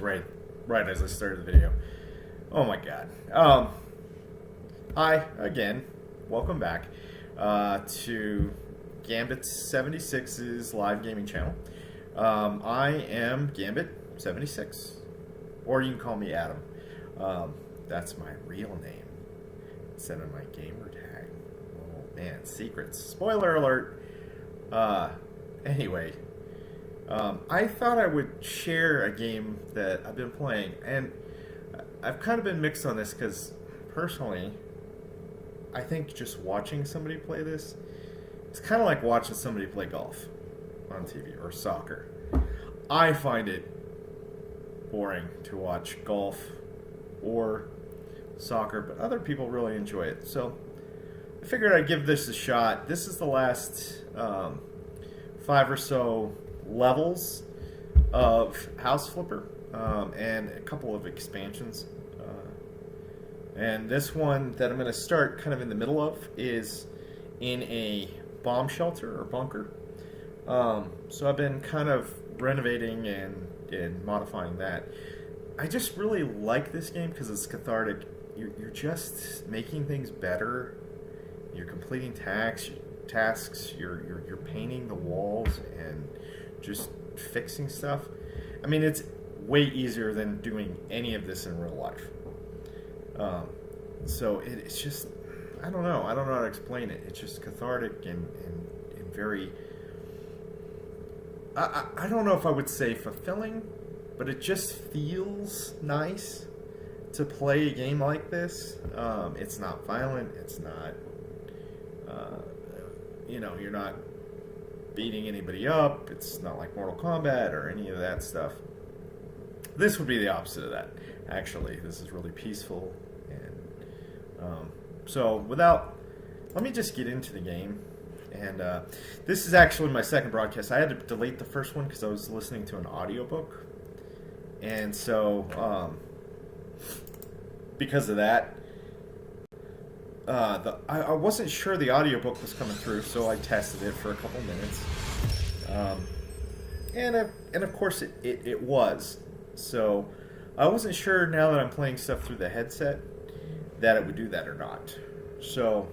right as I started the video. Oh my god. Hi again. Welcome back to Gambit76's live gaming channel. I am Gambit76, or you can call me Adam. That's my real name instead of my gamer tag. Oh man, secrets. Spoiler alert. Anyway. I thought I would share a game that I've been playing, and I've kind of been mixed on this because, personally, I think just watching somebody play this, it's kind of like watching somebody play golf on TV, or soccer. I find it boring to watch golf or soccer, but other people really enjoy it. So I figured I'd give this a shot. This is the last 5 or so levels of House Flipper and a couple of expansions. And this one that I'm going to start kind of in the middle of is in a bomb shelter or bunker. So I've been kind of renovating and modifying that. I just really like this game because it's cathartic. You're just making things better. You're completing tasks. You're painting the walls and just fixing stuff. I mean, it's way easier than doing any of this in real life. So it's just, I don't know how to explain it. It's just cathartic and very, I don't know if I would say fulfilling, but it just feels nice to play a game like this. It's not violent. It's not, you're not beating anybody up. It's not like Mortal Kombat or any of that stuff. This would be the opposite of that, actually. This is really peaceful. And let me just get into the game. And this is actually my second broadcast. I had to delete the first one because I was listening to an audiobook. And so, because of that, I wasn't sure the audiobook was coming through, so I tested it for a couple minutes. And of course it was. So I wasn't sure now that I'm playing stuff through the headset that it would do that or not. So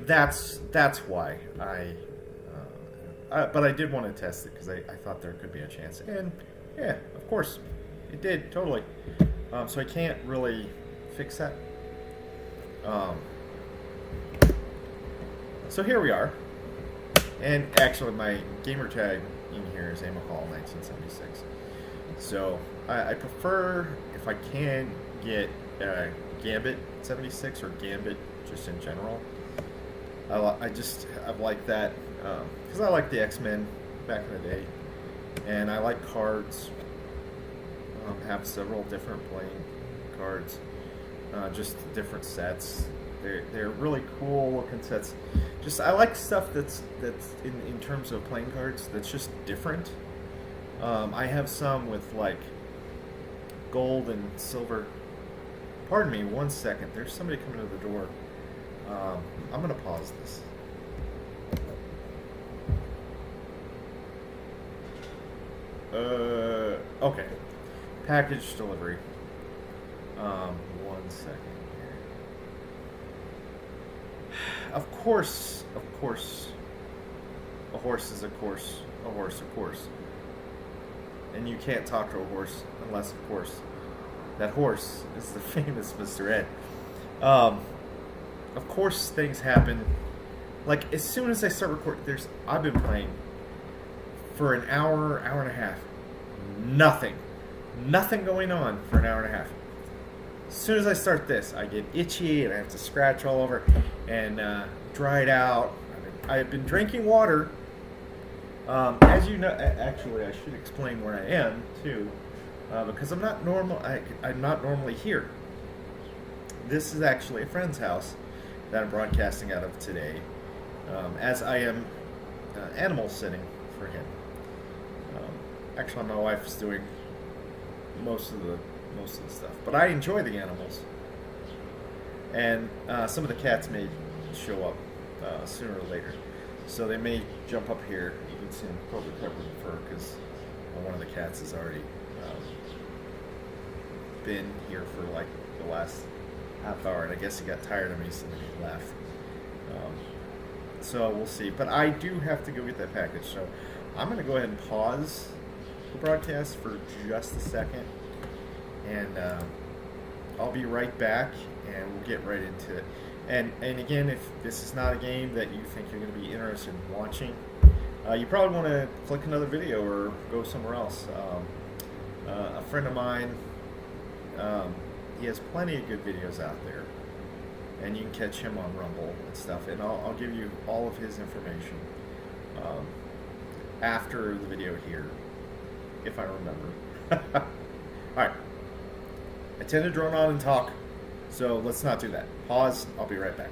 that's why but I did want to test it because I thought there could be a chance. And yeah, of course, it did, totally. So I can't really fix that. So here we are, and actually my gamer tag in here is AMAHall1976. So I prefer, if I can, get Gambit76 or Gambit just in general. I like that because I like the X-Men back in the day, and I like cards. Have several different playing cards. Just different sets. They're really cool looking sets. Just I like stuff that's in terms of playing cards that's just different. I have some with like gold and silver. Pardon me, 1 second. There's somebody coming to the door. I'm gonna pause this. Okay. Package delivery. 1 second here. Of course, a horse is a horse, of course. And you can't talk to a horse unless, of course, that horse is the famous Mr. Ed. Of course, things happen. Like, as soon as I start recording, I've been playing for an hour and a half. Nothing going on for an hour and a half. As soon as I start this, I get itchy and I have to scratch all over and dry it out. I've been drinking water. As you know, actually, I should explain where I am too, because I'm not normally here. This is actually a friend's house that I'm broadcasting out of today, as I am animal sitting for him. Actually, my wife is doing most of the stuff, but I enjoy the animals, and some of the cats may show up sooner or later, so they may jump up here. You can see them probably covered in fur because Well, one of the cats has already been here for like the last half hour, and I guess he got tired of me, so then he left. Um, so we'll see. But I do have to go get that package, so I'm going to go ahead and pause the broadcast for just a second, and I'll be right back, and we'll get right into it. And again, if this is not a game that you think you're going to be interested in watching, you probably want to click another video or go somewhere else. A friend of mine, he has plenty of good videos out there, and you can catch him on Rumble and stuff. And I'll give you all of his information after the video here, if I remember. All right. I tend to drone on and talk, so let's not do that. Pause. I'll be right back.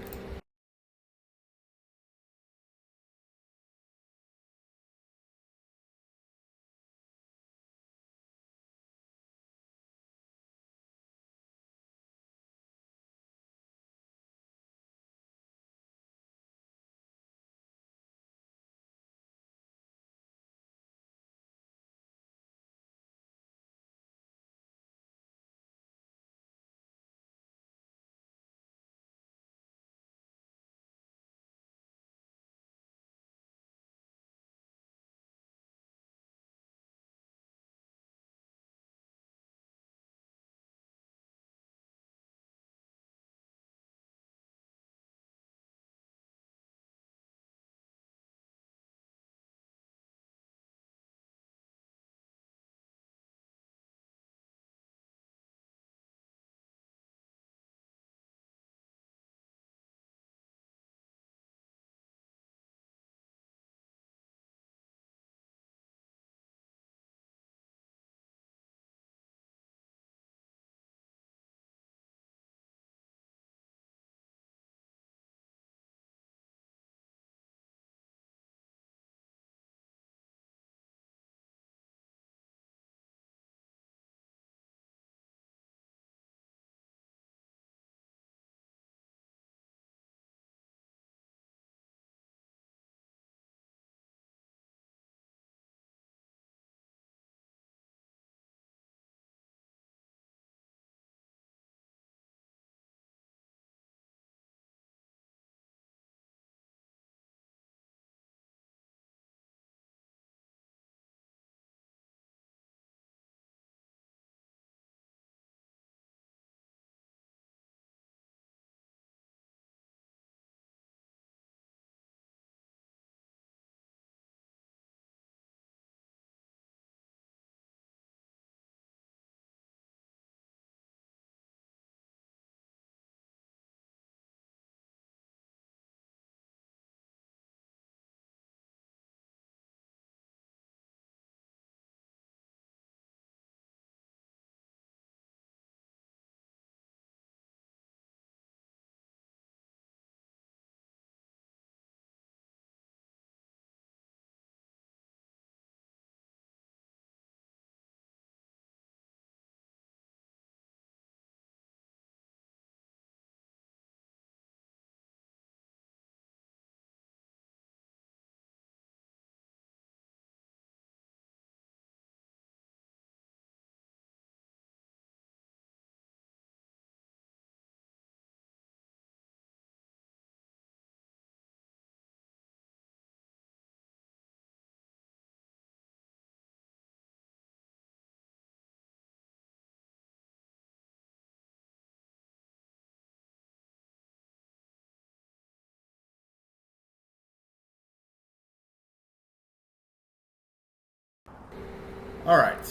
All right.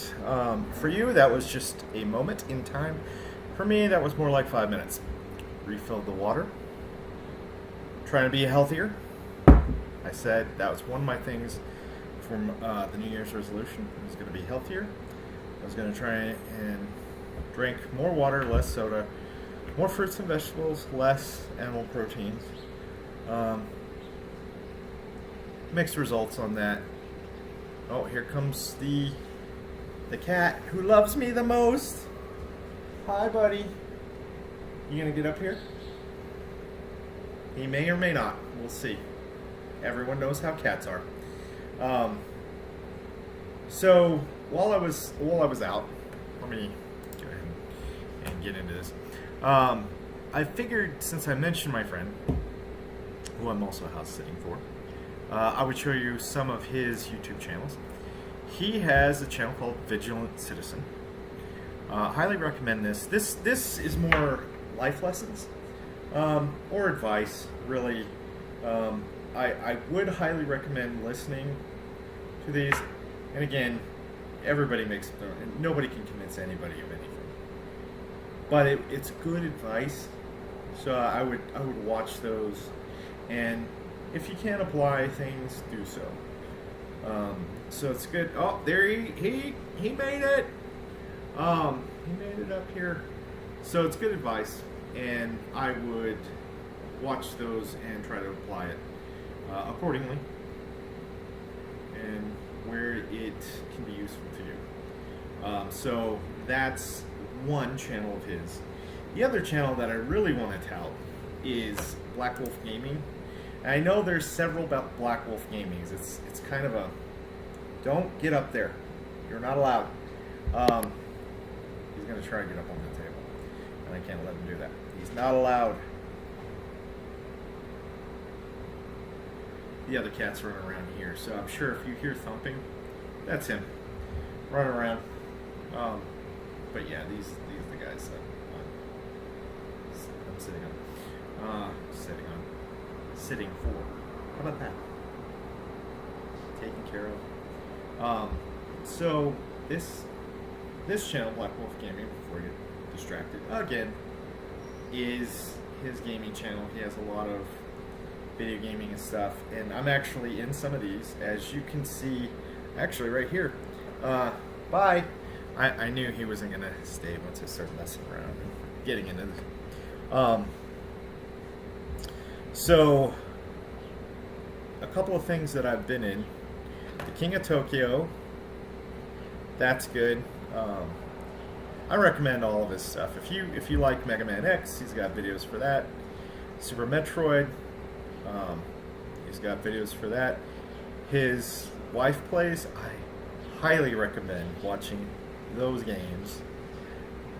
For you, that was just a moment in time. For me, that was more like 5 minutes. Refilled the water. Trying to be healthier. I said that was one of my things from the New Year's resolution. I was going to be healthier. I was going to try and drink more water, less soda, more fruits and vegetables, less animal proteins. Mixed results on that. Oh, here comes the cat who loves me the most. Hi, buddy. You gonna get up here? He may or may not. We'll see. Everyone knows how cats are. So while I was out, let me go ahead and get into this. I figured, since I mentioned my friend, who I'm also house sitting for, I would show you some of his YouTube channels. He has a channel called Vigilant Citizen. Highly recommend this. This is more life lessons or advice, really. I would highly recommend listening to these. And again, everybody makes their own, and nobody can convince anybody of anything. But it's good advice, so I would watch those, and if you can apply things, do so. So it's good. Oh, there he made it. He made it up here. So it's good advice, and I would watch those and try to apply it accordingly, and where it can be useful to you. So that's one channel of his. The other channel that I really want to tout is Black Wolf Gaming. And I know there's several about Black Wolf Gamings. It's kind of a, don't get up there. You're not allowed. He's going to try and get up on the table, and I can't let him do that. He's not allowed. The other cat's running around here, so I'm sure if you hear thumping, that's him running around. But yeah, these are the guys that I'm sitting for. How about that? Taken care of. So this channel, Black Wolf Gaming, before I get distracted again, is his gaming channel. He has a lot of video gaming and stuff, and I'm actually in some of these, as you can see, actually right here. Bye. I knew he wasn't gonna stay once I started messing around and getting into this. So a couple of things that I've been in: The King of Tokyo. That's good. I recommend all of his stuff. If you like Mega Man X, he's got videos for that. Super Metroid. He's got videos for that. His wife plays. I highly recommend watching those games.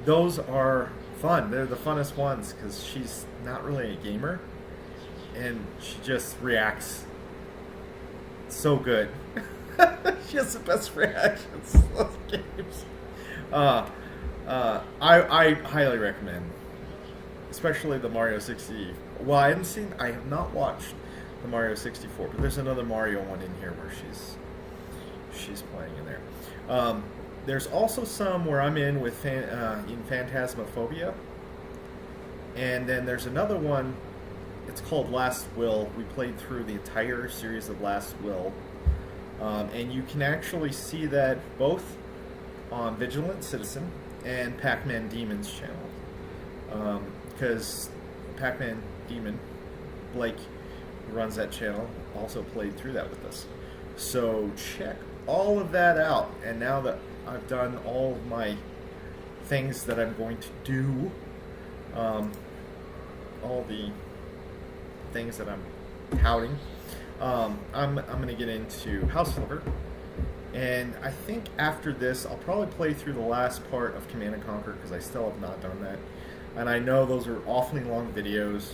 Those are fun. They're the funnest ones because she's not really a gamer, and she just reacts so good. She has the best reactions to those games. I highly recommend, especially the Mario 60. Well, I have not watched the Mario 64, but there's another Mario one in here where she's playing in there. There's also some where I'm in with in Phantasmophobia, and then there's another one. It's called Last Will. We played through the entire series of Last Will, and you can actually see that both on Vigilant Citizen and Pac-Man Demon's channel, because Pac-Man Demon, Blake, who runs that channel, also played through that with us. So check all of that out. And now that I've done all of my things that I'm going to do, all the things that I'm touting, I'm going to get into House Flipper. And I think after this, I'll probably play through the last part of Command & Conquer, because I still have not done that. And I know those are awfully long videos,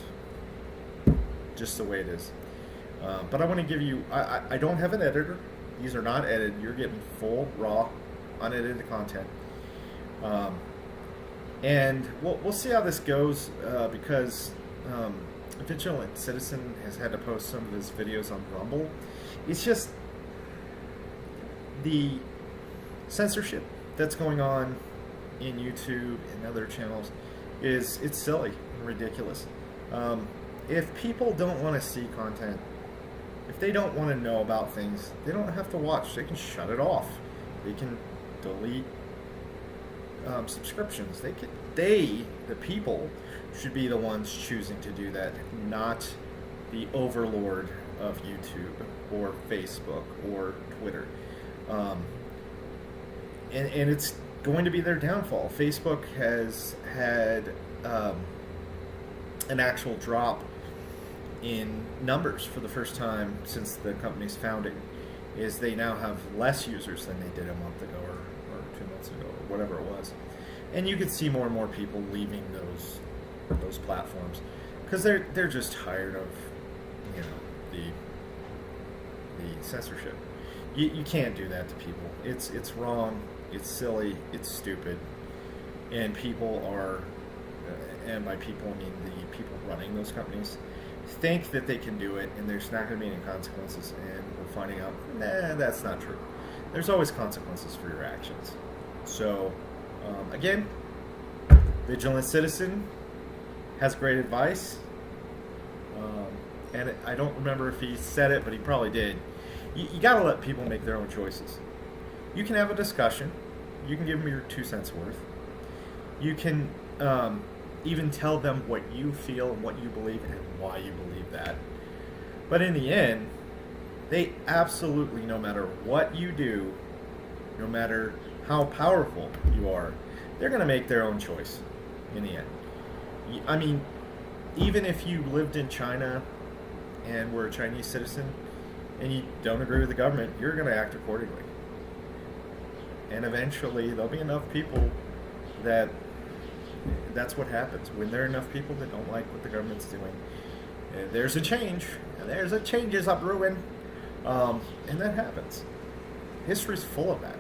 just the way it is. But I want to give you, I don't have an editor. These are not edited. You're getting full, raw, unedited content. And we'll see how this goes, because Vigilant Citizen has had to post some of his videos on Rumble. It's just the censorship that's going on in YouTube and other channels it's silly and ridiculous. If people don't want to see content, if they don't want to know about things, they don't have to watch. They can shut it off. They can delete subscriptions. The people, should be the ones choosing to do that, not the overlord of YouTube or Facebook or Twitter. And it's going to be their downfall. Facebook has had an actual drop in numbers for the first time since the company's founding, is they now have less users than they did a month ago or 2 months ago or whatever it was. And you could see more and more people leaving those platforms because they're just tired of, you know, the censorship. You can't do that to people. It's wrong. It's silly. It's stupid. And people are, and by people I mean the people running those companies, think that they can do it and there's not going to be any consequences. And we're finding out, nah, that's not true. There's always consequences for your actions. So, again, Vigilant Citizen has great advice. And I don't remember if he said it, but he probably did. You got to let people make their own choices. You can have a discussion. You can give them your 2 cents worth. You can even tell them what you feel and what you believe and why you believe that. But in the end, they absolutely, no matter what you do, no matter how powerful you are, they're going to make their own choice in the end. I mean, even if you lived in China and were a Chinese citizen and you don't agree with the government, you're going to act accordingly. And eventually there'll be enough people that's what happens. When there are enough people that don't like what the government's doing, there's a change. There's a change is up brewing. And that happens. History's full of that.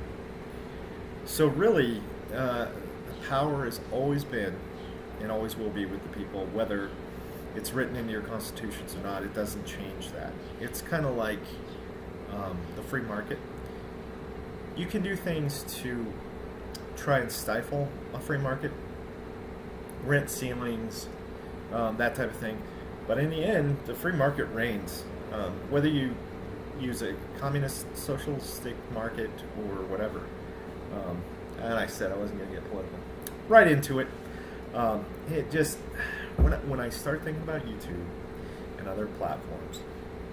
So really, the power has always been and always will be with the people, whether it's written into your constitutions or not. It doesn't change that. It's kind of like the free market. You can do things to try and stifle a free market, rent ceilings, that type of thing. But in the end, the free market reigns. Whether you use a communist socialistic market or whatever. And I said I wasn't going to get political. Right into it. It just, when I start thinking about YouTube and other platforms,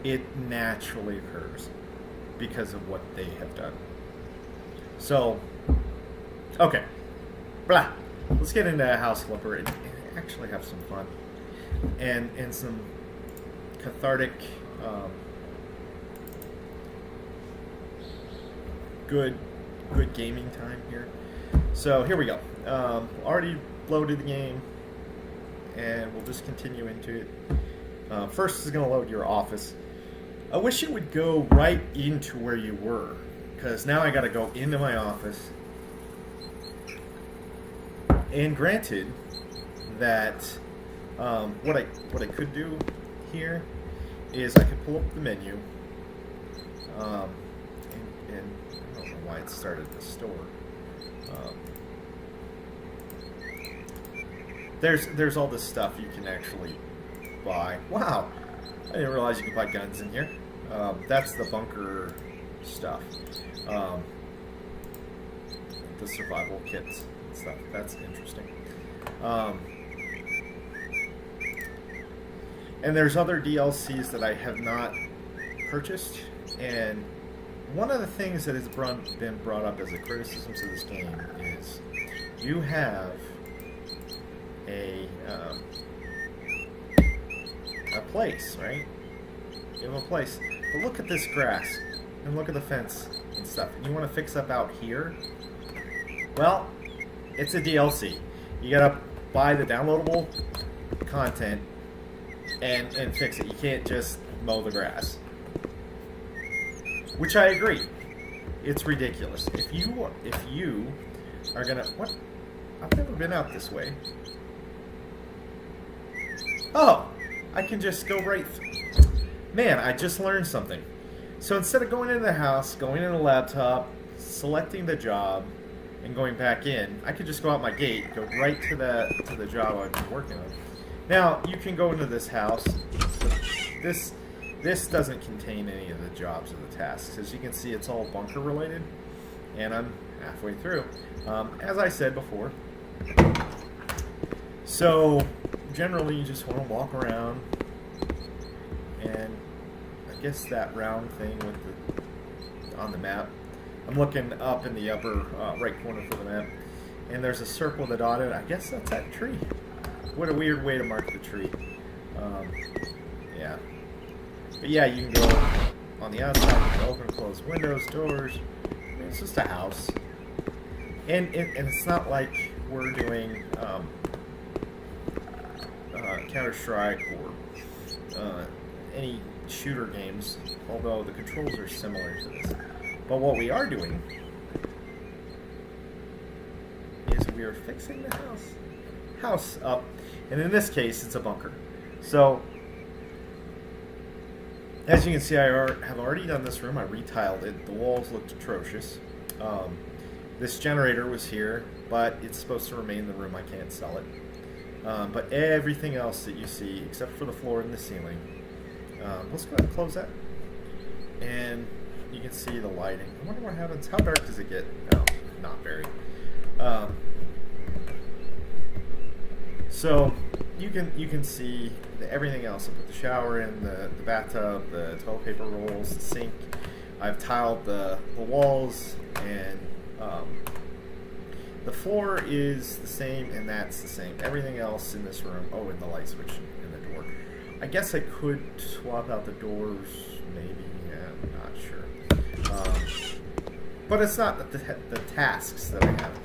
it naturally occurs because of what they have done. So, okay, blah. Let's get into House Flipper and actually have some fun and some cathartic, good gaming time here. So here we go. Already loaded the game, and we'll just continue into it. First is going to load your office. I wish it would go right into where you were, because now I got to go into my office. And granted that what I could do here is I could pull up the menu, and I don't know why it started the store. There's all this stuff you can actually buy. Wow, I didn't realize you could buy guns in here. That's the bunker stuff. The survival kits and stuff. That's interesting. And there's other DLCs that I have not purchased. And one of the things that has been brought up as a criticism to this game is you have a place, right? You have a place. But look at this grass. And look at the fence and stuff. You want to fix up out here? Well, it's a DLC. You gotta buy the downloadable content and fix it. You can't just mow the grass. Which I agree. It's ridiculous. If you are gonna... What? I've never been out this way. Oh! I can just go right... Man, I just learned something. So instead of going into the house, going in the laptop, selecting the job, and going back in, I could just go out my gate, go right to the job I've been working on. Now, you can go into this house. This doesn't contain any of the jobs or the tasks. As you can see, it's all bunker related, and I'm halfway through. As I said before. So, generally, you just want to walk around, and I guess that round thing with on the map. I'm looking up in the upper right corner for the map, and there's a circle with a dot in it. I guess that's that tree. What a weird way to mark the tree. Yeah. But yeah, you can go on the outside, you can open and close windows, doors. I mean, it's just a house. And it's not like we're doing Counter-Strike or any shooter games, although the controls are similar to this. But what we are doing is we are fixing the house up. And in this case, it's a bunker. So, as you can see, I have already done this room. I retiled it. The walls looked atrocious. This generator was here, but it's supposed to remain in the room. I can't sell it. But everything else that you see, except for the floor and the ceiling, let's go ahead and close that. And you can see the lighting. I wonder what happens. How dark does it get? No, not very. So you can see everything else. I put the shower in, the bathtub, the toilet paper rolls, the sink. I've tiled the walls, and the floor is the same, and that's the same. Everything else in this room. Oh, and the light switch in the door. I guess I could swap out the doors, maybe. Yeah, I'm not sure. But it's not the tasks that I have.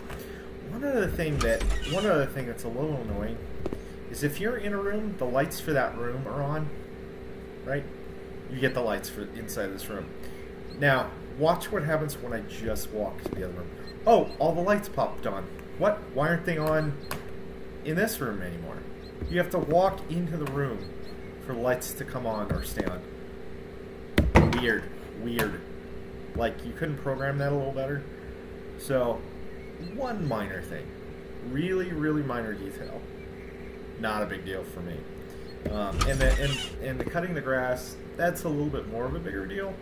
One other thing that's a little annoying is if you're in a room, the lights for that room are on, right? You get the lights for inside this room. Now, watch what happens when I just walk to the other room. Oh, all the lights popped on. What? Why aren't they on in this room anymore? You have to walk into the room for lights to come on or stay on. Weird. Like, you couldn't program that a little better? So, one minor thing. Really, really minor detail. Not a big deal for me. And the cutting the grass, that's a little bit more of a bigger deal.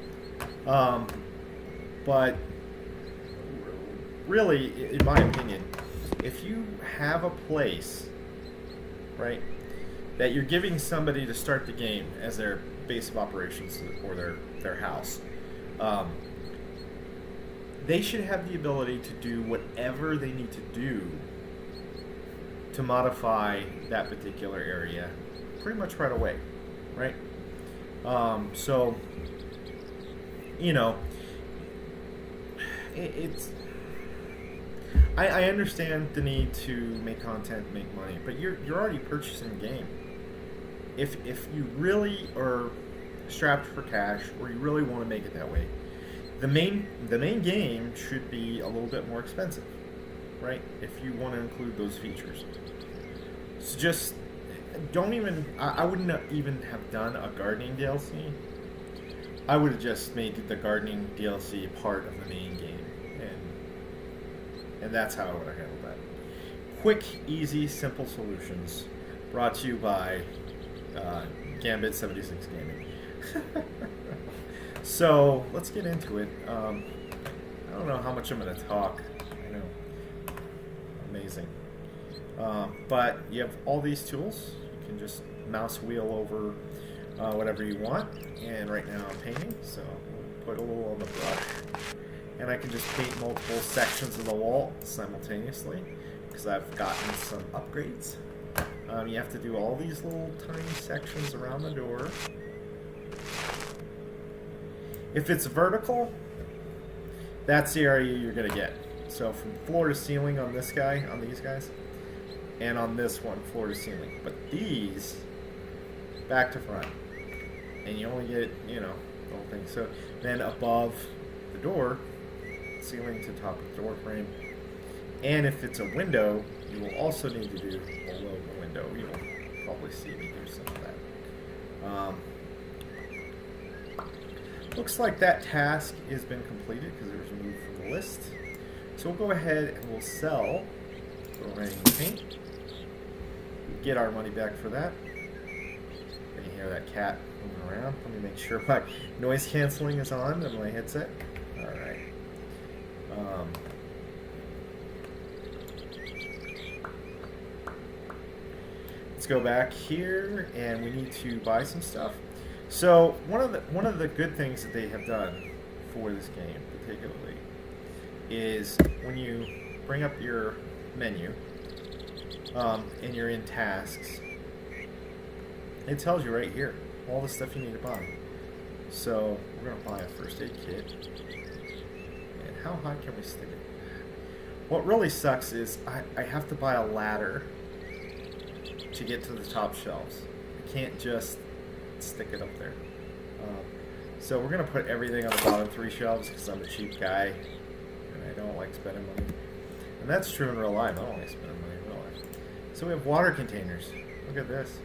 But really, in my opinion, if you have a place, right, that you're giving somebody to start the game as their base of operations or their house, they should have the ability to do whatever they need to do to modify that particular area pretty much right away, right? So, you know, I understand the need to make content, make money, but you're already purchasing a game. If you really are strapped for cash, or you really want to make it that way, the main game should be a little bit more expensive, right? If you want to include those features. So just don't even. I wouldn't even have done a gardening DLC. I would have just made the gardening DLC part of the main game, and that's how I would have handled that. Quick, easy, simple solutions. Brought to you by Gambit 76 Gaming. So let's get into it. I don't know how much I'm going to talk. I know, amazing. But you have all these tools. You can just mouse wheel over whatever you want. And right now I'm painting, so I'll put a little on the brush. And I can just paint multiple sections of the wall simultaneously because I've gotten some upgrades. You have to do all these little tiny sections around the door. If it's vertical, that's the area you're going to get. So from floor to ceiling on this guy, on these guys, and on this one, floor to ceiling. But these, back to front. And you only get, the whole thing. So then above the door, ceiling to top of the door frame. And if it's a window, you will also need to do below the window. You'll probably see me do some of that. Looks like that task has been completed because it was removed from the list. So we'll go ahead and we'll sell Rain Paint. Get our money back for that. And you hear that cat moving around. Let me make sure my noise canceling is on on my headset. Alright. Let's go back here and we need to buy some stuff. So one of the good things that they have done for this game particularly is when you bring up your menu and you're in tasks, it tells you right here all the stuff you need to buy. So we're going to buy a first aid kit. And how high can we stick it? What really sucks is I have to buy a ladder to get to the top shelves. I can't just stick it up there. So we're going to put everything on the bottom 3 shelves because I'm a cheap guy and I don't like spending money. And that's true in real life. I don't like spending money in real life. So we have water containers. Look at this.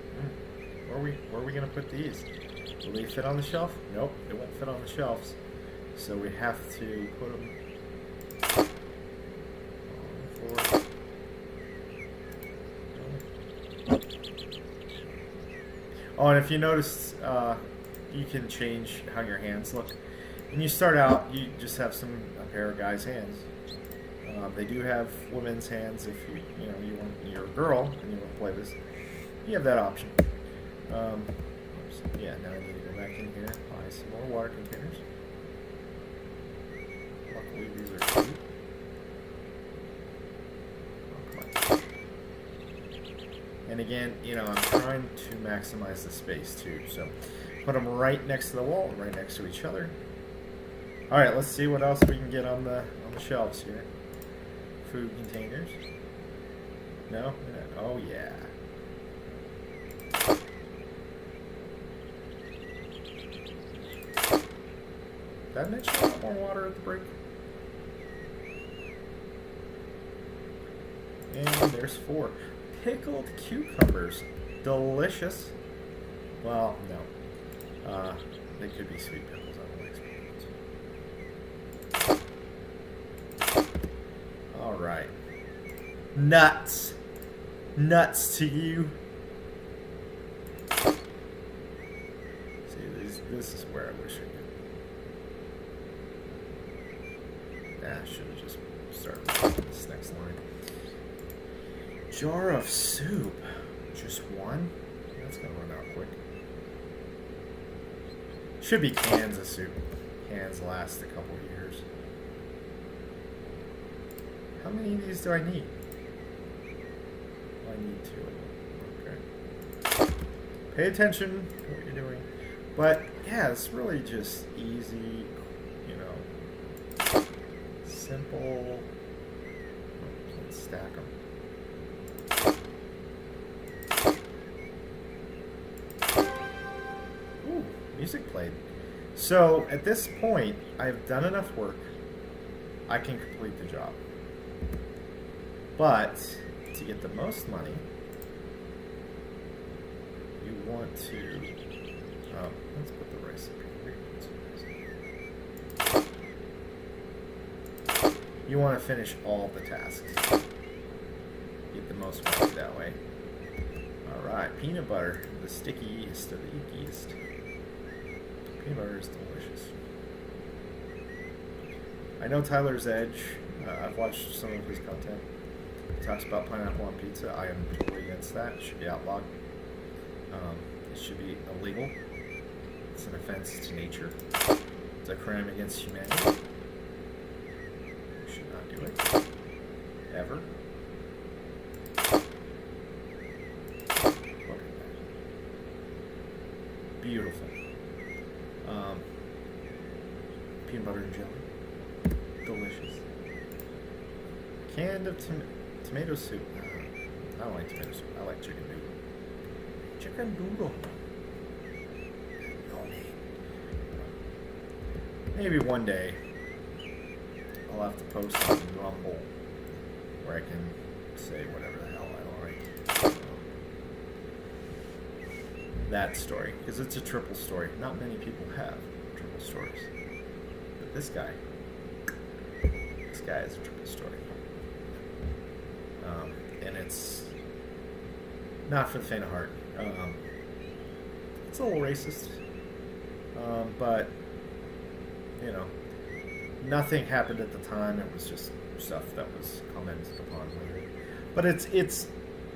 Where are we going to put these? Will they fit on the shelf? Nope, they won't fit on the shelves. So we have to put them on the floor. Oh, and if you notice, you can change how your hands look. When you start out, you just have a pair of guys' hands. They do have women's hands if you're a girl and you want to play this. You have that option. Yeah, now I need to go back in here, buy some more water containers. Luckily, these are cheap. And again, I'm trying to maximize the space too. So put them right next to the wall, right next to each other. All right, let's see what else we can get on the shelves here. Food containers. No? Oh yeah. Did I mention a lot more water at the break? And there's 4. Pickled cucumbers. Delicious. Well, no. They could be sweet pickles. I don't like sweet pickles. Alright. Nuts. Nuts to you. See, this is where I wish I could. I should have just started with this next line. Jar of soup. Just 1? That's going to run out quick. Should be cans of soup. Cans last a couple of years. How many of these do I need? I need 2 of them. Okay. Pay attention to what you're doing. But, yeah, it's really just easy, simple. Let's stack them. Ooh, music played. So at this point, I've done enough work. I can complete the job. But to get the most money, you want to. Let's put the rice up here. You want to finish all the tasks. Get the most money that way. Alright, peanut butter, the stickiest of the ickiest. Peanut butter is delicious. I know Tyler's Edge. I've watched some of his content. He talks about pineapple on pizza. I am totally against that. It should be outlawed. It should be illegal. It's an offense to nature. It's a crime against humanity. You should not do it. Ever. Look at that. Beautiful. Peanut butter and jelly. Delicious. Can of tomato soup. I don't like tomato soup. I like chicken noodle. Chicken noodle. No name. Maybe one day I'll have to post on Rumble where I can say whatever the hell I like. That story, because it's a triple story. Not many people have triple stories, but this guy is a triple story. And it's not for the faint of heart. It's a little racist, but nothing happened at the time. It was just stuff that was commented upon later. But it's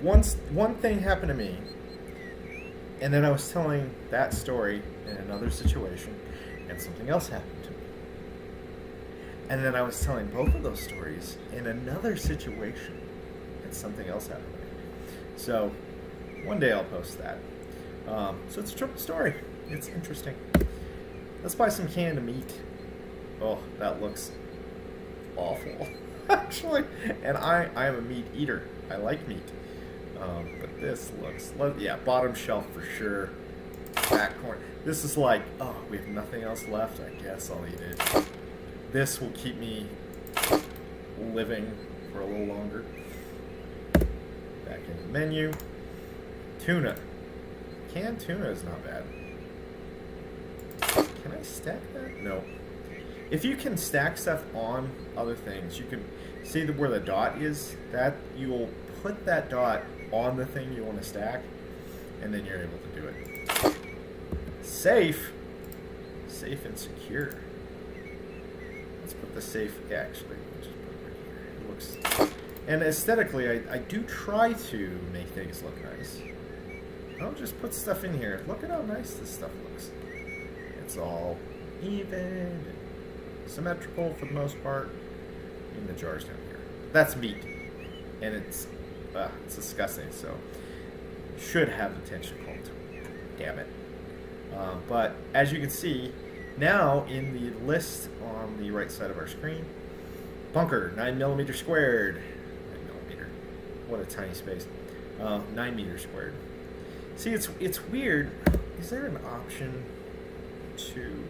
one thing happened to me, and then I was telling that story in another situation, and something else happened to me. And then I was telling both of those stories in another situation, and something else happened to me. So one day I'll post that. So it's a triple story. It's interesting. Let's buy some canned meat. Oh, that looks awful, actually. And I am a meat eater. I like meat. But this looks, yeah, bottom shelf for sure. Back corner. This is like, oh, we have nothing else left. I guess I'll eat it. This will keep me living for a little longer. Back in the menu. Tuna. Canned tuna is not bad. Can I stack that? No. If you can stack stuff on other things, you can see where the dot is. That you will put that dot on the thing you want to stack, and then you're able to do it. Safe. Safe and secure. Let's put the safe. Yeah, actually, we'll just put it right here. It looks. And aesthetically, I do try to make things look nice. I'll just put stuff in here. Look at how nice this stuff looks. It's all even and symmetrical for the most part. In the jars down here. That's meat. And it's disgusting, so should have attention called to it. Damn it. But as you can see, now in the list on the right side of our screen, bunker, 9mm squared. 9mm. What a tiny space. 9 meters squared. See, it's weird. Is there an option to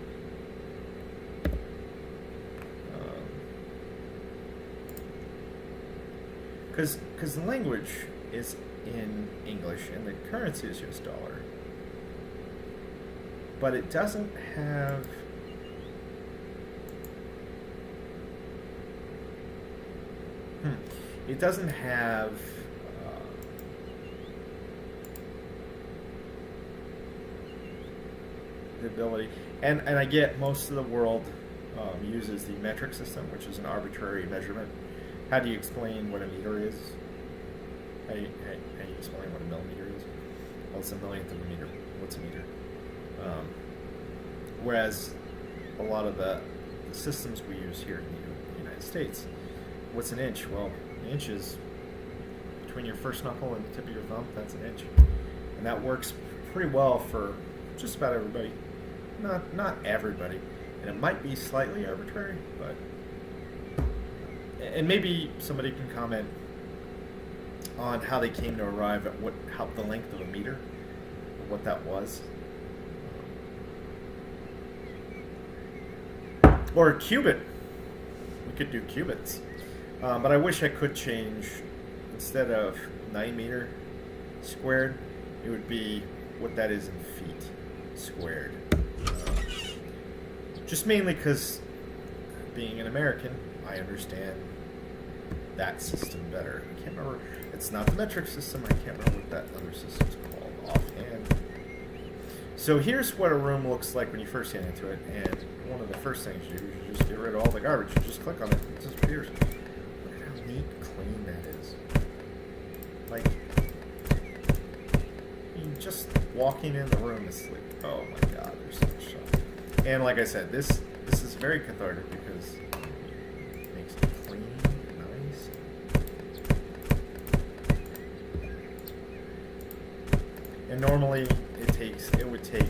because the language is in English and the currency is US dollar, but it doesn't have the ability, and I get most of the world uses the metric system, which is an arbitrary measurement. How do you explain what a meter is? How do you explain what a millimeter is? Well, it's a millionth of a meter. What's a meter? Whereas a lot of the systems we use here in the United States, what's an inch? Well, an inch is between your first knuckle and the tip of your thumb. That's an inch. And that works pretty well for just about everybody. Not everybody. And it might be slightly arbitrary, but... And maybe somebody can comment on how they came to arrive at how the length of a meter, or what that was. Or a cubit. We could do cubits. But I wish I could change, instead of 9 meter squared, it would be what that is in feet squared. Just mainly because, being an American, I understand that system better. I can't remember. It's not the metric system. I can't remember what that other system's called offhand. So here's what a room looks like when you first get into it. And one of the first things you do is you just get rid of all the garbage. You just click on it. It disappears. Look at how neat and clean that is. Like, just walking in the room is like, oh my god, there's so much stuff. And like I said, this is very cathartic because it makes it clean and nice. And normally it would take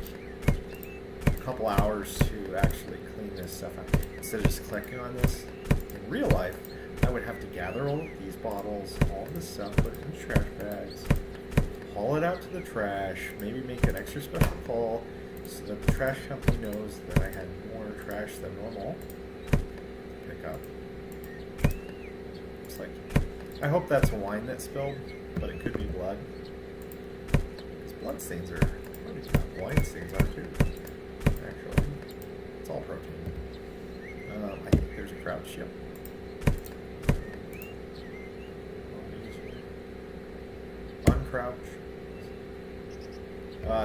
a couple hours to actually clean this stuff out. Instead of just clicking on this, in real life, I would have to gather all of these bottles, all of this stuff, put it in trash bags, haul it out to the trash, maybe make an extra special call so that the trash company knows that I had more trash than normal. Pick up. It's like, I hope that's wine that spilled, but it could be blood. These blood stains are, wine stains are too. Actually, it's all protein. I think there's a crouch, yep. Uncrouch.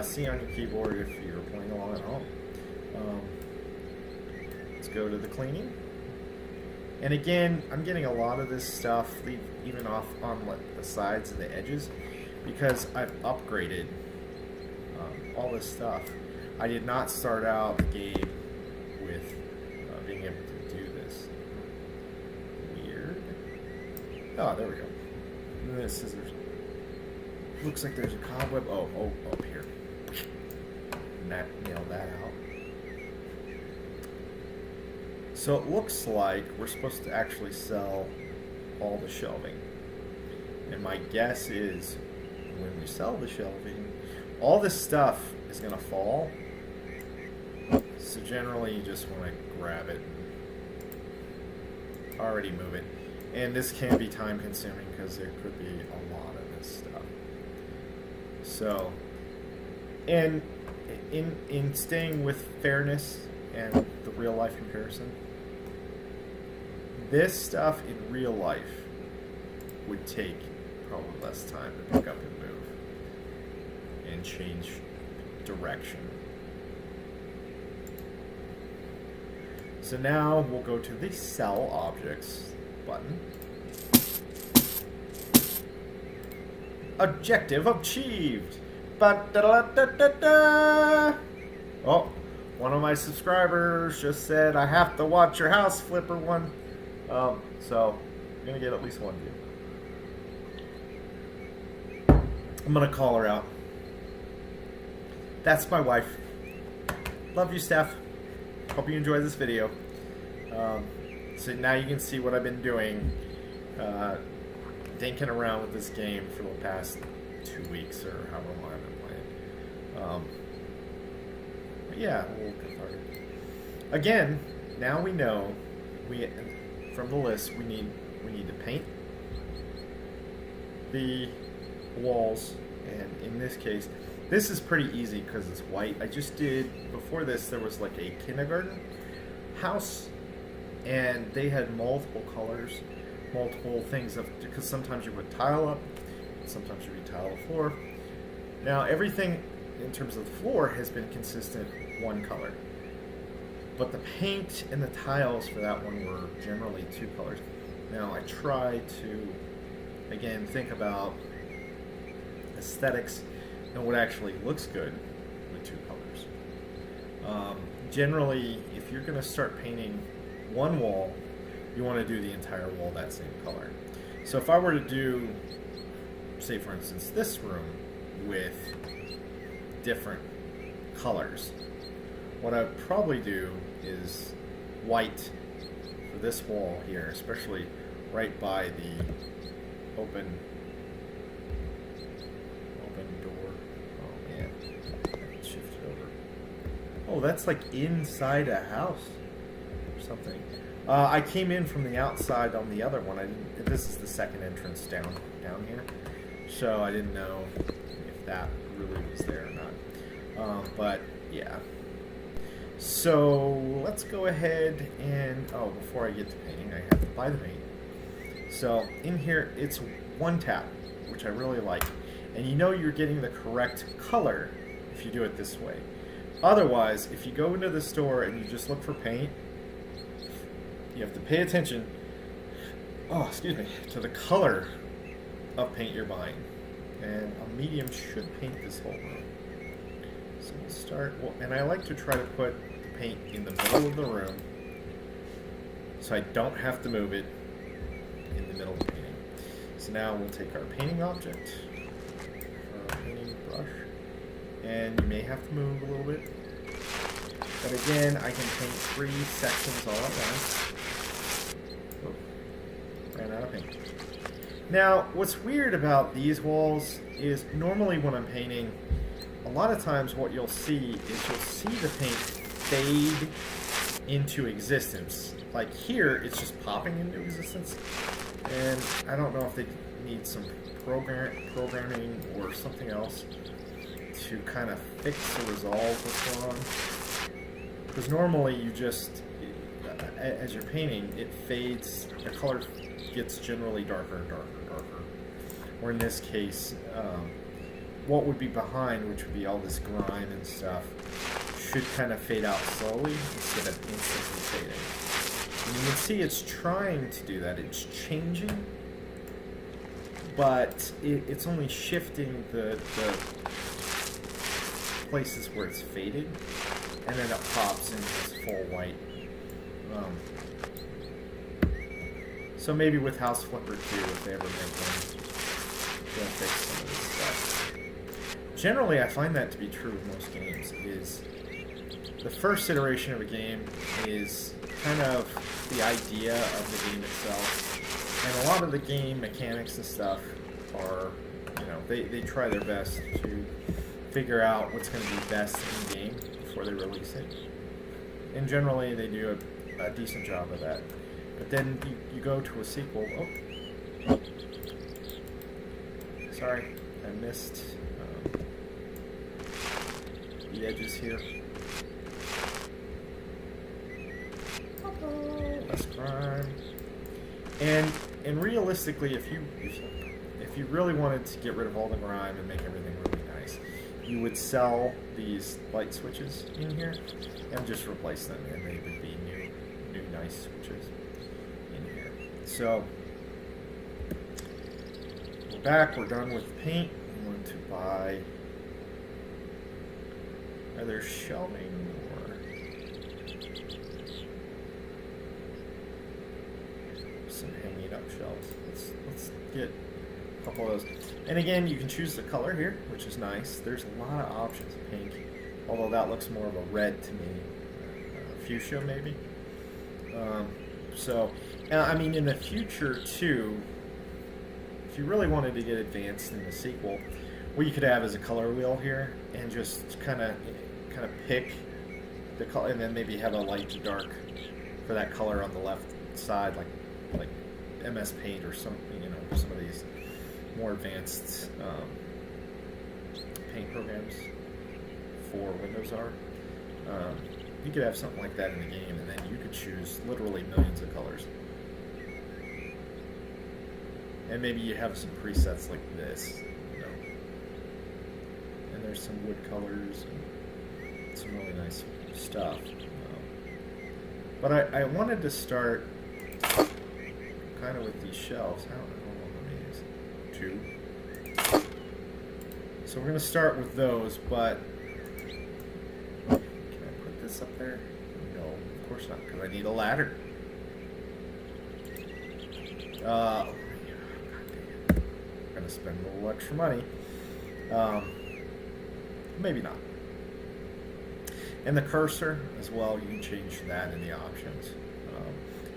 C on your keyboard if you're playing along at home. Let's go to the cleaning. And again, I'm getting a lot of this stuff even off on the sides and the edges because I've upgraded all this stuff. I did not start out the game with being able to do this. Weird. Oh, there we go. The scissors. Looks like there's a cobweb. Oh, up here. Nail that out. So it looks like we're supposed to actually sell all the shelving. And my guess is when we sell the shelving, all this stuff is going to fall. So generally you just want to grab it and already move it. And this can be time consuming because there could be a lot of this stuff. So, and in staying with fairness and the real life comparison, this stuff in real life would take probably less time to pick up and move and change direction. So now we'll go to the Sell Objects button. Objective achieved! Ba-da-da-da-da-da! Oh, one of my subscribers just said I have to watch your house flipper one. So I'm gonna get at least one view. I'm gonna call her out. That's my wife. Love you, Steph. Hope you enjoy this video. So now you can see what I've been doing, dinking around with this game for the past 2 weeks or however long I've been playing. But yeah, a little cathartic. Again, now we know from the list we need to paint the walls, and in this case, this is pretty easy because it's white. I just did, before this, there was like a kindergarten house, and they had multiple colors, multiple things, because sometimes you put tile up, sometimes you would tile the floor. Now everything in terms of the floor has been consistent one color, but the paint and the tiles for that one were generally two colors. Now I try to, again, think about aesthetics and what actually looks good with two colors. Generally, if you're going to start painting one wall, you want to do the entire wall that same color. So if I were to do, say for instance, this room with different colors, what I'd probably do is white for this wall here, especially right by the open door. Oh man, I can shift it over. Oh, that's like inside a house or something. I came in from the outside on the other one. This is the second entrance down here, so I didn't know if that really was there or not. But yeah. So let's go ahead and, before I get to painting, I have to buy the paint. So in here, it's one tap, which I really like. And you know you're getting the correct color if you do it this way. Otherwise, if you go into the store and you just look for paint, you have to pay attention, to the color of paint you're buying. And a medium should paint this whole room. So we'll start, and I like to try to put the paint in the middle of the room so I don't have to move it in the middle of the painting. So now we'll take our painting object, our painting brush, and you may have to move a little bit. But again, I can paint 3 sections all at once. Oh, ran out of paint. Now, what's weird about these walls is normally when I'm painting, a lot of times what you'll see is you'll see the paint fade into existence. Like here, it's just popping into existence. And I don't know if they need some programming or something else to kind of fix or resolve what's going on. Because normally you just, as you're painting, it fades, the color gets generally darker and darker and darker. Or in this case, what would be behind, which would be all this grime and stuff, should kind of fade out slowly instead of instantly fading. And you can see it's trying to do that. It's changing, but it's only shifting the places where it's faded, and then it pops into this full white. So maybe with House Flipper 2, if they ever make one, they'll fix some of this stuff. Generally, I find that to be true of most games, is the first iteration of a game is kind of the idea of the game itself, and a lot of the game mechanics and stuff are, they try their best to figure out what's going to be best in the game before they release it, and generally they do a decent job of that. But then you go to a sequel. Oh, sorry, I missed the edges here. Less crime. And realistically, if you really wanted to get rid of all the grime and make everything really nice, you would sell these light switches in here and just replace them, and they would be new nice switches in here. So we're back. We're done with paint. We want to buy. Are there shelving or some hanging up shelves? Let's get a couple of those. And again, you can choose the color here, which is nice. There's a lot of options. Pink, although that looks more of a red to me. Fuchsia maybe. So, I mean, in the future too, if you really wanted to get advanced in the sequel, what you could have is a color wheel here, and just kind of pick the color, and then maybe have a light to dark for that color on the left side, like MS Paint or some of these more advanced paint programs for Windows are. You could have something like that in the game, and then you could choose literally millions of colors. And maybe you have some presets like this, and there's some wood colors and some really nice stuff. But I wanted to start kind of with these shelves. I don't know how many these. 2. So we're going to start with those, but can I put this up there? No, of course not, because I need a ladder. I'm going to spend a little extra money. Maybe not. And the cursor as well, you can change that in the options.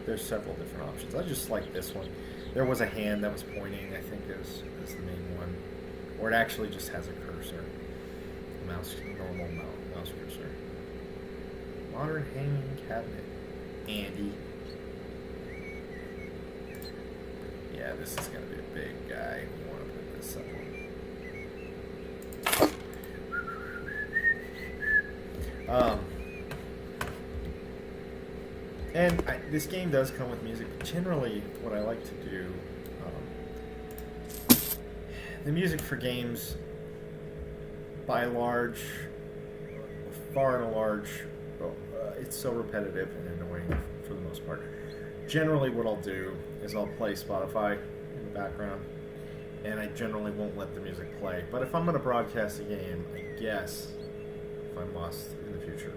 There's several different options. I just like this one. There was a hand that was pointing, I think, is the main one. Or it actually just has a cursor. Normal mouse cursor. Modern hanging cabinet. Andy. Yeah, this is going to be a big guy. We want to put this up on. And this game does come with music. Generally, what I like to do, the music for games, by large, far and large, it's so repetitive and annoying for the most part. Generally, what I'll do is I'll play Spotify in the background, and I generally won't let the music play. But if I'm going to broadcast a game, I guess, if I must in the future,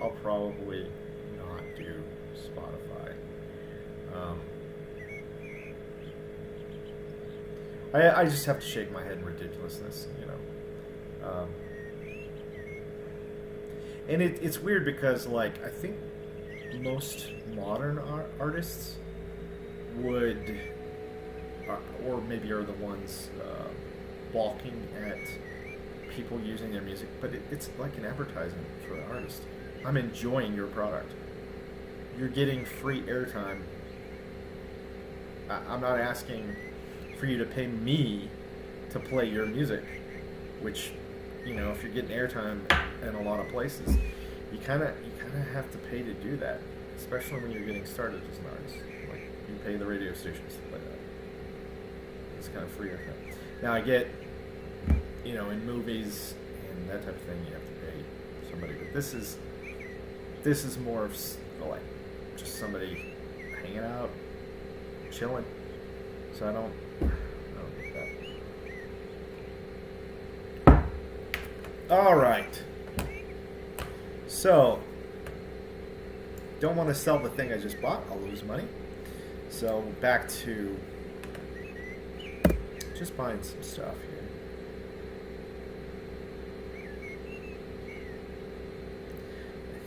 I'll probably not do Spotify. I just have to shake my head in ridiculousness, and it's weird because, I think most modern artists would, or maybe are the ones balking at people using their music, but it's like an advertisement for the artist. I'm enjoying your product. You're getting free airtime. I'm not asking for you to pay me to play your music, which, if you're getting airtime in a lot of places, you kind of have to pay to do that, especially when you're getting started as an artist. Like, you pay the radio stations to play that. It's kind of free airtime. Now, I get, in movies and that type of thing, you have to pay somebody, but this is more of just somebody hanging out, chilling. So I don't get that. All right. So, don't want to sell the thing I just bought. I'll lose money. So back to just buying some stuff here.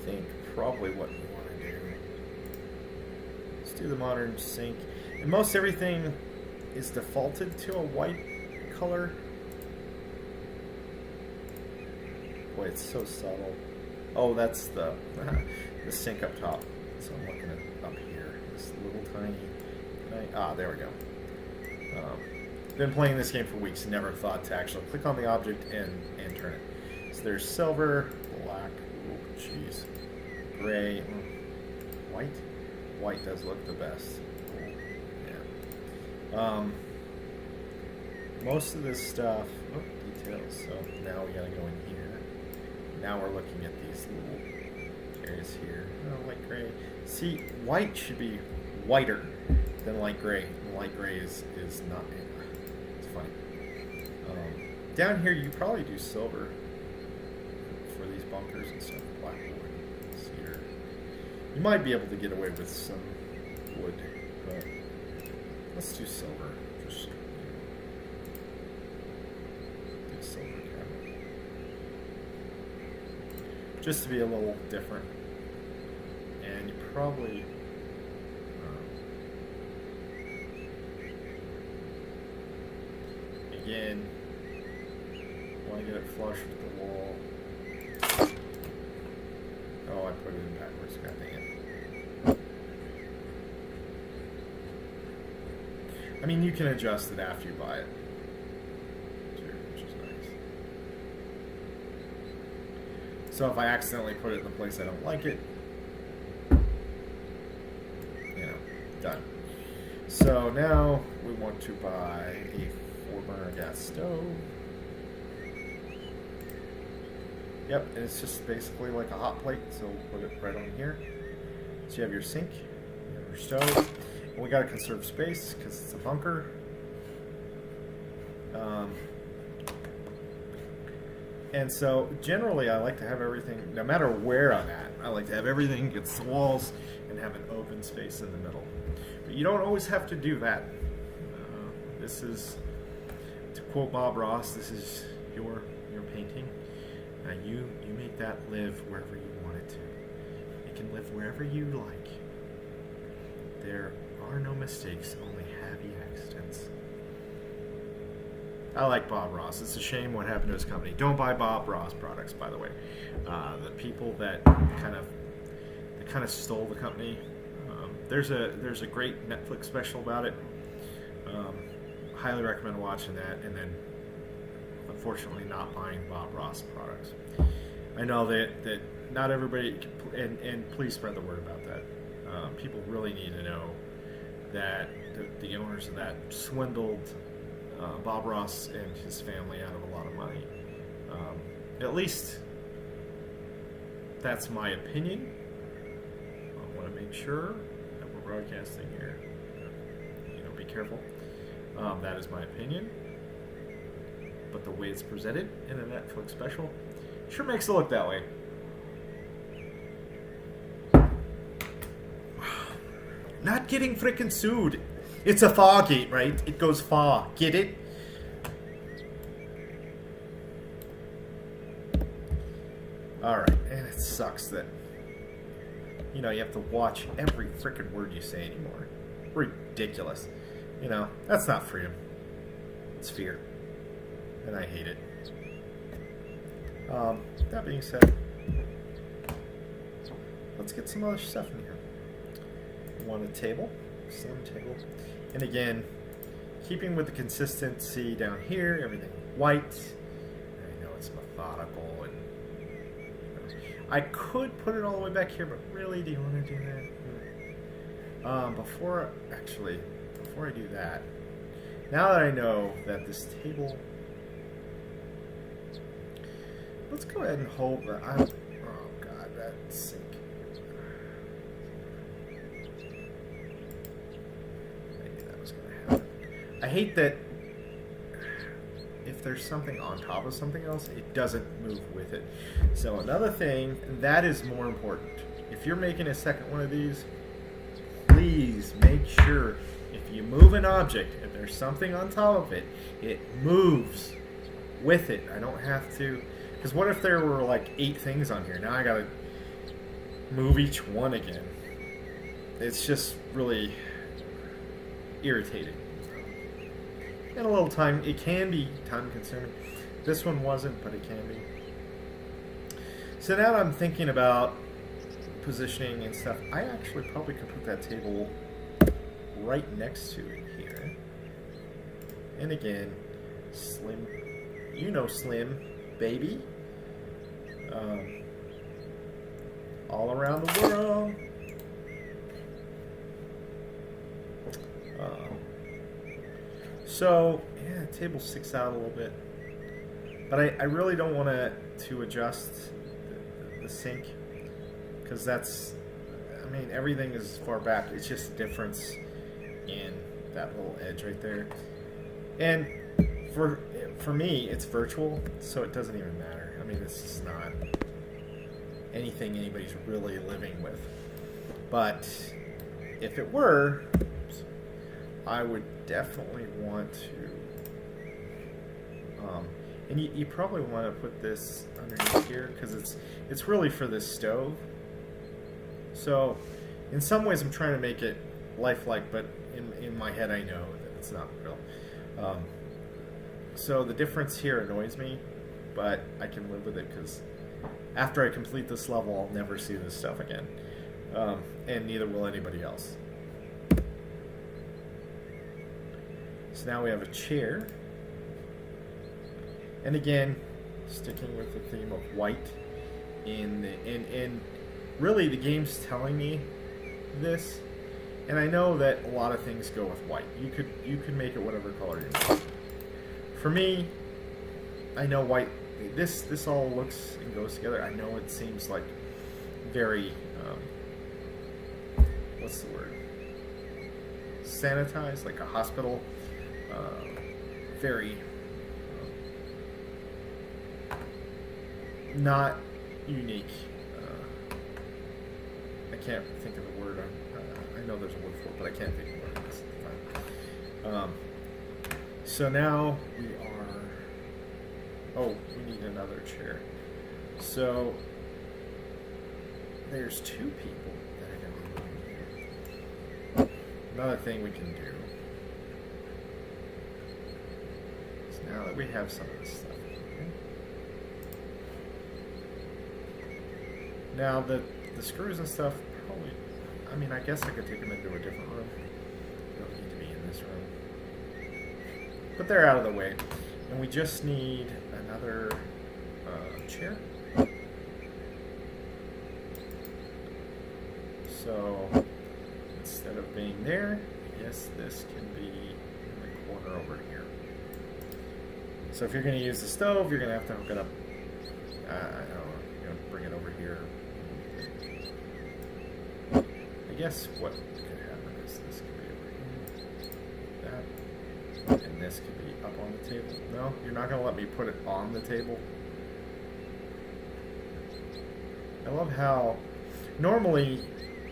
think probably what we want to do. Let's do the modern sink. And most everything is defaulted to a white color. Boy, it's so subtle. Oh, that's the the sink up top. So I'm looking at up here. This little tiny. There we go. Been playing this game for weeks. Never thought to actually click on the object and turn it. So there's silver, black. Oh, jeez. Gray, white. White does look the best. Yeah. Most of this stuff. Oh, details. So now we gotta go in here. Now we're looking at these little areas here. Oh, light gray. See, white should be whiter than light gray. And light gray is not. It's funny. Down here, you probably do silver for these bunkers and stuff. Black wood, cedar. You might be able to get away with some wood, but let's do silver. Just do silver cabinet. Just to be a little different. And you probably again want to get it flush with the wall. Oh, I put it in backwards. God dang it. I mean, you can adjust it after you buy it, which is nice. So if I accidentally put it in the place I don't like it, you know, done. So now we want to buy a 4-burner gas stove. Yep, and it's just basically like a hot plate, so we'll put it right on here. So you have your sink, you have your stove, and we gotta conserve space because it's a bunker. And so generally I like to have everything, no matter where I'm at, I like to have everything against the walls and have an open space in the middle. But you don't always have to do that. This is, to quote Bob Ross, this is your painting. Now you make that live wherever you want it to. It can live wherever you like. There are no mistakes, only happy accidents. I like Bob Ross. It's a shame what happened to his company. Don't buy Bob Ross products, by the way. The people that kind of stole the company. There's a great Netflix special about it. Highly recommend watching that, and then unfortunately not buying Bob Ross products. I know that not everybody, and please spread the word about that. People really need to know that the owners of that swindled Bob Ross and his family out of a lot of money. At least that's my opinion. I want to make sure that we're broadcasting here. You know, be careful. That is my opinion. But the way it's presented in a Netflix special sure makes it look that way. Not getting frickin' sued. It's a FAW gate, right? It goes FAW. Get it? Alright, and it sucks that, you know, you have to watch every frickin' word you say anymore. Ridiculous. You know, that's not freedom. It's fear. And I hate it. That being said, let's get some other stuff in here. We want a table, slim table, and again, keeping with the consistency down here, everything white. I know it's methodical, and you know, I could put it all the way back here, but really, do you want to do that? Before I do that, now that I know that this table, let's go ahead and hold the. Oh God, that sink. I knew that was going to happen. I hate that if there's something on top of something else, it doesn't move with it. So another thing that is more important. If you're making a second one of these, please make sure if you move an object, if there's something on top of it, it moves with it. I don't have to. Because what if there were like 8 things on here? Now I gotta move each one again. It's just really irritating. And a little time, it can be time consuming. This one wasn't, but it can be. So now I'm thinking about positioning and stuff. I actually probably could put that table right next to it here. And again, slim, you know, slim, baby. All around the world. So, yeah, the table sticks out a little bit. But I really don't want to adjust the sink, because that's, I mean, everything is far back. It's just a difference in that little edge right there. And for me, it's virtual, so it doesn't even matter. I mean, this is not anything anybody's really living with. But if it were, I would definitely want to, and you probably want to put this underneath here, because it's really for this stove. So in some ways I'm trying to make it lifelike, but in my head I know that it's not real. So the difference here annoys me, but I can live with it, because after I complete this level I'll never see this stuff again, and neither will anybody else. So now we have a chair, and again, sticking with the theme of white. And really, the game's telling me this, and I know that a lot of things go with white. You could make it whatever color you want. For me, I know white. This all looks and goes together. I know it seems like very what's the word? Sanitized, like a hospital. Very not unique. I can't think of the word. I know there's a word for it, but I can't think of the word this time. So now we are. Oh, we need another chair. So there's two people that are going to be moving here. Another thing we can do. Now that we have some of this stuff. Okay. Now the screws and stuff, probably, I mean, I guess I could take them into a different room. They don't need to be in this room. But they're out of the way. And we just need another chair. So instead of being there, I guess this can be in the corner over here. So if you're going to use the stove, you're going to have to hook it up. I don't know, bring it over here. I guess what could happen is this could be over here. That. And this could be up on the table. No, you're not going to let me put it on the table. I love how normally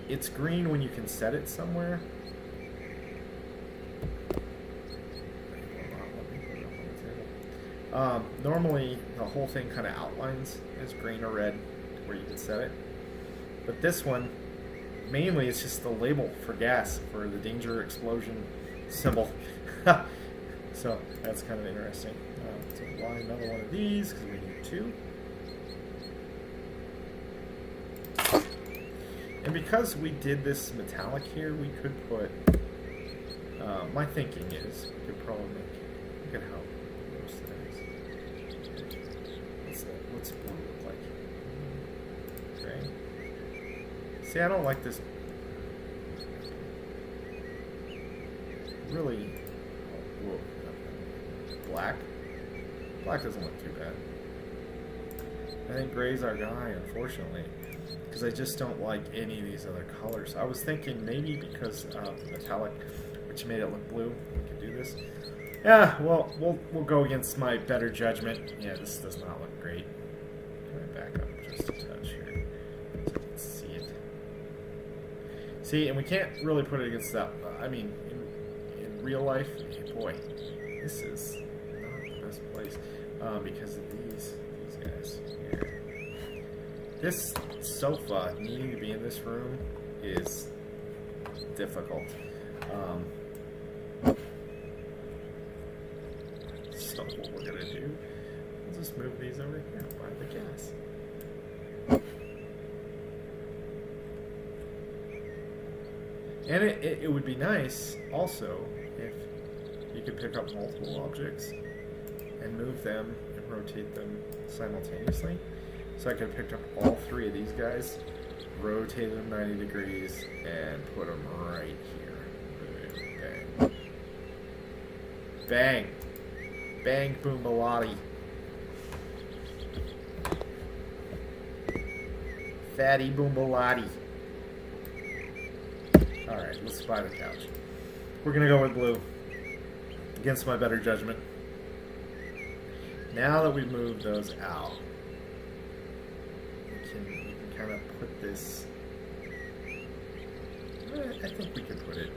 it's green when you can set it somewhere. Normally the whole thing kind of outlines as green or red where you can set it, but this one mainly it's just the label for gas, for the danger explosion symbol. So that's kind of interesting. So buy another one of these because we need two. And because we did this metallic here, we could put, my thinking is we could probably make, look at how those things. What's blue look like? Gray? See, I don't like this. Really, whoa, black? Black doesn't look too bad. I think gray's our guy, unfortunately, because I just don't like any of these other colors. I was thinking maybe because of metallic, which made it look blue, we could do this. Yeah, well, we'll go against my better judgment. Yeah, this does not look great. Can I back up just a touch here so you can see it? See, and we can't really put it against that. I mean, in real life, boy, this is not the best place because of these guys here. This sofa needing to be in this room is difficult. So what we're gonna do, we'll just move these over here by the gas. And it would be nice also if you could pick up multiple objects and move them and rotate them simultaneously. So I could have picked up all three of these guys, rotated them 90 degrees, and put them right here. Bang. Bang. Bang, boom, baladi. Fatty boom, baladi. Alright, let's buy the couch. We're gonna go with blue. Against my better judgment. Now that we've moved those out, we can kind of put this... I think we could put it...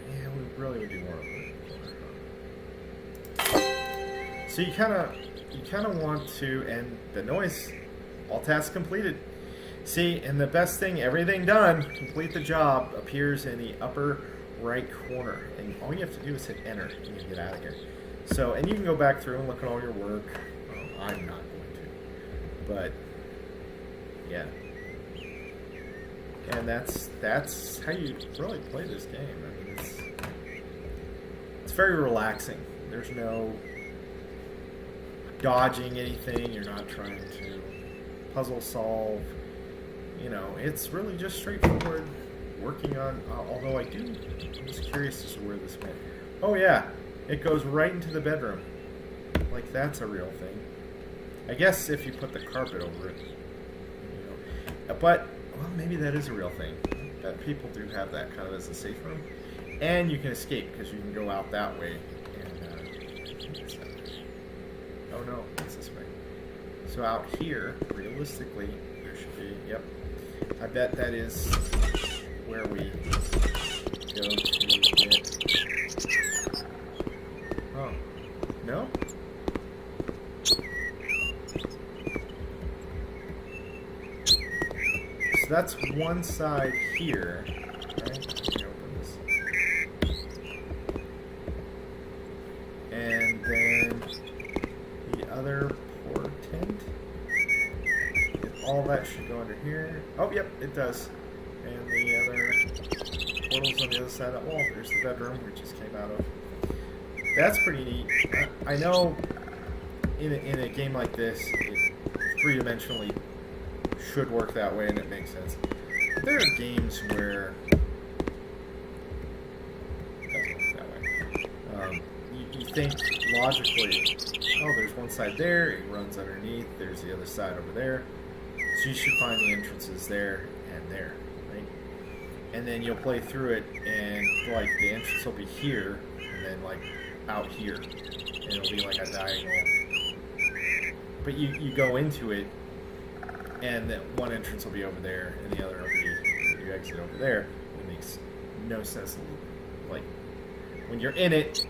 Yeah, we really would do more of it. So you kind of want to, and the noise, all tasks completed. See, and the best thing, everything done, complete the job, appears in the upper right corner. And all you have to do is hit enter and you get out of here. So, and you can go back through and look at all your work. I'm not going to. But, yeah. And that's how you really play this game. I mean, it's very relaxing. There's no dodging anything. You're not trying to puzzle solve. You know, it's really just straightforward working on, although I'm just curious as to where this went. Oh yeah, it goes right into the bedroom. Like, that's a real thing. I guess if you put the carpet over it, you know. But, well, maybe that is a real thing. That people do have that kind of as a safe room. And you can escape, because you can go out that way. And, oh no, it's this way. So out here, realistically, there should be, yep. I bet that is where we go to get... Oh. No? So that's one side here. Right? Let me open this. And then the other portent. All that should go under here. Oh, yep, it does. And the other portal's on the other side of that wall. There's the bedroom we just came out of. That's pretty neat. I know in a game like this, it three-dimensionally should work that way, and it makes sense. But there are games where it doesn't work that way. You think logically, oh, there's one side there, it runs underneath, there's the other side over there. So you should find the entrances there and there, right? And then you'll play through it, and like the entrance will be here, and then like out here, and it'll be like a diagonal. But you go into it, and that one entrance will be over there, and the other will be you exit over there. It makes no sense. Like when you're in it,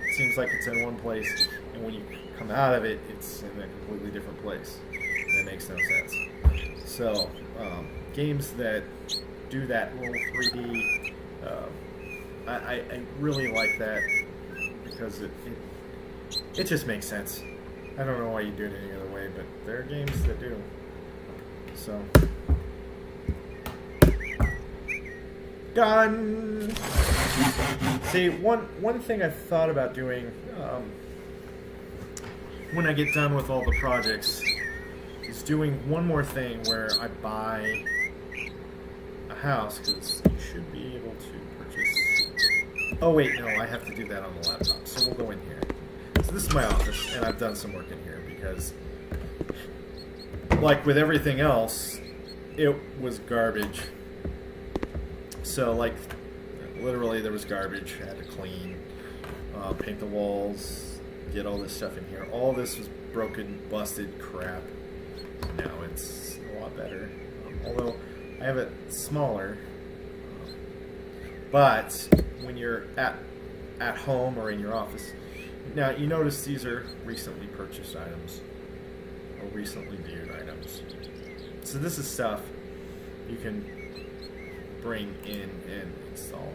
it seems like it's in one place, and when you come out of it, it's in a completely different place. That makes no sense. So, games that do that little 3D, I really like that because it just makes sense. I don't know why you do it any other way, but there are games that do. So, done. See, one thing I've thought about doing when I get done with all the projects is doing one more thing where I buy a house, because you should be able to purchase... Oh wait, no, I have to do that on the laptop, so we'll go in here. So this is my office, and I've done some work in here, because like with everything else, it was garbage. So like, literally there was garbage. I had to clean, paint the walls, get all this stuff in here. All this was broken, busted crap. Now it's a lot better, although I have it smaller. But when you're at home or in your office, now you notice these are recently purchased items. or recently viewed items. So this is stuff you can bring in and install.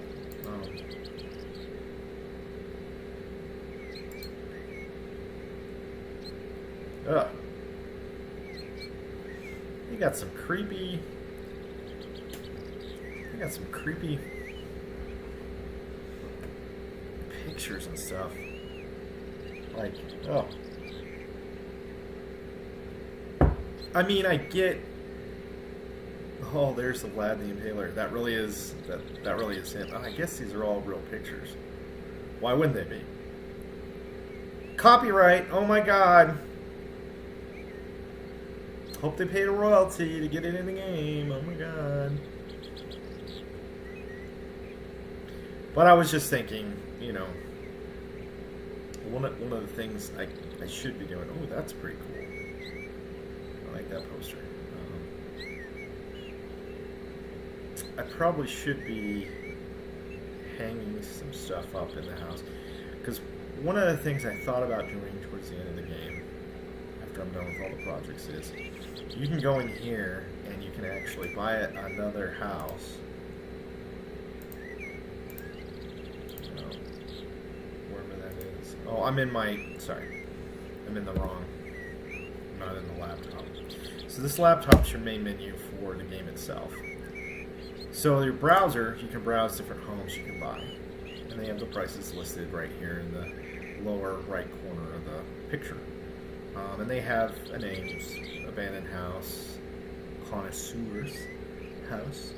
You got some creepy pictures and stuff. Like, oh. I mean, I get. Oh, there's the Vlad the Impaler. That really is him. Oh, I guess these are all real pictures. Why wouldn't they be? Copyright. Oh my God. Hope they paid a royalty to get it in the game. Oh my God. But I was just thinking, you know, one of the things I should be doing. Oh, that's pretty cool. I like that poster. I probably should be hanging some stuff up in the house, because one of the things I thought about doing towards the end of the game, after I'm done with all the projects, is you can go in here and you can actually buy another house. Wherever that is. Oh, I'm in the wrong. I'm not in the laptop. So this laptop's your main menu for the game itself. So your browser, you can browse different homes you can buy. And they have the prices listed right here in the lower right corner of the picture. And they have names: abandoned house, connoisseur's house,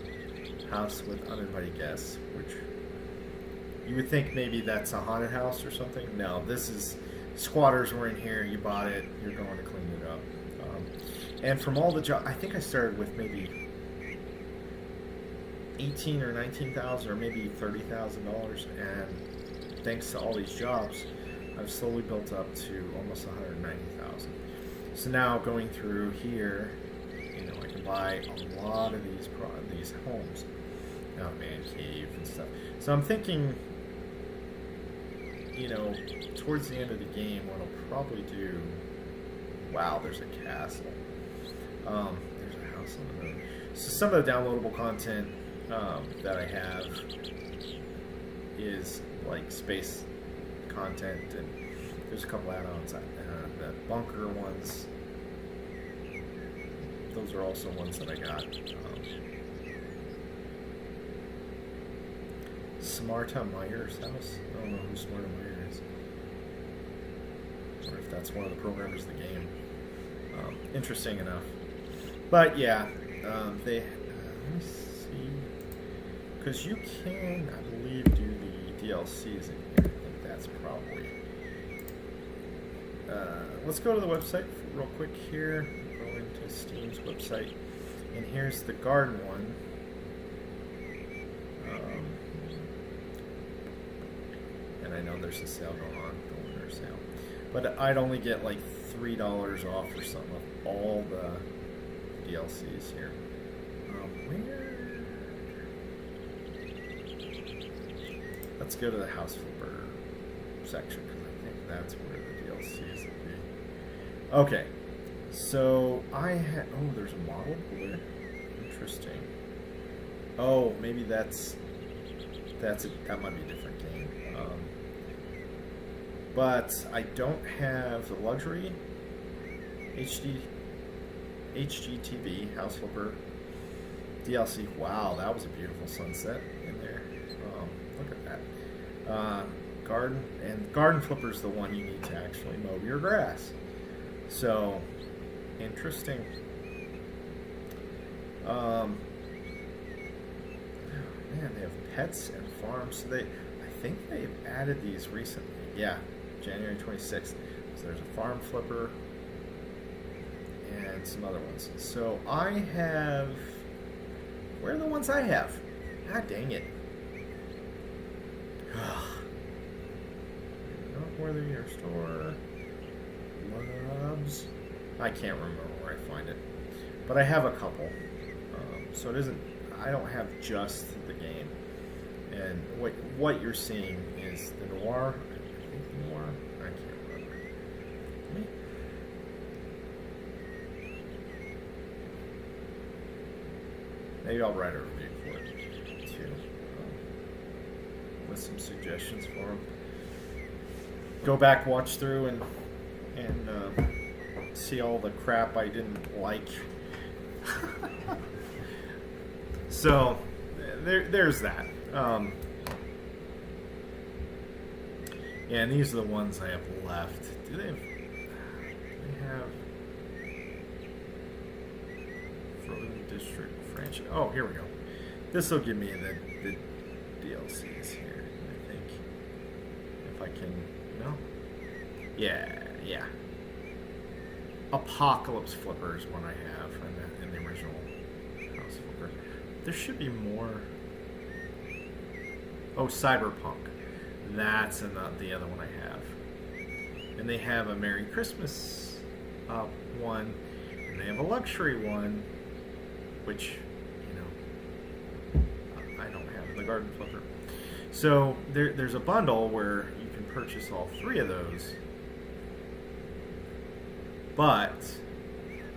house with uninvited guests, which you would think maybe that's a haunted house or something. No, this is squatters were in here, you bought it, you're going to clean it up. And from all the jobs, I think I started with maybe 18 or 19,000 or maybe $30,000, and thanks to all these jobs, I've slowly built up to almost 190,000. So now going through here, you know, I can buy a lot of these homes, man cave and stuff. So I'm thinking, you know, towards the end of the game, what I'll probably do. Wow, there's a castle. There's a house on the road. So some of the downloadable content that I have is like space content, and there's a couple add-ons. The bunker ones, those are also ones that I got. Smarta Meyer's house. I don't know who Smarta Meyer is, or if that's one of the programmers of the game. Interesting enough. But yeah, let me see, because you can, I believe, do the DLCs in here. I think that's probably. Let's go to the website real quick here. Go into Steam's website, and here's the garden one. And I know there's a sale going on, the winter sale, but I'd only get like $3 off or something of all the DLCs here. Let's go to the house flipper section, because I think that's where the DLCs will be. Okay, so there's a model there. Interesting. Oh, maybe that might be a different game. But I don't have the luxury HGTV house flipper DLC. Wow, that was a beautiful sunset in there. Look at that. Garden flipper's the one you need to actually mow your grass. So interesting. Man, they have pets and farms. So I think they've added these recently. Yeah, January 26th. So there's a farm flipper and some other ones. So I have. Where are the ones I have? God dang it. Where they're your store. Loves. I can't remember where I find it. But I have a couple. So it isn't. I don't have just the game. And what you're seeing is the noir. I think the noir. I can't remember. Maybe I'll write a review for it too, with some suggestions for them. Go back, watch through, and see all the crap I didn't like. So there's that. Yeah, and these are the ones I have left. Do they have Frozen District franchise? Oh, here we go. This will give me the DLCs here, I think. If I can, no? Yeah. Apocalypse Flipper is one I have in the original House Flipper. There should be more. Oh, Cyberpunk. That's the other one I have. And they have a Merry Christmas one, and they have a luxury one, which, I don't have in the Garden Flipper. So there's a bundle where you can purchase all three of those. But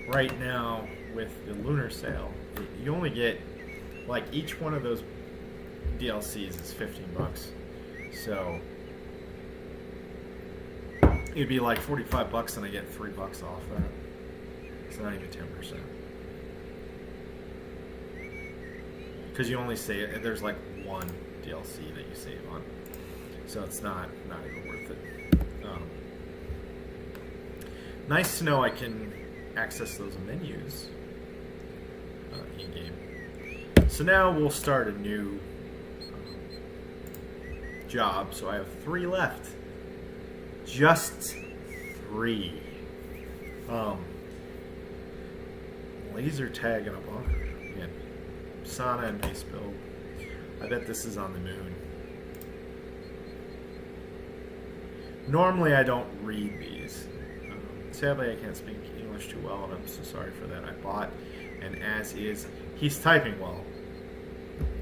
right now, with the Lunar Sale, you only get, like, each one of those DLCs is $15. So it'd be like $45, and I get $3 off that. It's not even 10%. Because you only save, there's like one DLC that you save on, so it's not even worth it. Nice to know I can access those menus in game. So now we'll start a new job. So I have 3 left. Just 3. Laser tag in a bunker. Again, sauna and base build. I bet this is on the moon. Normally I don't read these. Sadly, I can't speak English too well, and I'm so sorry for that. I bought an as is. He's typing well.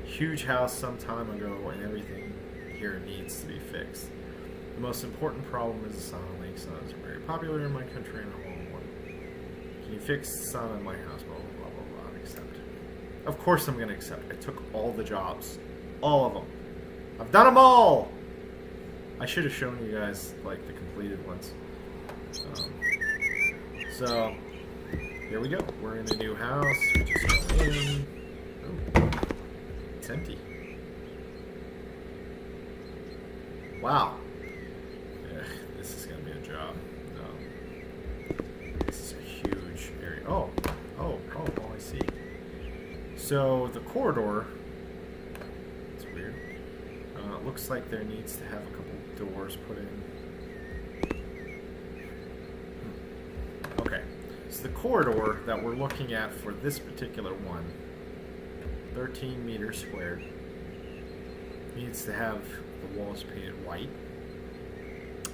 Huge house some time ago, and everything here needs to be fixed. The most important problem is the sauna leak. Saunas are very popular in my country, and I want one. Can you fix the sauna in my house? Blah, blah, blah, blah, blah. Accept. Of course I'm going to accept. I took all the jobs. All of them. I've done them all! I should have shown you guys, like, the completed ones. So, here we go. We're in a new house. We just go in. Oh, it's empty. Wow. Ugh, this is going to be a job. This is a huge area. Oh, I see. So, the corridor, it's weird. Looks like there needs to have a couple doors put in. Okay, so the corridor that we're looking at for this particular one, 13 meters squared, needs to have the walls painted white,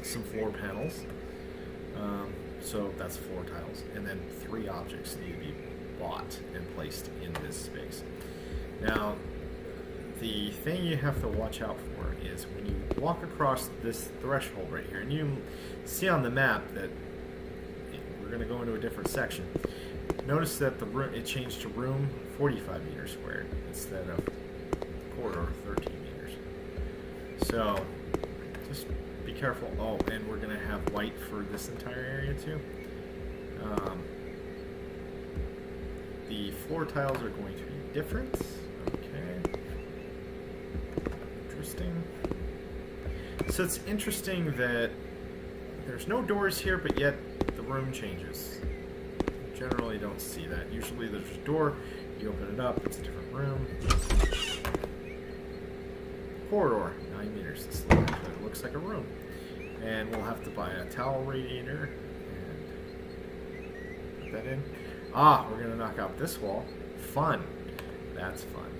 some floor panels, so that's floor tiles, and then 3 objects need to be bought and placed in this space. Now, the thing you have to watch out for is when you walk across this threshold right here, and you see on the map that we're going to go into a different section. Notice that the room, it changed to room 45 meters squared instead of corridor 13 meters. So just be careful. Oh, and we're going to have white for this entire area too. The floor tiles are going to be different. Okay. Interesting. So it's interesting that there's no doors here, but yet the room changes. You generally don't see that. Usually there's a door, you open it up, it's a different room. Corridor, 9 meters. This looks like a room. And we'll have to buy a towel radiator and put that in. Ah, we're going to knock out this wall. Fun. That's fun.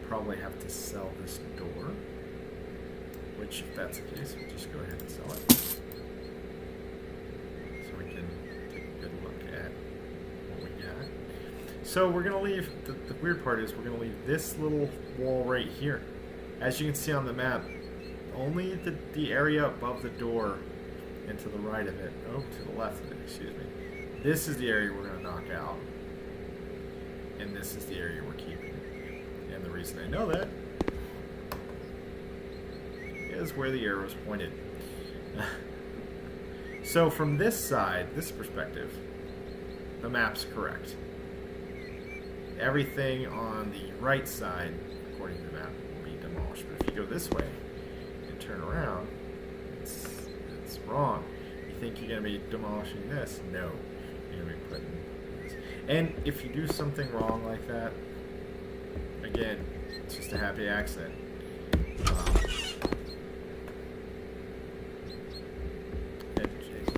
Probably have to sell this door. Which, if that's the case, we'll just go ahead and sell it. So we can take a good look at what we got. So we're going to leave, the weird part is we're going to leave this little wall right here. As you can see on the map, only the area above the door and to the right of it, oh, to the left of it, excuse me. This is the area we're going to knock out. and this is the area we're keeping. And the reason I know that is where the arrow is pointed. So from this side, this perspective, the map's correct. Everything on the right side, according to the map, will be demolished. But if you go this way and turn around, it's wrong. You think you're going to be demolishing this? No. You're going to be putting this. And if you do something wrong like that, again, it's just a happy accident.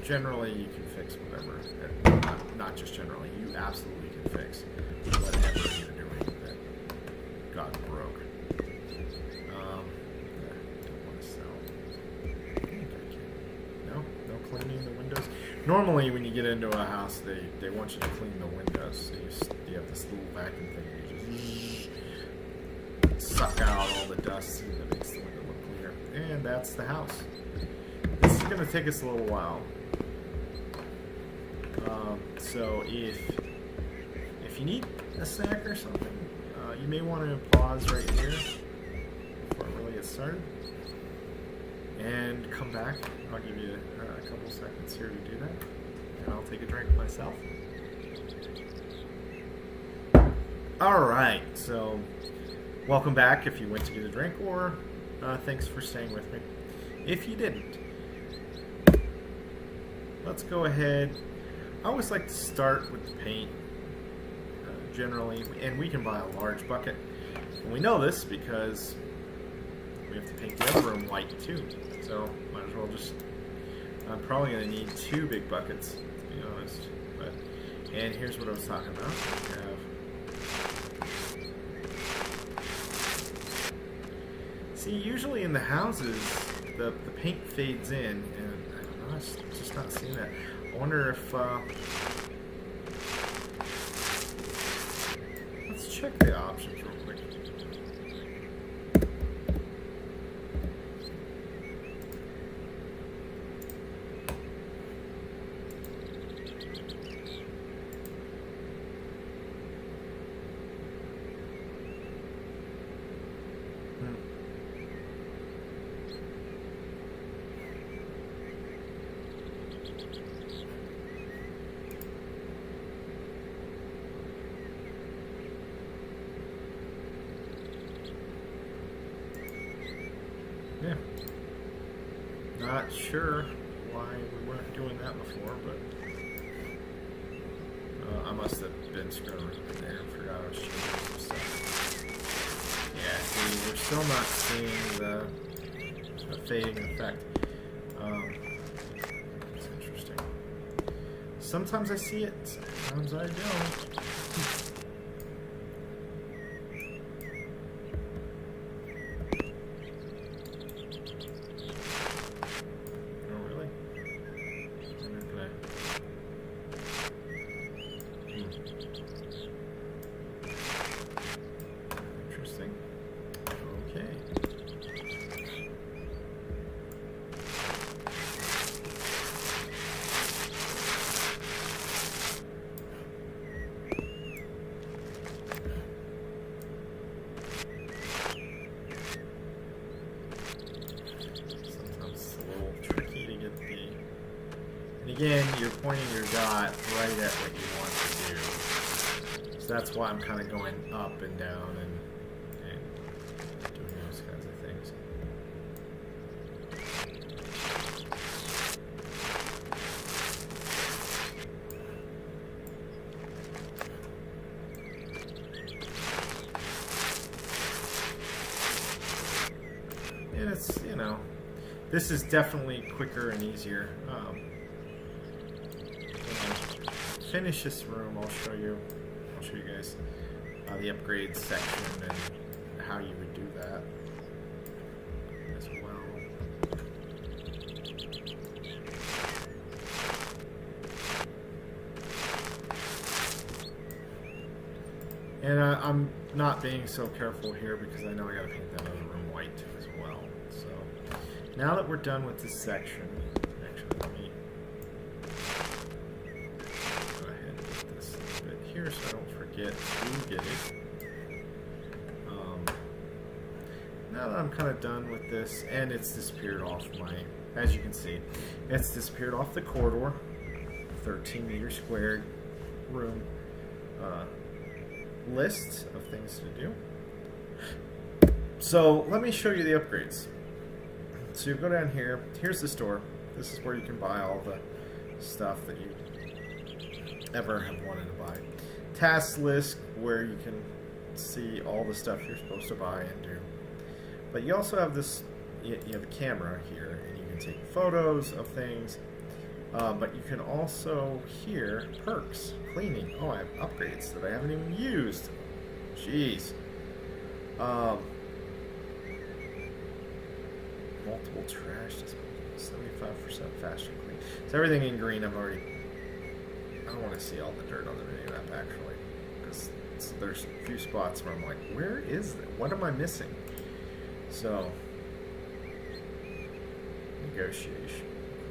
Generally, you can fix whatever. Not just generally, you absolutely can fix whatever you're doing that got broke. Don't want to sell. No cleaning the windows. Normally, when you get into a house, they want you to clean the windows. So you have this little vacuum thing. You just suck out all the dust that makes the window look clear. And that's the house. This is going to take us a little while. So if you need a snack or something, you may want to pause right here before it really gets started and come back. I'll give you a couple seconds here to do that, and I'll take a drink myself. Alright, so welcome back if you went to get a drink, or thanks for staying with me. If you didn't, let's go ahead. I always like to start with the paint, generally, and we can buy a large bucket. And we know this because we have to paint the other room white too. So might as well just. I'm probably going to need 2 big buckets, to be honest. And here's what I was talking about. See, usually in the houses, the paint fades in, and I don't know, I'm just not seeing that. I wonder if, let's check the options real quick. Yeah. Not sure why we weren't doing that before, but I must have been screwing with there and forgot I was changing some stuff. Yeah, see, we're still not seeing the fading effect. It's interesting. Sometimes I see it, sometimes I don't. Again, you're pointing your dot right at what you want to do. So that's why I'm kind of going up and down and doing those kinds of things. And it's, this is definitely quicker and easier. Finish this room, I'll show you guys the upgrades section and how you would do that as well. And I'm not being so careful here because I know I gotta paint that other room white as well. So now that we're done with this section, actually let me go ahead and get this a bit here so I don't forget. forget to get it. Now that I'm kind of done with this, and it's disappeared off my, as you can see, it's disappeared off the corridor, 13 meters squared room list of things to do. So let me show you the upgrades. So you go down here, here's the store. This is where you can buy all the stuff that you ever have wanted to buy. Task list, where you can see all the stuff you're supposed to buy and do. But you also have this, you have a camera here, and you can take photos of things. But you can also hear perks, cleaning. Oh, I have upgrades that I haven't even used. Jeez. Multiple trash disposal, 75% faster clean. So everything in green, I don't want to see all the dirt on the mini map actually, because there's a few spots where I'm like, where is it? What am I missing? So, negotiation,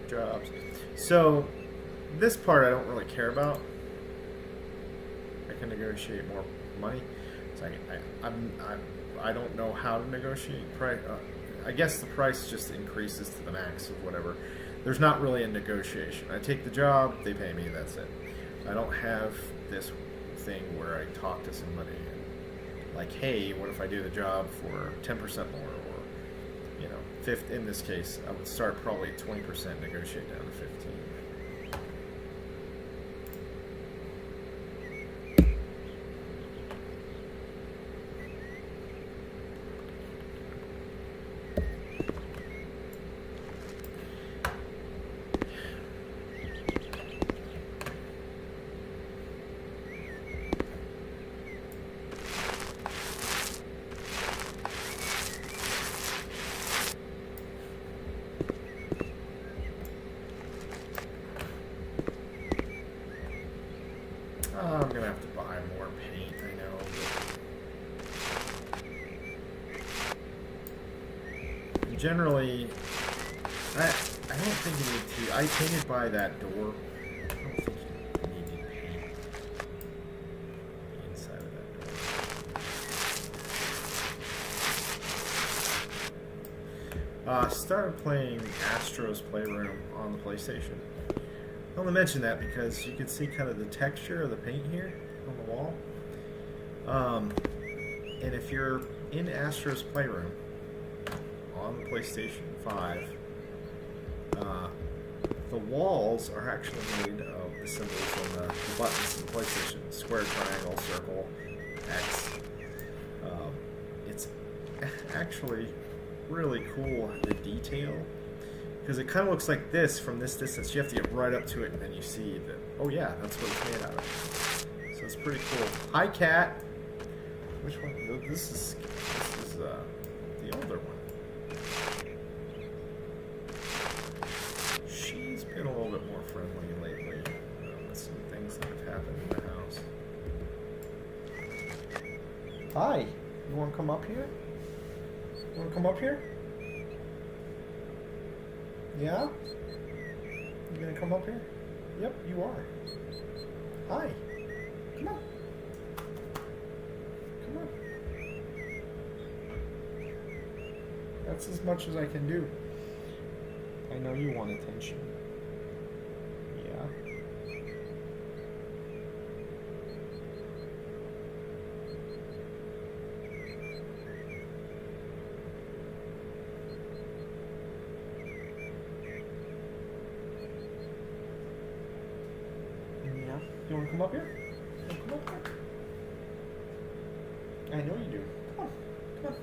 jobs. So, this part I don't really care about. I can negotiate more money. So I don't know how to negotiate price. I guess the price just increases to the max of whatever. There's not really a negotiation. I take the job, they pay me, that's it. I don't have this thing where I talk to somebody and like, hey, what if I do the job for 10% more, or, you know, in this case, I would start probably 20%, negotiate down to 15. I'm gonna have to buy more paint, I know, but generally, I don't think you need to. I painted by that door. I don't think you need to paint the inside of that door. Started playing Astro's Playroom on the PlayStation. I only mention that because you can see kind of the texture of the paint here on the wall. And if you're in Astro's Playroom on the PlayStation 5, the walls are actually made of the symbols on the buttons in the PlayStation. Square, triangle, circle, X. It's actually really cool, the detail. Because it kind of looks like this from this distance. You have to get right up to it, and then you see that, oh yeah, that's what it's made out of. So it's pretty cool. Hi, cat. Which one? This is the older one. She's been a little bit more friendly lately with some things that have happened in the house. Hi. You want to come up here? You want to come up here? Yeah? You gonna come up here? Yep, you are. Hi. Come on. Come on. That's as much as I can do. I know you want attention. Yeah. You want to come up here? Come up here. I know you do. Come on. Come on.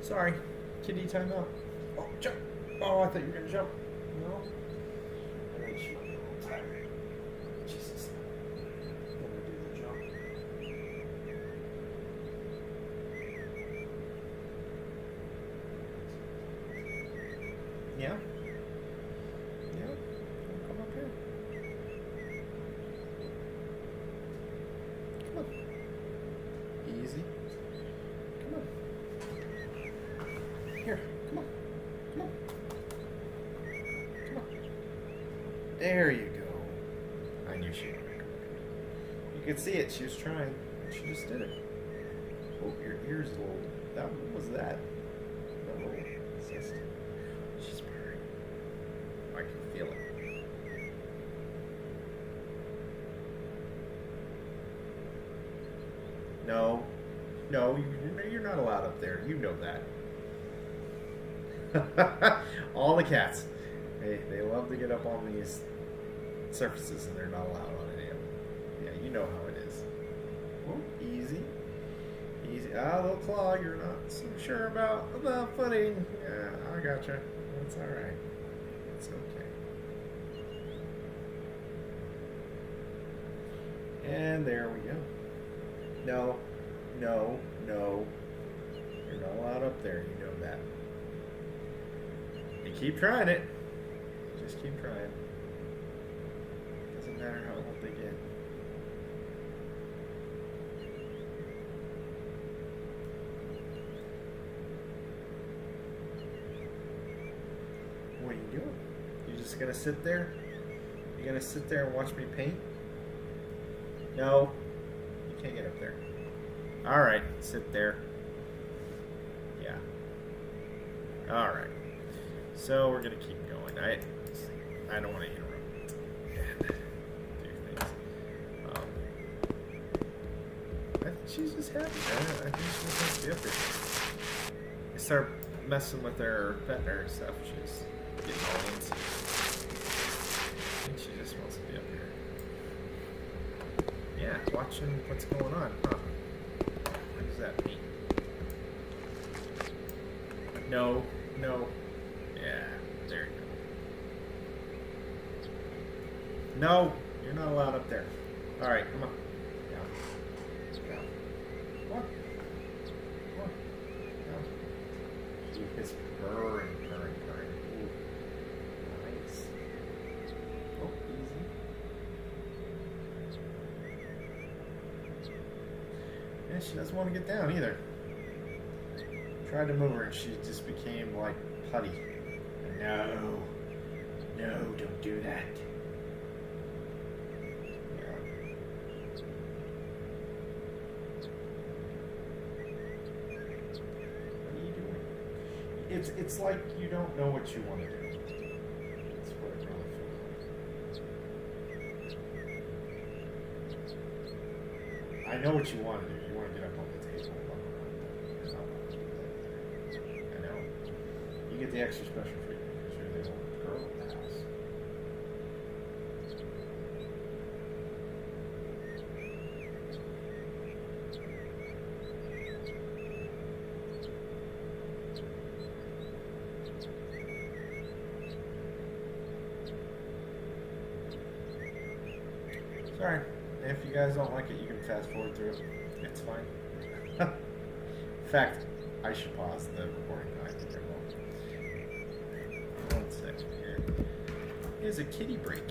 Sorry. Kitty time out. Oh, jump. Oh, I thought you were going to jump. No? I think she might be a little tired. Jesus. I'm going to do the jump. Yeah? Easy. Come on. Here, come on. Come on. Come on. There you go. could see it. She was trying. She just did it. Oh, your ear's a little. What was that? That little cyst. She's purring. I can feel it. No. No, you're not allowed up there. You know that. All the cats. They love to get up on these surfaces and they're not allowed on any of them. Yeah, you know how it is. Oh, easy. Easy. Ah, little claw, you're not so sure about the footing. Yeah, I gotcha. That's alright. It's okay. And there we go. No, no, no. You're not allowed up there, you know that. You keep trying it. Just keep trying. Doesn't matter how old they get. What are you doing? You just gonna sit there? You gonna sit there and watch me paint? No. You can't get up there. Alright, sit there. Yeah. Alright. So we're gonna keep going. I don't want to interrupt and do things. I think she's just happy. I think she just wants to be up here. I start messing with her veterinary stuff. She's getting all antsy. I think she just wants to be up here. Yeah, watching what's going on. Huh. What does that mean? No, no. Yeah, there you go. No, you're not allowed up there. Alright, come on. Down. Down. Come on. Come on. Down. She is purring, purring, purring. Ooh. Nice. Oh, easy. And she doesn't want to get down either. Tried to move her and she just became like putty. No. No, don't do that. Yeah. What are you doing? It's like you don't know what you want to do. That's what it really feels like. I know what you want to do. You want to get up on the table and walk around. There's not much to do there. I know. You get the extra special treatment because you're the only girl in the house. Sorry. If you guys don't like it, you can fast forward through it. It's fine. In fact, I should pause the recording. I think I will. 1 second here. Here's a kitty break.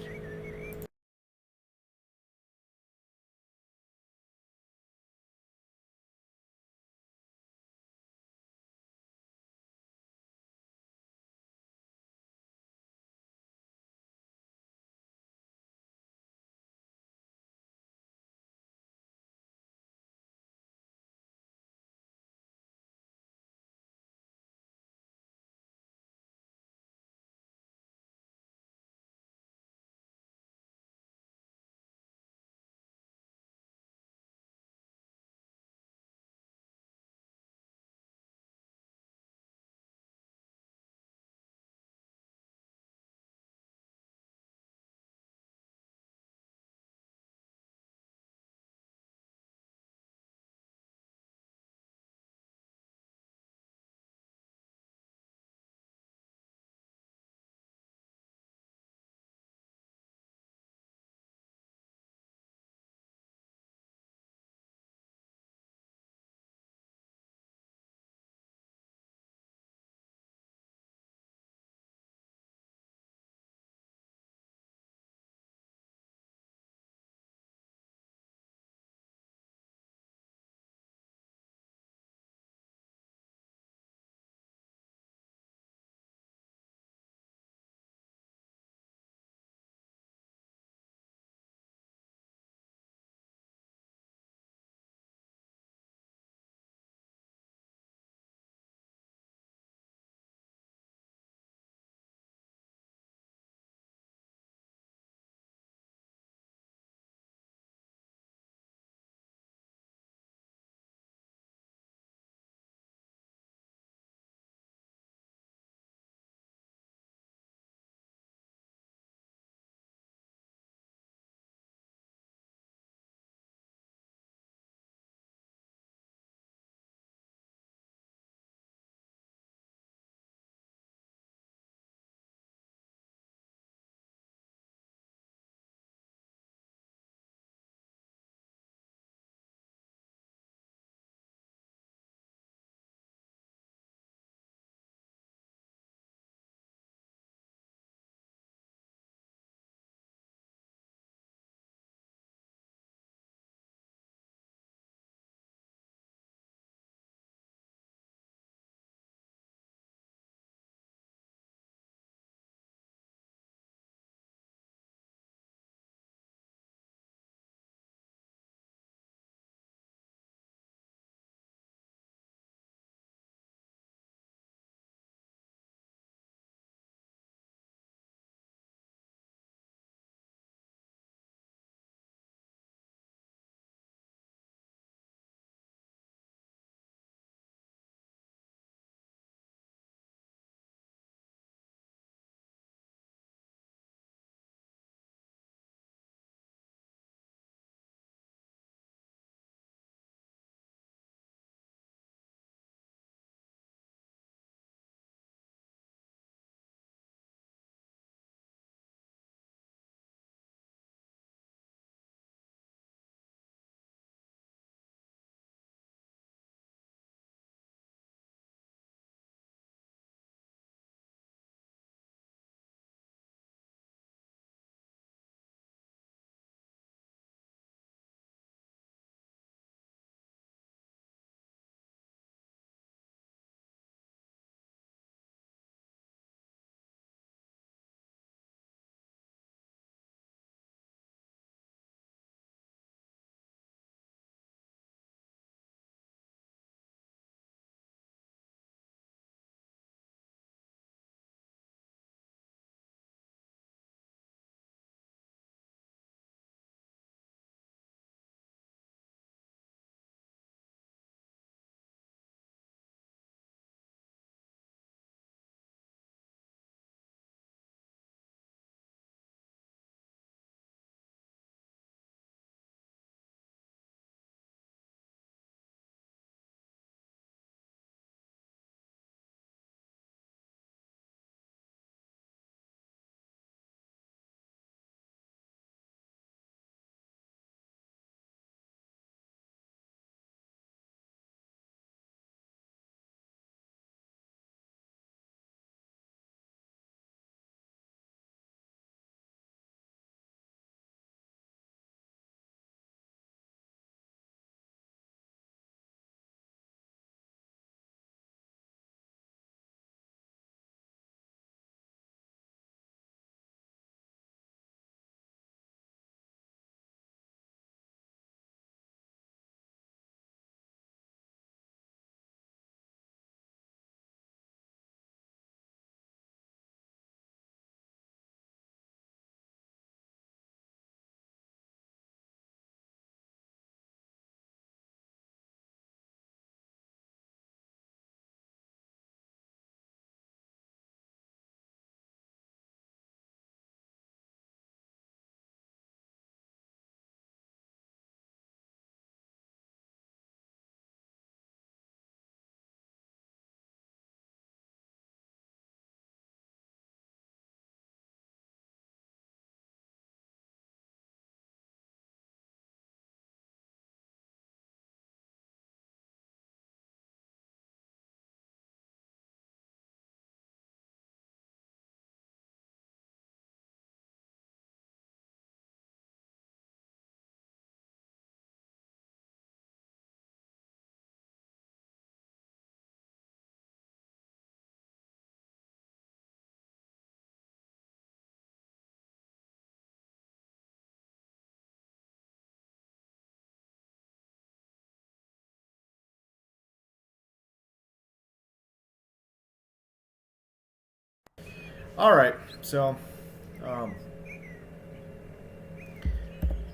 All right, so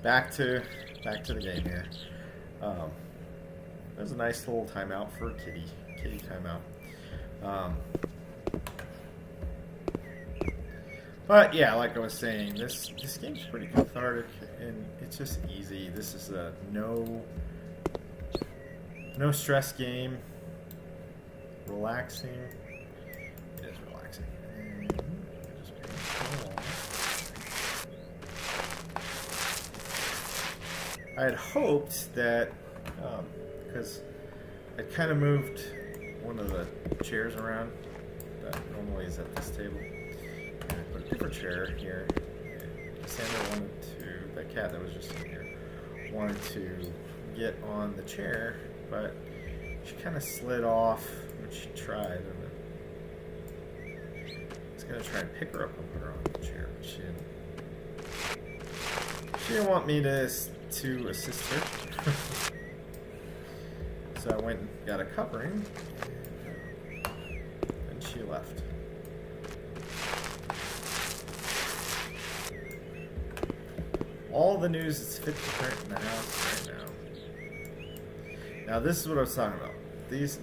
back to the game here. There's a nice little timeout for kitty timeout. But yeah, like I was saying, this game's pretty cathartic and it's just easy. This is a no stress game. Relaxing. It is relaxing. And just I had hoped that because I kind of moved one of the chairs around that normally is at this table. And I put a different chair here. Cassandra wanted to, that cat that was just in here, wanted to get on the chair, but she kind of slid off when she tried. And I was going to try and pick her up and put her on the chair, but she didn't want me to assist her. So I went and got a covering, and she left. All the news is fit to print in the house right now. Now this is what I was talking about. This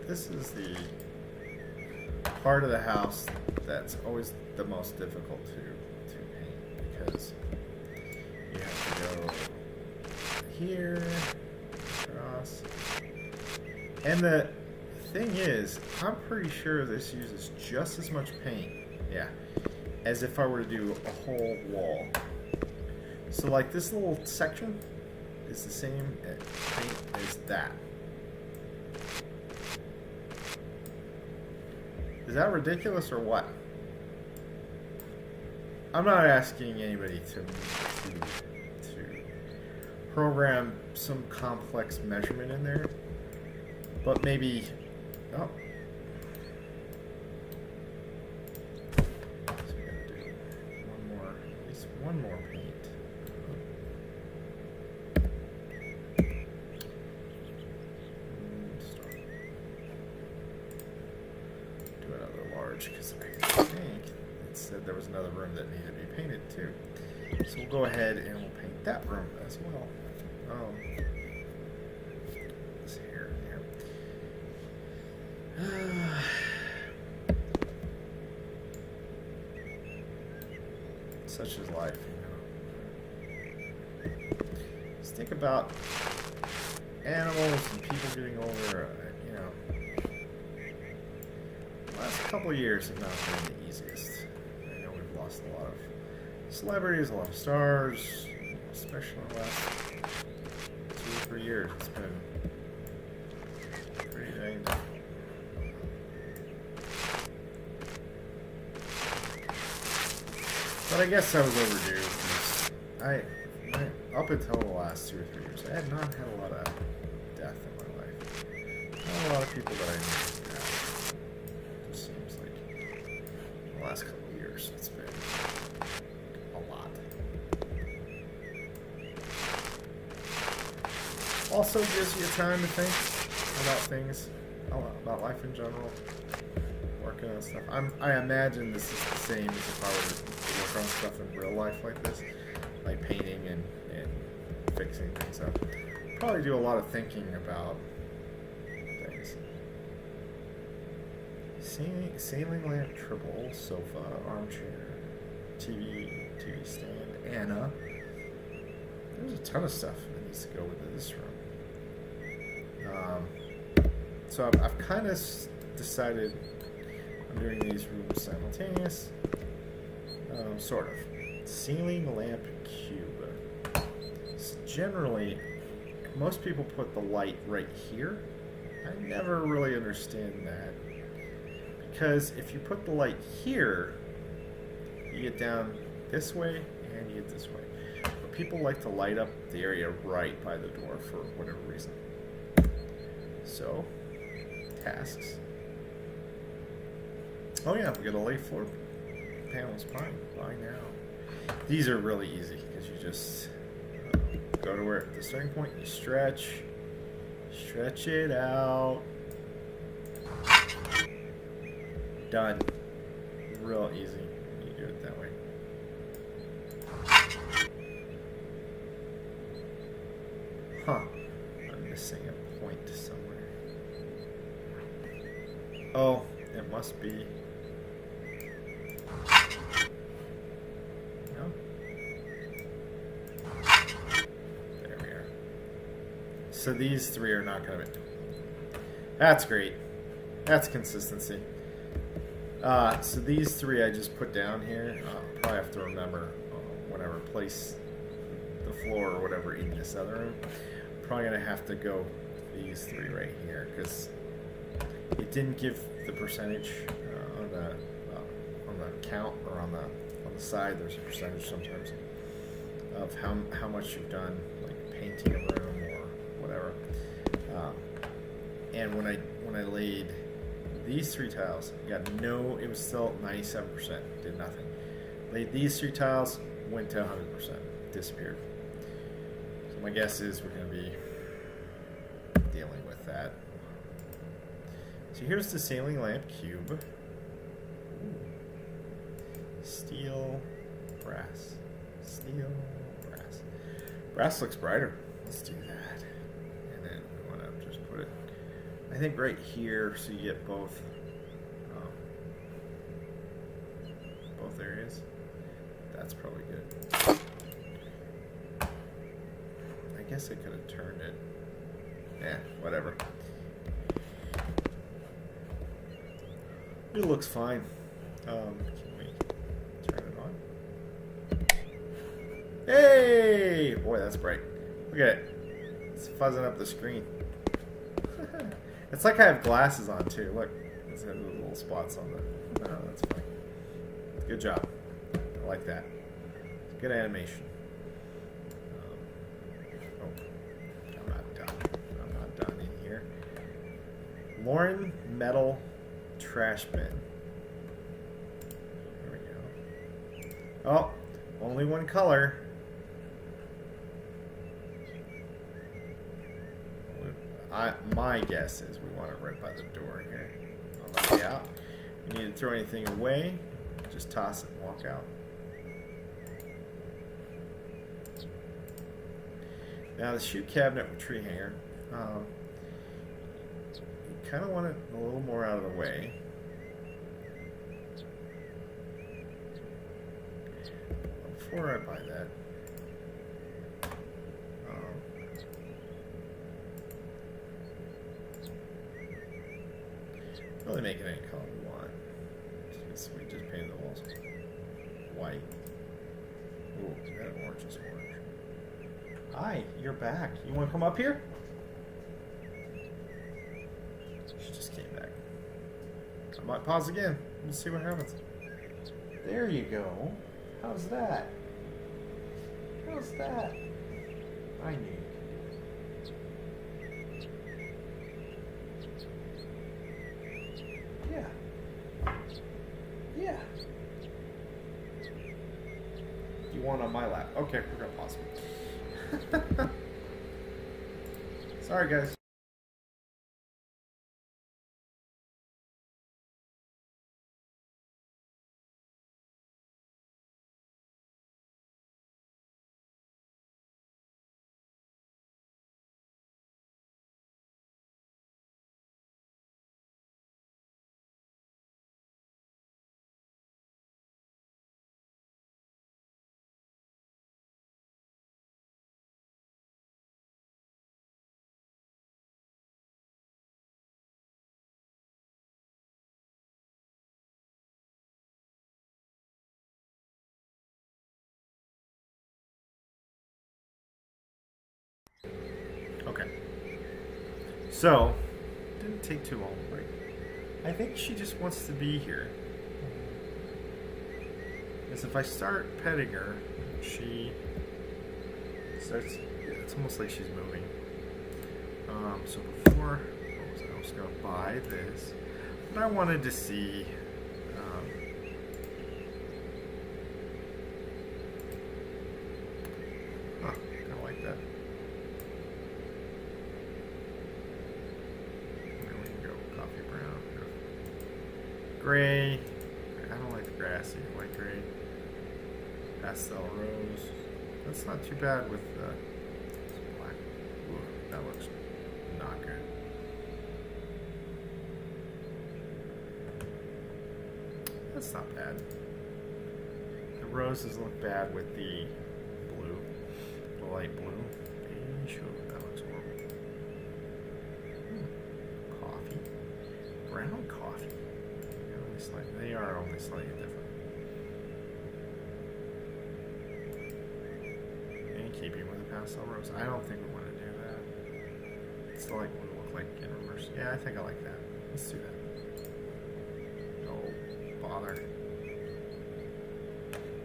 is the part of the house that's always the most difficult to paint because you have to go here, across, and the thing is, I'm pretty sure this uses just as much paint, as if I were to do a whole wall. So like this little section is the same paint as that. Is that ridiculous or what? I'm not asking anybody to program some complex measurement in there, but maybe, so we gotta do at least one more paint. Do another large because I think it said there was another room that needed to be painted too. So we'll go ahead and we'll paint that room as well. This here. Such is life, Just think about animals and people getting older, the last couple of years have not been the easiest. I know we've lost a lot of celebrities, a lot of stars, especially in the last 2 or 3 years. It's been pretty dang difficult. But I guess I was overdue because up until the last 2 or 3 years, I had not had a lot of death in my life. Not a lot of people that I knew died. It just seems like the last couple of years it's been a lot. Also gives you time to think about things, about life in general, working on stuff. I imagine this is the same as if I were to work on stuff in real life like this, like painting and fixing things up. Probably do a lot of thinking about things. Ceiling lamp, triple, sofa, armchair, TV stand, Anna. There's a ton of stuff that needs to go with this room. So I've kind of decided I'm doing these rooms simultaneous. Sort of. Ceiling lamp cube. So generally, most people put the light right here. I never really understand that. Because if you put the light here, you get down this way and you get this way. But people like to light up the area right by the door for whatever reason. So, tasks. Oh yeah, we got a lay floor panels. Fine now. These are really easy because you just go to where the starting point, you stretch it out. Done. real easy when you do it that way. Huh. I'm missing a point somewhere. Oh, it must be... No? There we are. So these three are not going to be... That's great. That's consistency. So these three I just put down here. Probably have to remember whenever place the floor or whatever in this other room. Probably gonna have to go these three right here because it didn't give the percentage on the count or on the side. There's a percentage sometimes of how much you've done, like painting a room or whatever. And when I laid these three tiles, it was still 97%, did nothing. Laid these three tiles, went to 100%, disappeared. So my guess is we're going to be dealing with that. So here's the ceiling lamp cube. Ooh. Steel, brass. Steel, brass. Brass looks brighter. Let's do that. And then we want to just put it, I think, right here, so you get both areas. That's probably good. I guess I could have turned it. Yeah, whatever. It looks fine. Can we turn it on? Hey! Boy, that's bright. Look at it. It's fuzzing up the screen. It's like I have glasses on too. Look, it's got little spots on the... No, that's fine. Good job. I like that. Good animation. I'm not done. I'm not done in here. Lauren metal trash bin. Here we go. Oh, only one color. My guess is we want it right by the door here. On the way out. If you need to throw anything away, just toss it and walk out. Now the shoe cabinet with tree hanger, you kind of want it a little more out of the way. Before I buy that, really make it any color we want. We just painted the walls white. Ooh, that orange is orange. Hi, you're back. You want to come up here? She just came back. I might pause again. Let's see what happens. There you go. How's that? How's that? I knew you could do it. Yeah. Yeah. You want on my lap. Okay, we're gonna pause. Sorry, guys. Okay. So, didn't take too long, right? I think she just wants to be here. Because if I start petting her, she starts, it's almost like she's moving. So before, I was going to buy this, but I wanted to see, kind of like that. There we go, coffee brown, gray. I don't like the grassy, light gray, pastel rose. That's not too bad with black. Ooh, that looks not good. That's not bad. The roses look bad with the blue, the light blue. That looks horrible. Coffee. Brown coffee. They are only slightly different. And keeping with the pastel rose. I don't think we want to do that. It's like what it look like in reverse. Yeah, I think I like that. Let's do that. No bother.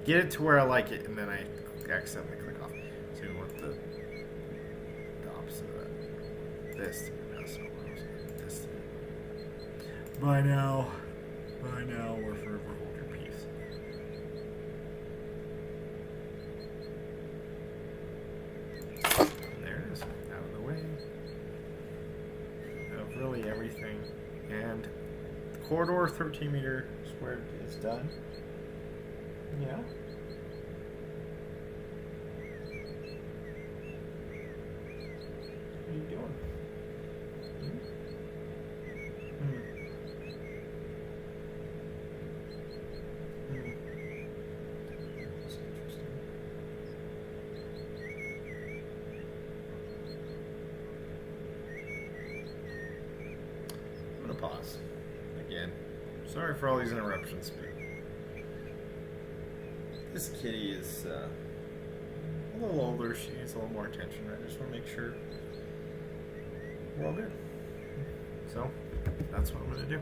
Get it to where I like it, and then I accidentally click off. So we want the opposite of that. This to be pastel rose. This to be. By now, we're forever hold your peace. There it is, out of the way. Of really everything. And the corridor 13 meter squared is done. Yeah. What are you doing? That's interesting. I'm gonna pause again. Sorry for all these interruptions, but this kitty is a little older. She needs a little more attention. I just want to make sure we're all good. So that's what I'm going to do.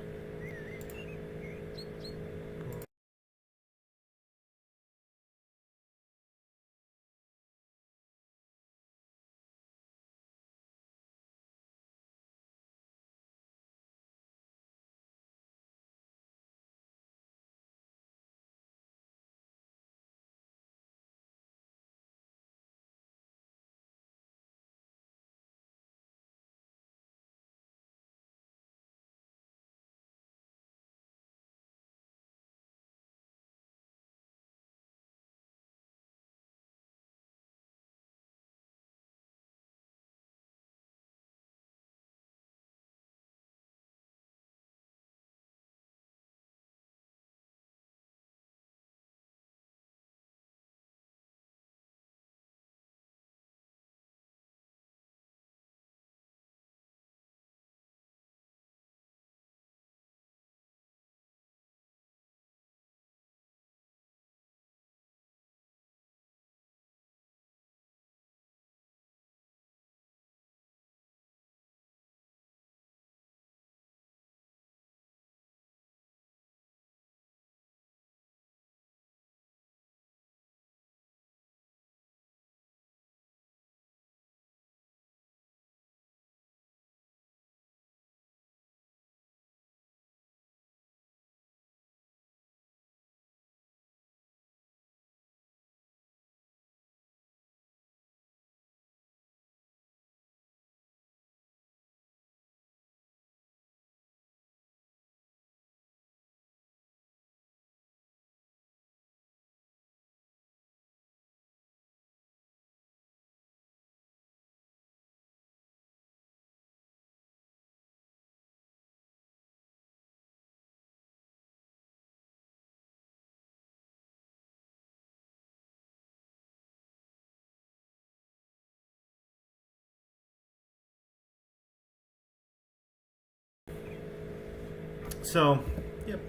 So, yep.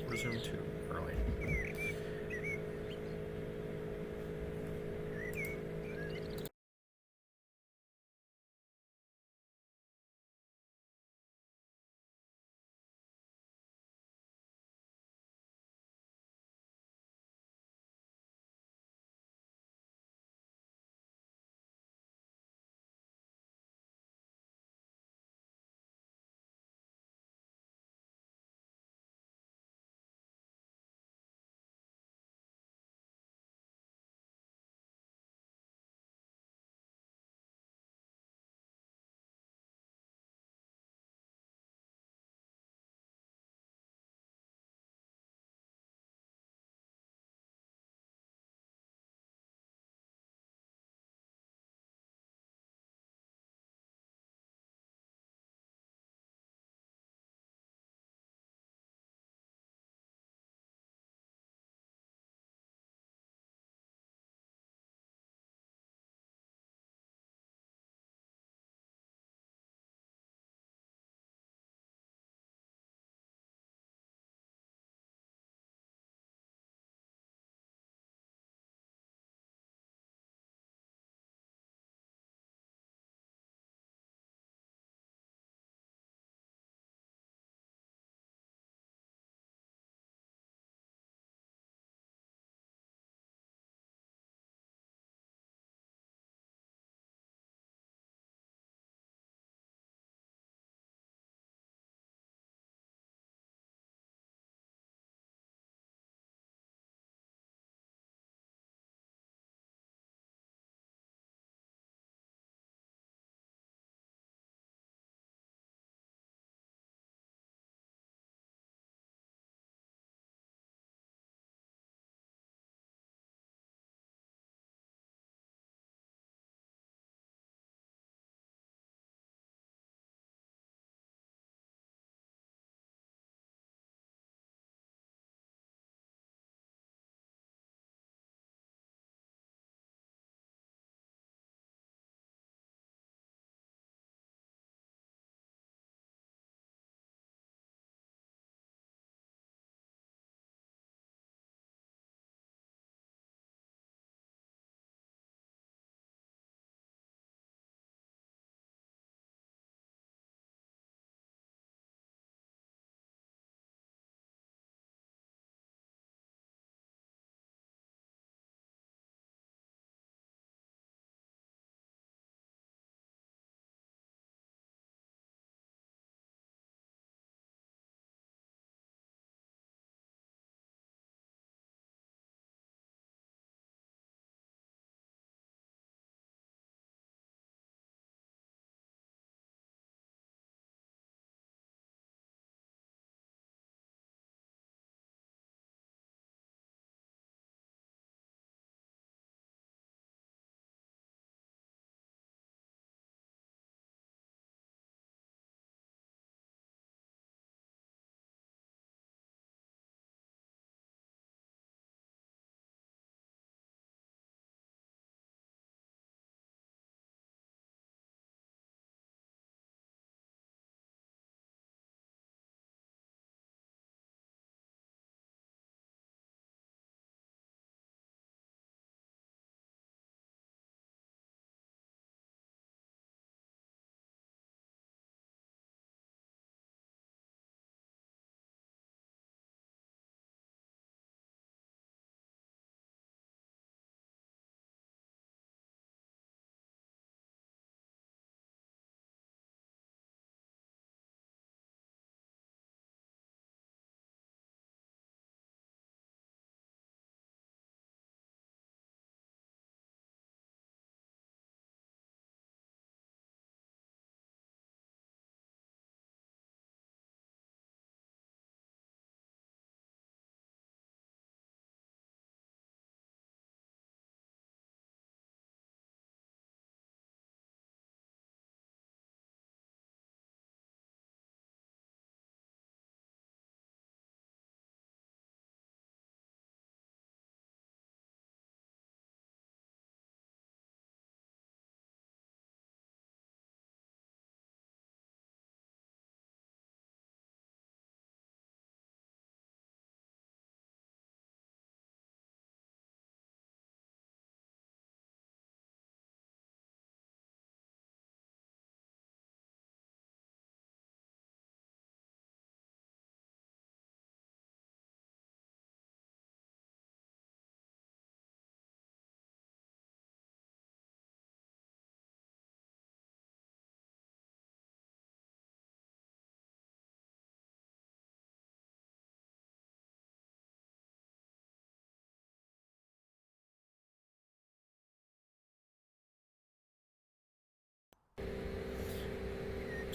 Resume to early.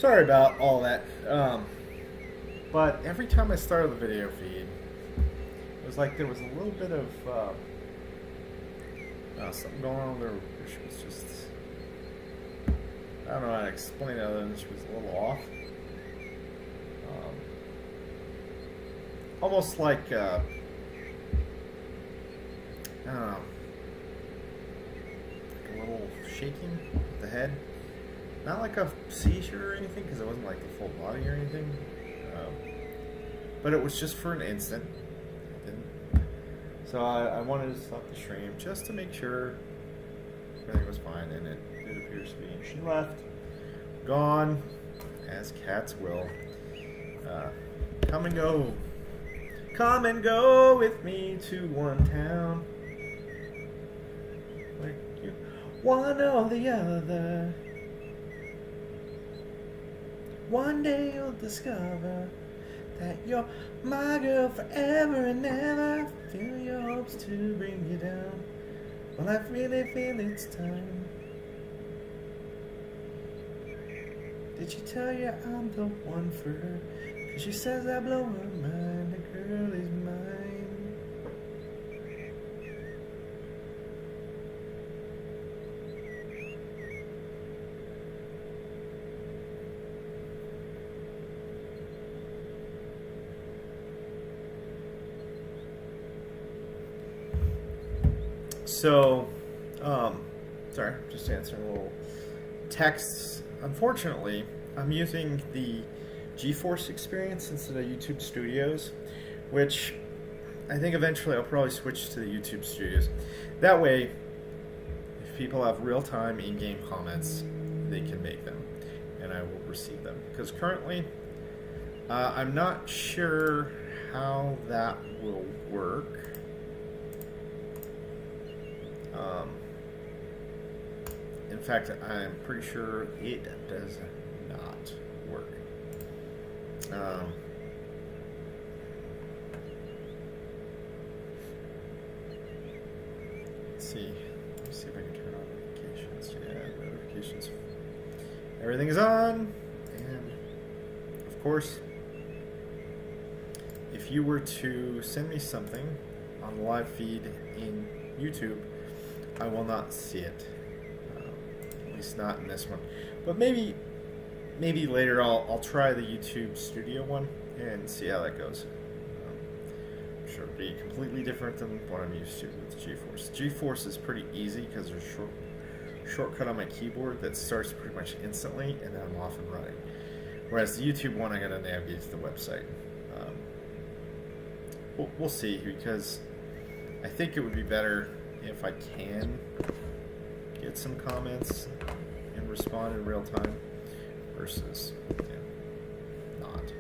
Sorry about all that. But every time I started the video feed, it was like there was a little bit of something going on there. She was just, I don't know how to explain it other than she was a little off. Almost like, I don't know, like a little shaking with the head. Not like a seizure or anything, because it wasn't like the full body or anything. But it was just for an instant. So I wanted to stop the stream just to make sure everything was fine, and it appears to be. And she left, gone, as cats will. Come and go. Come and go with me to one town. Like you, one or the other. One day you'll discover that you're my girl forever and ever. Feel your hopes to bring you down. Well, I really feel it's time. Did she tell you I'm the one for her? 'Cause she says I blow her mind. The girl is mine. So, sorry, just answering a little texts. Unfortunately, I'm using the GeForce experience instead of YouTube Studios, which I think eventually I'll probably switch to the YouTube Studios. That way, if people have real-time in-game comments, they can make them, and I will receive them. Because currently, I'm not sure how that will work. In fact, I'm pretty sure it does not work. Let's see. Let's see if I can turn on notifications. Yeah, notifications. Everything is on. And, of course, if you were to send me something on the live feed in YouTube, I will not see it. At least not in this one. But maybe later I'll try the YouTube Studio one and see how that goes. I'm sure it'll be completely different than what I'm used to with GeForce. GeForce is pretty easy because there's a shortcut on my keyboard that starts pretty much instantly, and then I'm off and running. Whereas the YouTube one, I gotta navigate to the website. We'll see, because I think it would be better if I can get some comments and respond in real time versus not.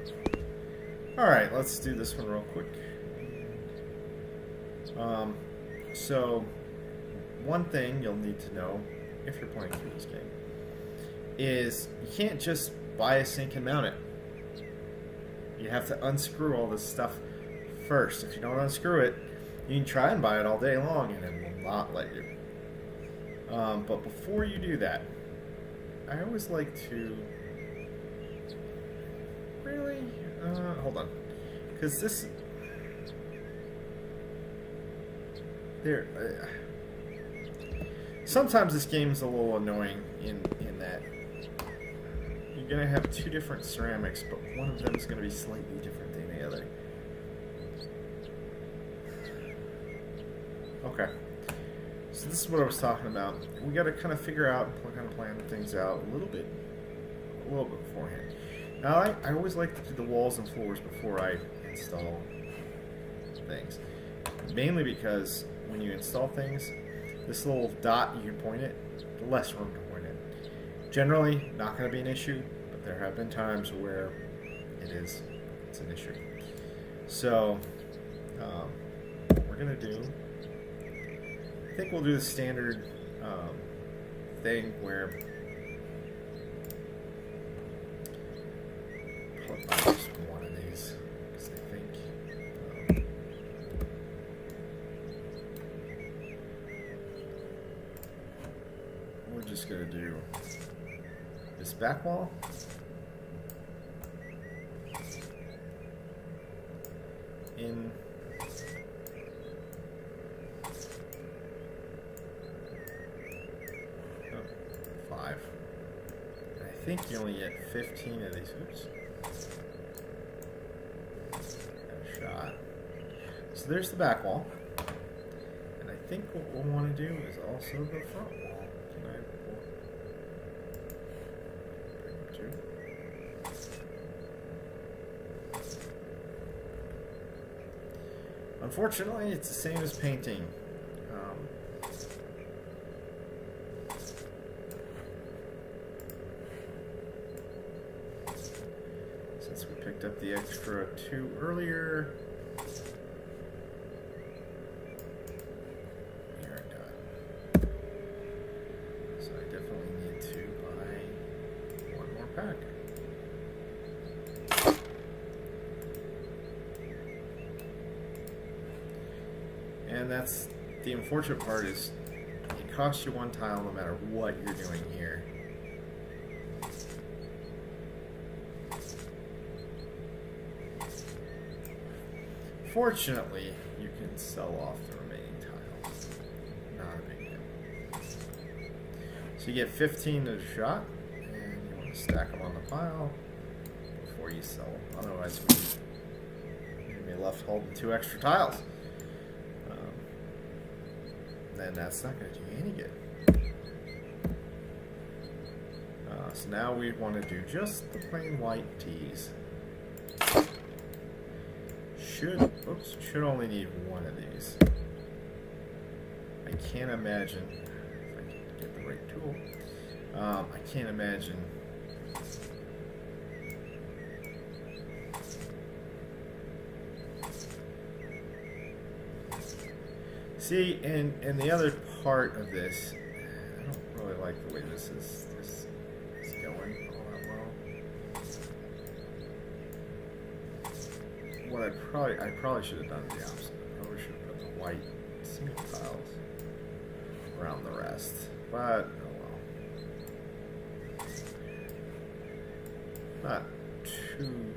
Alright, let's do this one real quick. So, one thing you'll need to know if you're playing through this game is you can't just buy a sink and mount it. You have to unscrew all this stuff first. If you don't unscrew it, you can try and buy it all day long and it will not let you. But before you do that, I always like to really hold on, because this there sometimes this game is a little annoying in that you're gonna have two different ceramics, but one of them is gonna be slightly different than the other. Okay, so this is what I was talking about. We got to kind of figure out, kind of plan things out a little bit beforehand. Now, I always like to do the walls and floors before I install things, mainly because when you install things, this little dot you can point it, the less room to point it. Generally, not going to be an issue, but there have been times where it's an issue. So, we're going to do. I think we'll do the standard thing where I'll just one of these, because I think we're just going to do this back wall in. Oh, 5. And I think you only get 15 of these. Oops. Got a shot. So there's the back wall. And I think what we'll want to do is also the front wall. Can I bring 2? Unfortunately, it's the same as painting. Since we picked up the extra 2 earlier, we are done. So I definitely need to buy 1 more pack. And that's the unfortunate part, is it costs you 1 tile no matter what you're doing here. Fortunately, you can sell off the remaining tiles. Not a big deal. So you get 15 to the shot, and you want to stack them on the pile before you sell them. Otherwise, you'll be left holding 2 extra tiles. Then that's not going to do you any good. So now we want to do just the plain white tees. Should only need 1 of these. I can't imagine, if I can get the right tool, I can't imagine see, and the other part of this, I don't really like the way this is going all that well. What I probably should have done the opposite. I probably should have put the white single tiles around the rest. But oh well. Not too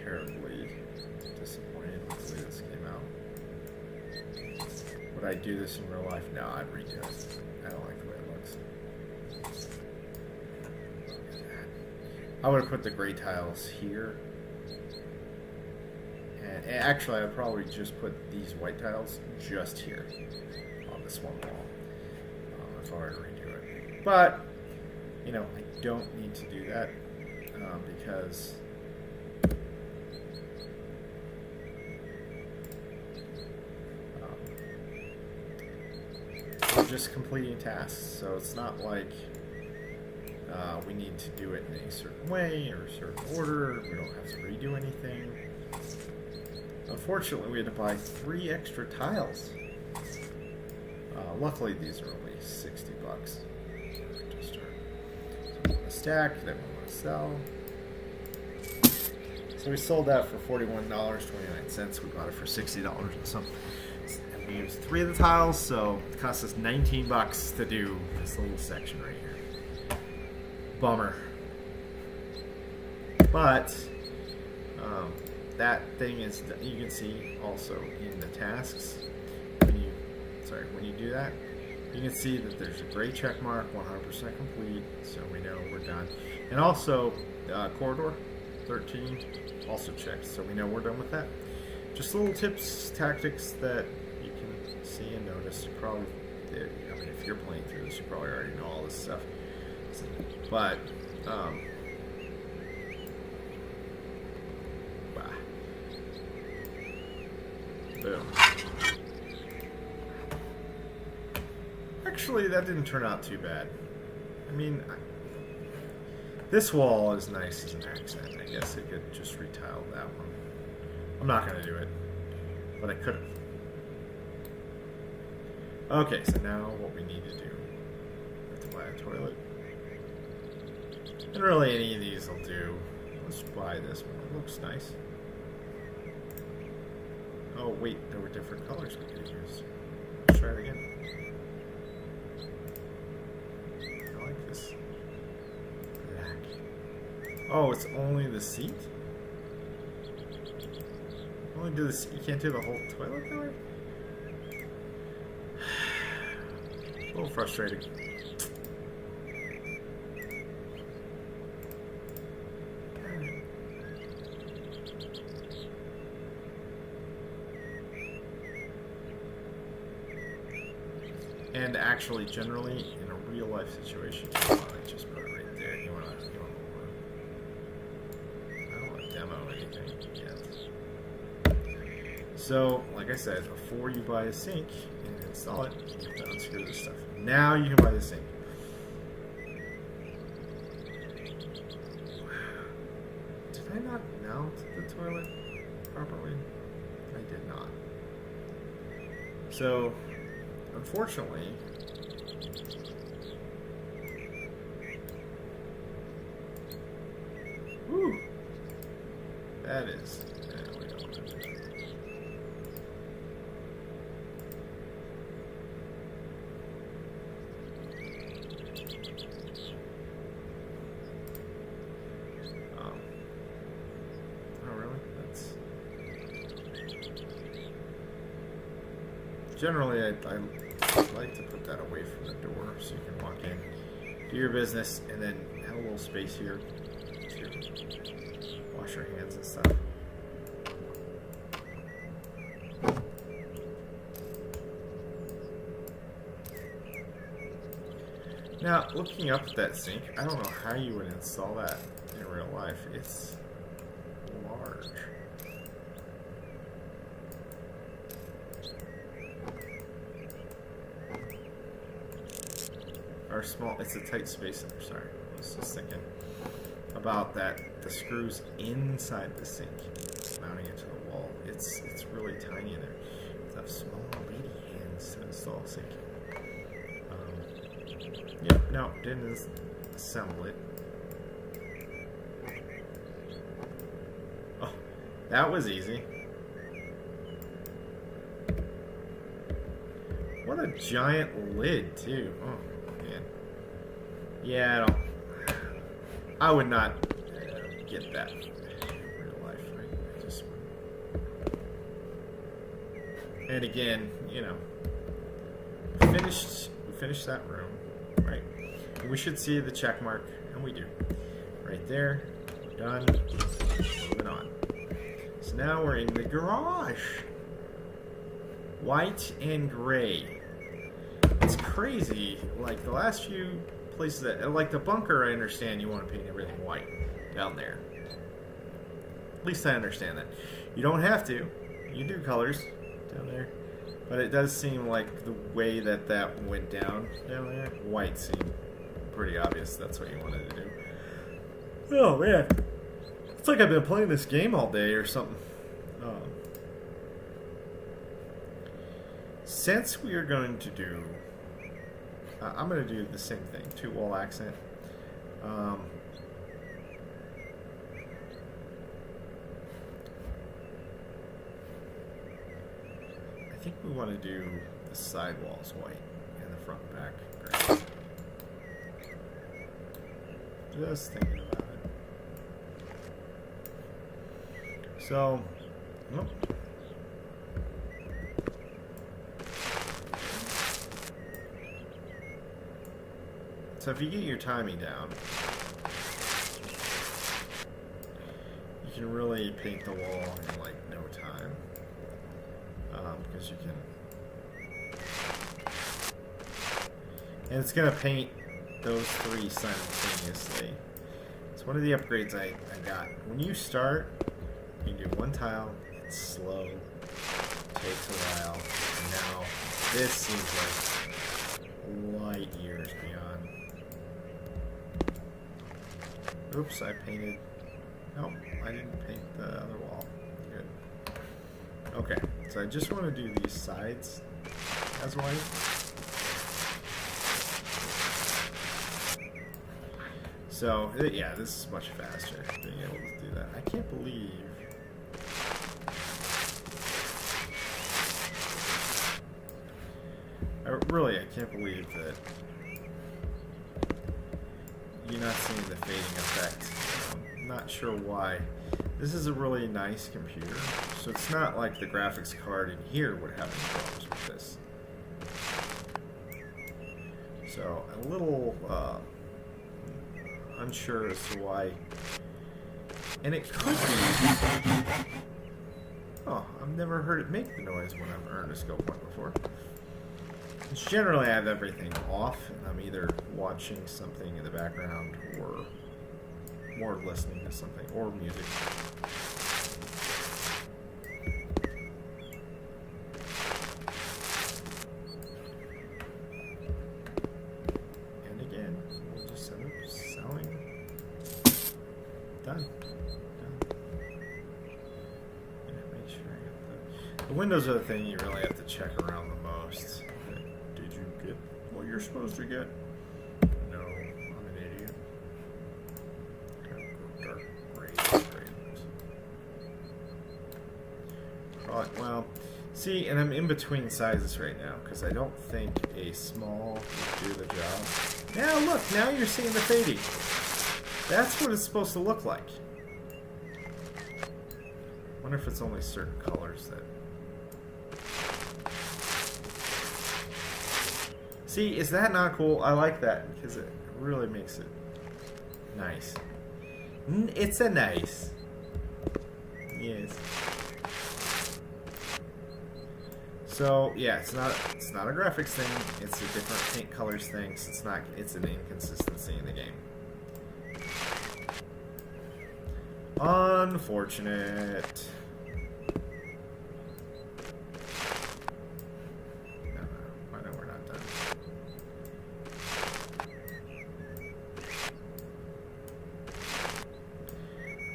terribly disappointed with the way this came out. Would I do this in real life? No, I'd redo it. I don't like the way it looks. I would have put the gray tiles here. And actually, I'd probably just put these white tiles just here on this one wall if I were to redo it. But, you know, I don't need to do that because we're just completing tasks, so it's not like we need to do it in a certain way or a certain order. We don't have to redo anything. Unfortunately, we had to buy 3 extra tiles. Luckily, these are only $60. Just so we want to stack, then we want to sell. So we sold that for $41.29. We bought it for $60 and something. And we used 3 of the tiles, so it cost us $19 to do this little section right here. Bummer. But that thing is, you can see also in the tasks, when you do that, you can see that there's a gray check mark, 100% complete, so we know we're done. And also, corridor 13 also checked, so we know we're done with that. Just little tips, tactics that you can see and notice. You probably, I mean, if you're playing through this, you probably already know all this stuff. But, boom. Actually, that didn't turn out too bad. I mean, this wall is nice as an accent. I guess I could just retile that one. I'm not going to do it, but I could have. Okay, so now what we need to do, we have to buy a toilet. And really any of these will do. Let's buy this one. It looks nice. Oh wait, there were different colors we could use. Let's try it again. I like this. Black. Oh, it's only the seat? Well, only do this. You can't do the whole toilet that way? A little frustrating. And actually, generally, in a real life situation, you want to just put it right there. You want to I don't want to demo anything yet. So, like I said, before you buy a sink and install it, you have to unscrew this stuff. Now you can buy the sink. Did I not mount the toilet properly? I did not. So, unfortunately, whew, that is. We don't want to do that. Oh, really? That's. Generally, I like to put that away from the door so you can walk in, do your business, and then have a little space here to wash your hands and stuff. Now, looking up at that sink, I don't know how you would install that in real life. It's large. Or small, it's a tight space in there, sorry. I was just thinking about that, the screws inside the sink, mounting it to the wall. It's really tiny in there. You have small lady hands to install a sink. Yeah, no, didn't assemble it. Oh, that was easy. What a giant lid, too. Oh. Yeah, I would not get that in real life, right? And again, you know, we finished that room, right? And we should see the check mark, and we do. Right there, we're done, moving on. So now we're in the garage. White and gray. It's crazy, like the last few places that, like the bunker, I understand you want to paint everything white down there. At least I understand that. You don't have to. You do colors down there. But it does seem like the way that went down there, white seemed pretty obvious. That's what you wanted to do. Oh, man. It's like I've been playing this game all day or something. Since we are going to do... I'm going to do the same thing, 2-wall accent. I think we want to do the side walls white and the front and back gray. Just thinking about it. So, nope. So if you get your timing down, you can really paint the wall in like no time, because you can, and it's gonna paint those three simultaneously. It's one of the upgrades I got. When you start, you can do one tile. It's slow, takes a while, and now this seems like light years beyond. Oops, I painted... Nope, I didn't paint the other wall. Good. Okay, so I just want to do these sides as white. So, yeah, this is much faster, being able to do that. I can't believe... I can't believe that you're not seeing the fading effect. I'm not sure why This is a really nice computer, so it's not like the graphics card in here would have any problems with this. So, a little unsure as to why. And it could be... Oh, I've never heard it make the noise when I've earned a skill point before. Which generally I have everything off, and I'm either watching something in the background or listening to something, or music. And again, we'll just set up selling. Done. Make sure I get the windows are the thing you really have to check around the most. Did you get what you're supposed to get? No, I'm an idiot. Dark gray. Well, see, and I'm in between sizes right now because I don't think a small would do the job. Now look, now you're seeing the fading. That's what it's supposed to look like. Wonder if it's only certain colors that. See, is that not cool? I like that because it really makes it nice. It's a nice. Yes. So yeah, it's not a graphics thing. It's a different paint colors thing. So it's an inconsistency in the game. Unfortunate. No, we're not done.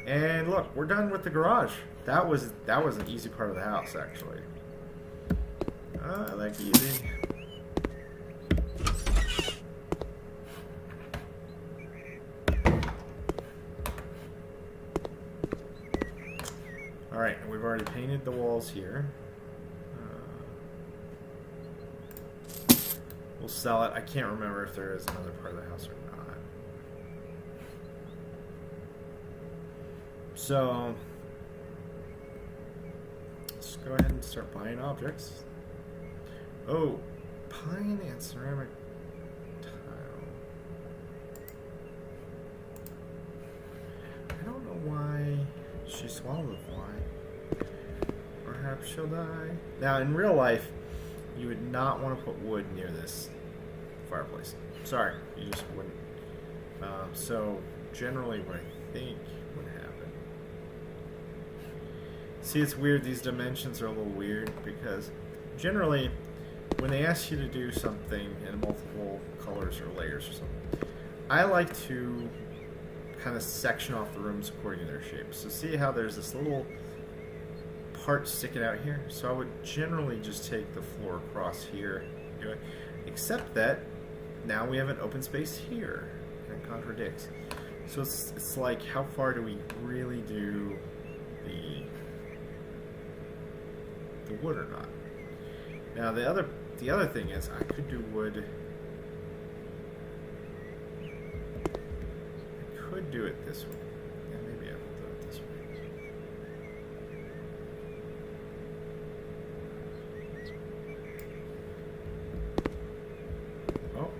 And look, we're done with the garage. That was an easy part of the house, actually. I like easy. Alright, and we've already painted the walls here. We'll sell it. I can't remember if there is another part of the house or not. So, let's go ahead and start buying objects. Oh, pine and ceramic tile. I don't know why she swallowed the fly. Perhaps she'll die. Now, in real life, you would not want to put wood near this fireplace. Sorry, you just wouldn't. So, generally, what I think would happen. See, it's weird. These dimensions are a little weird because generally, when they ask you to do something in multiple colors or layers or something, I like to kind of section off the rooms according to their shape. So see how there's this little part sticking out here? So I would generally just take the floor across here and do it. Except that now we have an open space here, and it contradicts. So it's like, how far do we really do the wood or not? Now the other thing is I could do wood. I could do it this way. Yeah, maybe I will do it this way. Oh.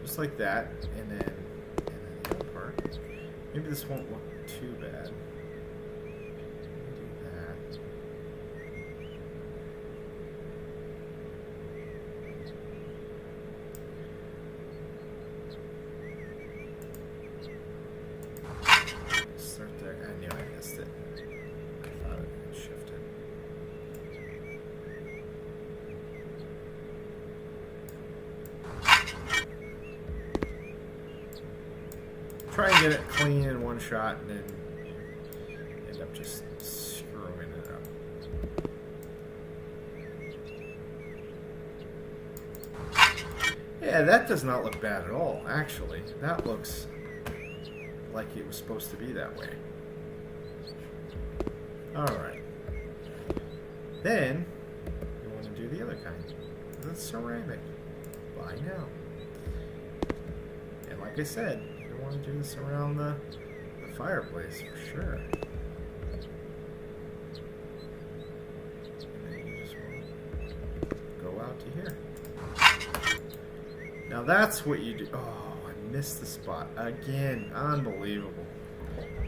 Just like that, and then the other part. Maybe this won't look too bad. Do that. Start there. I knew I missed it. I thought it had shifted. Try and get it clean in one shot and then end up just screwing it up. Yeah, that does not look bad at all, actually. That looks like it was supposed to be that way. Alright. Then, you want to do the other kind. the ceramic. Bye now. And like I said, you want to do this around the fireplace for sure. And then you just want to go out to here. Now that's what you do. Oh, I missed the spot again. Unbelievable.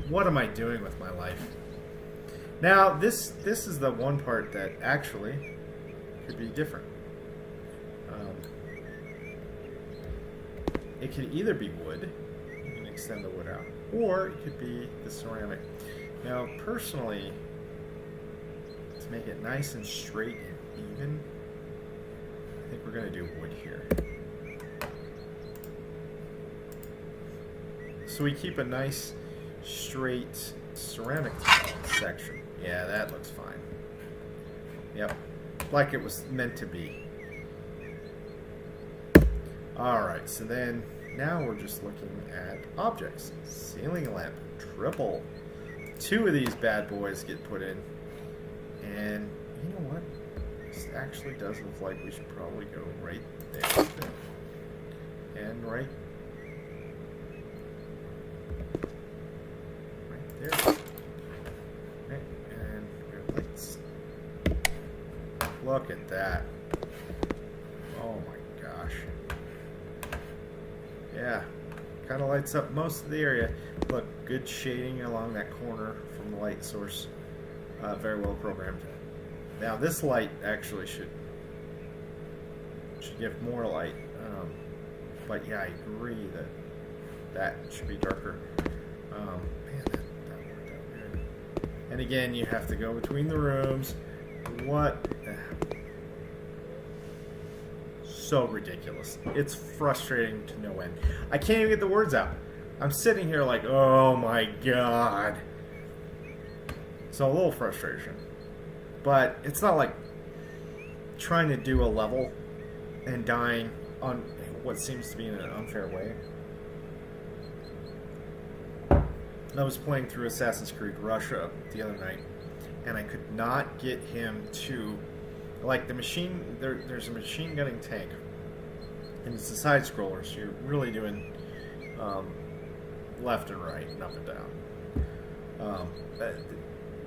What am I doing with my life? Now this is the one part that actually could be different. It could either be wood, you can extend the wood out, or it could be the ceramic. Now personally, to make it nice and straight and even, I think we're going to do wood here. So we keep a nice straight ceramic section. Yeah, that looks fine. Yep, like it was meant to be. Alright, so then now we're just looking at objects. Ceiling lamp, triple. 2 of these bad boys get put in. And you know what? This actually does look like we should probably go right there. And right there. Okay, and we have lights. Look at that. Oh my gosh. Yeah, kind of lights up most of the area. Look, good shading along that corner from the light source. Very well programmed. Now this light actually should give more light. But yeah, I agree that should be darker. Man, that worked out weird. And again, you have to go between the rooms. What? So ridiculous. It's frustrating to no end. I can't even get the words out. I'm sitting here like, oh my god. So a little frustration. But it's not like trying to do a level and dying on what seems to be in an unfair way. I was playing through Assassin's Creed Russia the other night, and I could not get him to, like, the machine, there's a machine gunning tank, and it's a side scroller, so you're really doing left and right and up and down.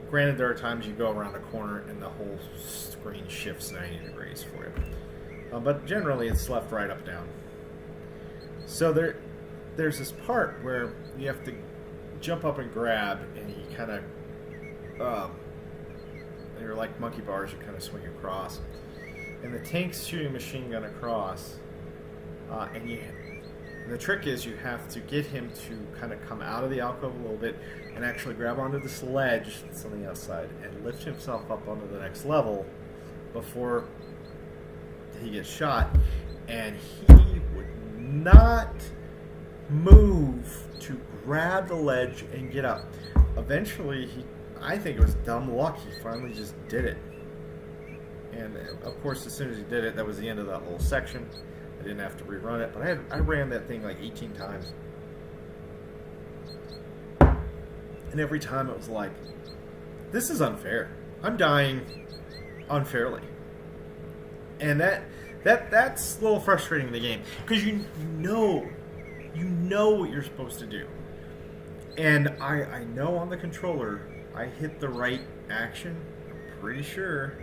Granted, there are times you go around a corner and the whole screen shifts 90 degrees for you. But generally it's left, right, up, down. So there's this part where you have to jump up and grab, and you kind of, they're like monkey bars, you kind of swing across. And the tank's shooting a machine gun across, and the trick is you have to get him to kind of come out of the alcove a little bit and actually grab onto this ledge that's on the outside and lift himself up onto the next level before he gets shot. And he would not move to grab the ledge and get up. Eventually, I think it was dumb luck, he finally just did it. And of course, as soon as he did it, that was the end of that little section. I didn't have to rerun it, but I ran that thing like 18 times. And every time it was like, this is unfair. I'm dying unfairly. And that's a little frustrating in the game, because you know what you're supposed to do. And I know on the controller I hit the right action, I'm pretty sure,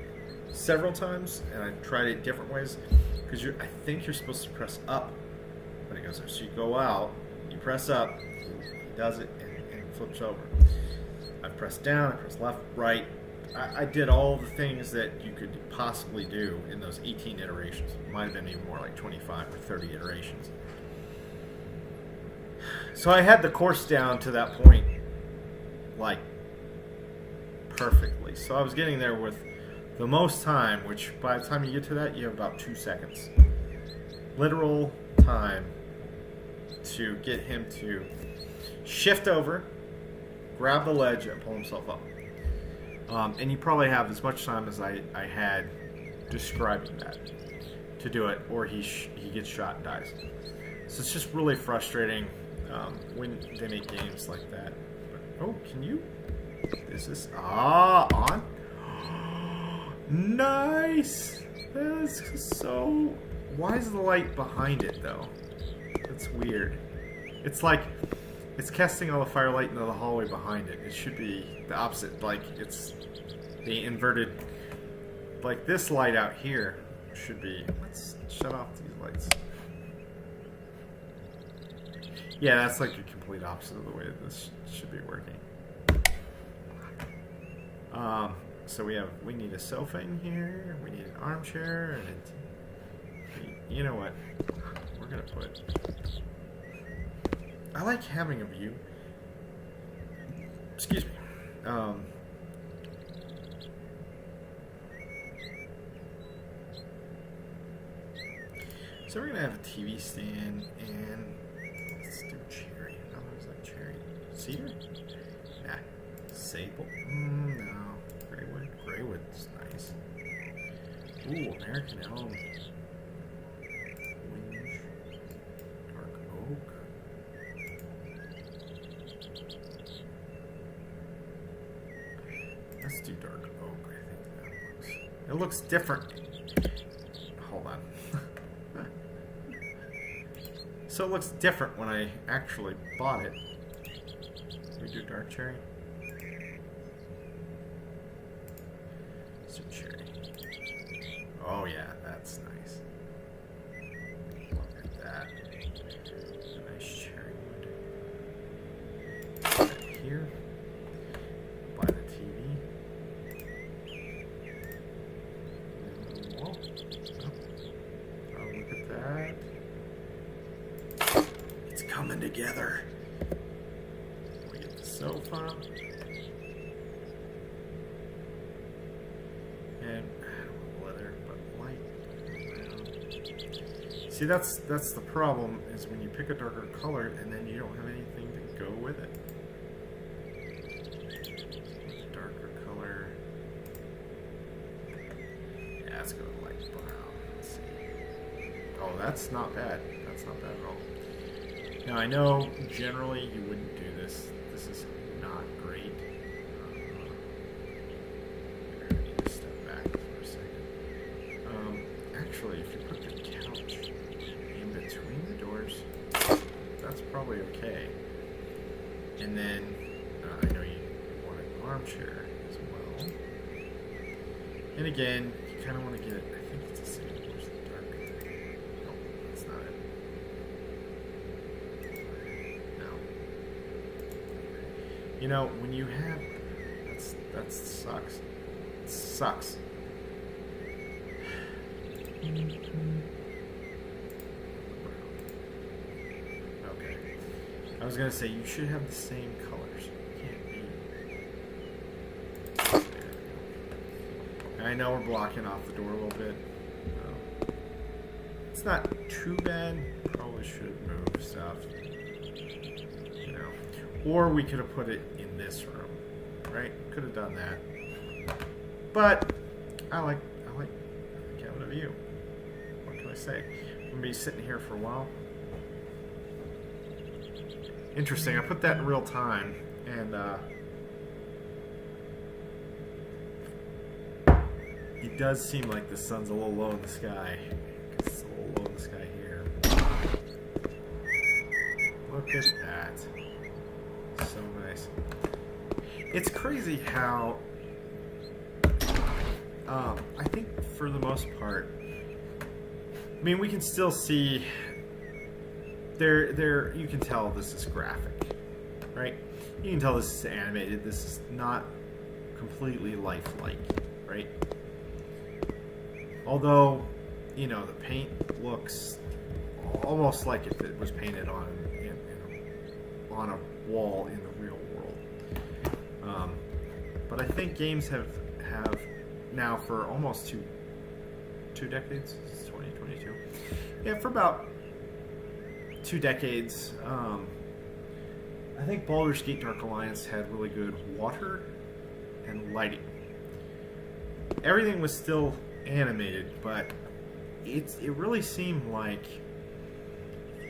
several times, and I tried it different ways, because I think you're supposed to press up when it goes there. So you go out, you press up, he does it, and flips over. I pressed down, I pressed left, right. I did all the things that you could possibly do in those 18 iterations. It might have been even more, like 25 or 30 iterations. So I had the course down to that point, like, perfectly. So I was getting there with the most time, which by the time you get to that, you have about 2 seconds. Literal time to get him to shift over, grab the ledge, and pull himself up. And you probably have as much time as I had describing that to do it, or he gets shot and dies. So it's just really frustrating when they make games like that. But, oh, can you? Is this on? Nice! That's so... Why is the light behind it, though? That's weird. It's like... It's casting all the firelight into the hallway behind it. It should be the opposite. Like, it's the inverted... Like, this light out here should be... Let's shut off these lights. Yeah, that's like the complete opposite of the way that this should be working. So we need a sofa in here, we need an armchair, and you know what? We're gonna put... I like having a view. Excuse me. So we're gonna have a TV stand, and let's do cherry. No, there's like cherry. Cedar? Nah. Sable? No. Graywood? Graywood's nice. Ooh, American elm. Winge. Dark oak. Let's do dark oak, I think that looks... It looks different. Hold on. So it looks different when I actually bought it. We do dark cherry. Let's do cherry. Oh yeah, that's nice. Look at that. A nice cherry wood. Put it here. Buy the TV. Wall. Oh, look at that. It's coming together. We get the sofa. And I don't know leather, but light. See, that's the problem, is when you pick a darker color and then you don't have anything to go with it. Darker color. Yeah, let's go with light brown. Let's see. Oh, that's not bad. That's not bad at all. Now, I know generally you wouldn't do this. This is not great. I need to step back for a second. Actually, if you put the couch in between the doors, that's probably okay. And then, I know you want an armchair as well. And again, you kind of want to get it, I think it's the same. Where's the dark? No, that's not it. You know, when you have... That sucks. It sucks. Okay. I was going to say, you should have the same colors. It can't be... There. I know we're blocking off the door a little bit. It's not too bad. Probably should move stuff. Or we could have put it in this room, right? Could have done that. But I like having a view. What can I say? I'm gonna be sitting here for a while. Interesting. I put that in real time, and it does seem like the sun's a little low in the sky. It's a little low in the sky here. Look at that. So nice. It's crazy how I think for the most part, I mean, we can still see there you can tell this is graphic, right? You can tell this is animated. This is not completely lifelike, right? Although, you know, the paint looks almost like if it was painted on a wall in the real world. But I think games have now for almost two decades. It's 2022. Yeah, for about 2 decades. I think Baldur's Gate Dark Alliance had really good water and lighting. Everything was still animated, but it really seemed like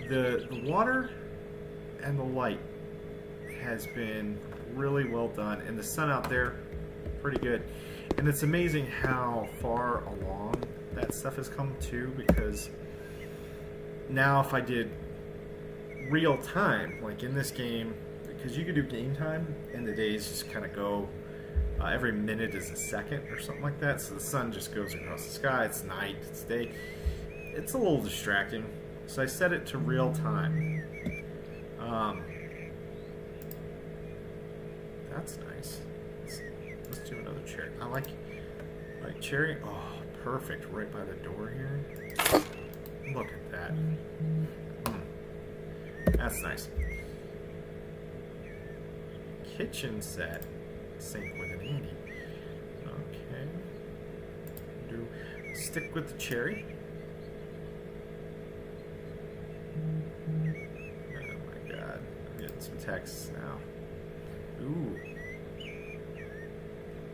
the water and the light has been really well done, and the sun out there, pretty good. And it's amazing how far along that stuff has come too, because now if I did real time, like in this game, because you could do game time and the days just kind of go, every minute is a second or something like that, so the sun just goes across the sky, it's night, it's day. It's a little distracting, so I set it to real time. That's nice. Let's do another cherry. I like cherry. Oh, perfect, right by the door here. Look at that. That's nice. Kitchen set. Sink with an Andy. Okay. Stick with the cherry. Oh my god. I'm getting some texts now. Ooh.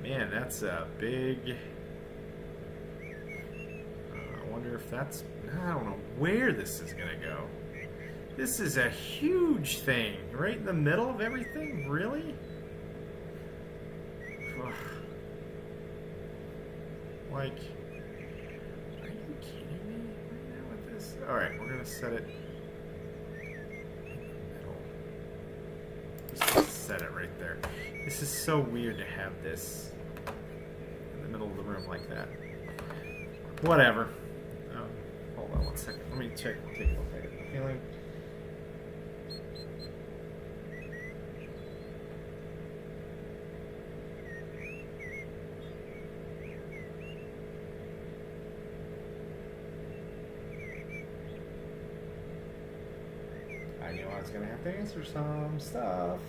Man, that's a big... I wonder if that's... I don't know where this is going to go. This is a huge thing. Right in the middle of everything? Really? Like... Are you kidding me right now with this? Alright, we're going to set it... Set it right there. This is so weird to have this in the middle of the room like that. Whatever. Hold on one second. Let me take a look at it. Feeling. I knew I was going to have to answer some stuff.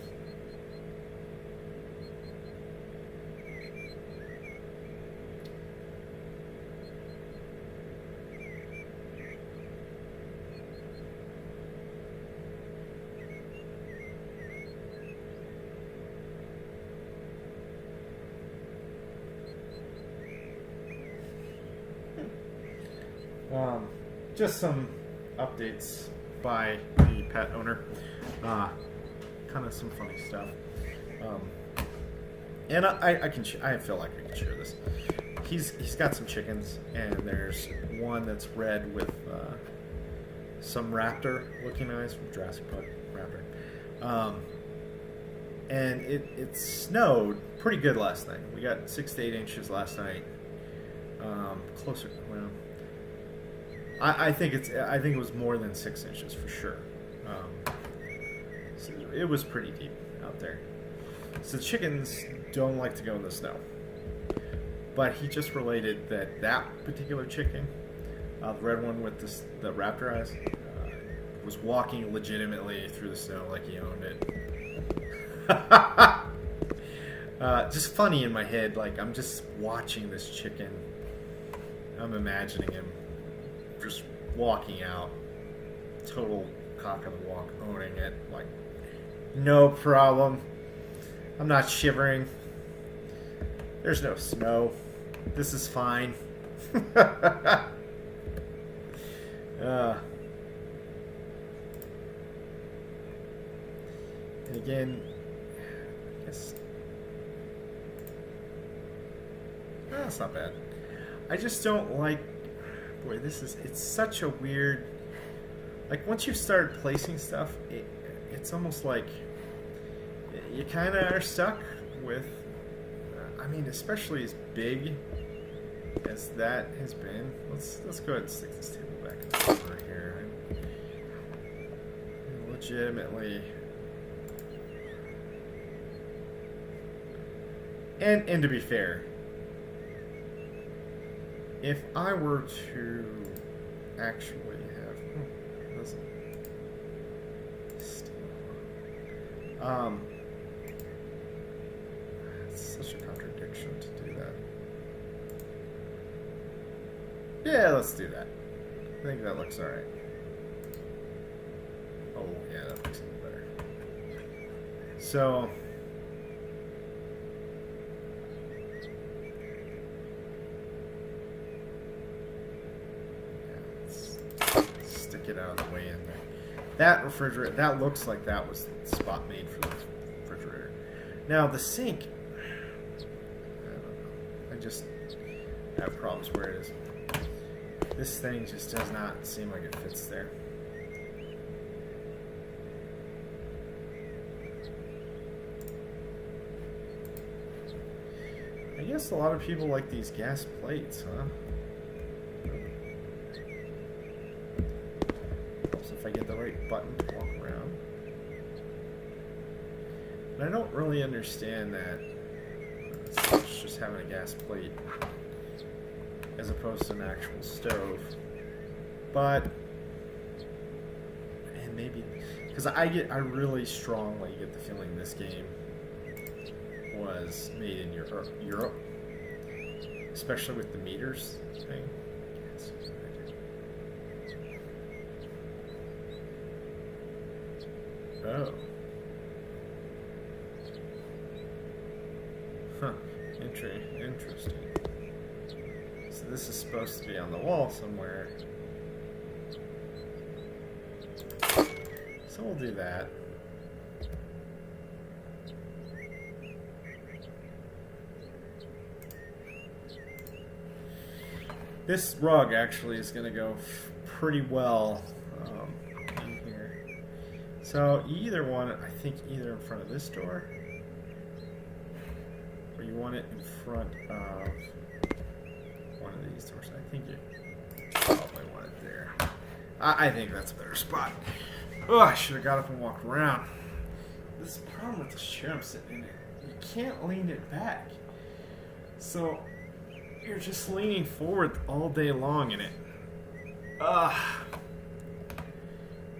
Just some updates by the pet owner. Kind of some funny stuff. And I feel like I can share this. He's got some chickens, and there's one that's red with some raptor looking eyes from Jurassic Park raptor. And it snowed pretty good last night. We got 6 to 8 inches last night. Closer, well, I think it was more than 6 inches for sure. So it was pretty deep out there. So the chickens don't like to go in the snow. But he just related that particular chicken, the red one with the raptor eyes, was walking legitimately through the snow like he owned it. Just funny in my head, like I'm just watching this chicken. I'm imagining him just walking out, total cock of the walk, owning it, like no problem. I'm not shivering. There's no snow. This is fine. And again, I guess that's not bad. I just don't like. Boy, it's such a weird. Like once you start placing stuff, it's almost like you kind of are stuck with. I mean, especially as big as that has been. Let's go ahead and stick this table back over here. Legitimately. And to be fair, if I were to actually have, it's such a contradiction to do that. Yeah, let's do that. I think that looks alright. Oh, yeah, that looks even better. So, stick it out of the way in there. That refrigerator, that looks like that was the spot made for the refrigerator. Now the sink, I don't know. I just have problems where it is. This thing just does not seem like it fits there. I guess a lot of people like these gas plates, huh? Helps if I get the right button to walk around. But I don't really understand that it's just having a gas plate as opposed to an actual stove. But, and maybe, because I really strongly get the feeling this game was made in Europe, especially with the meters thing. Oh. Huh. Interesting. So this is supposed to be on the wall somewhere. So we'll do that. This rug actually is going to go pretty well in here. So you either want it, I think, either in front of this door, or you want it in front of one of these doors. I think you probably want it there. I think that's a better spot. Oh, I should have got up and walked around. This is the problem with this chair I'm sitting in. You can't lean it back. So you're just leaning forward all day long in it.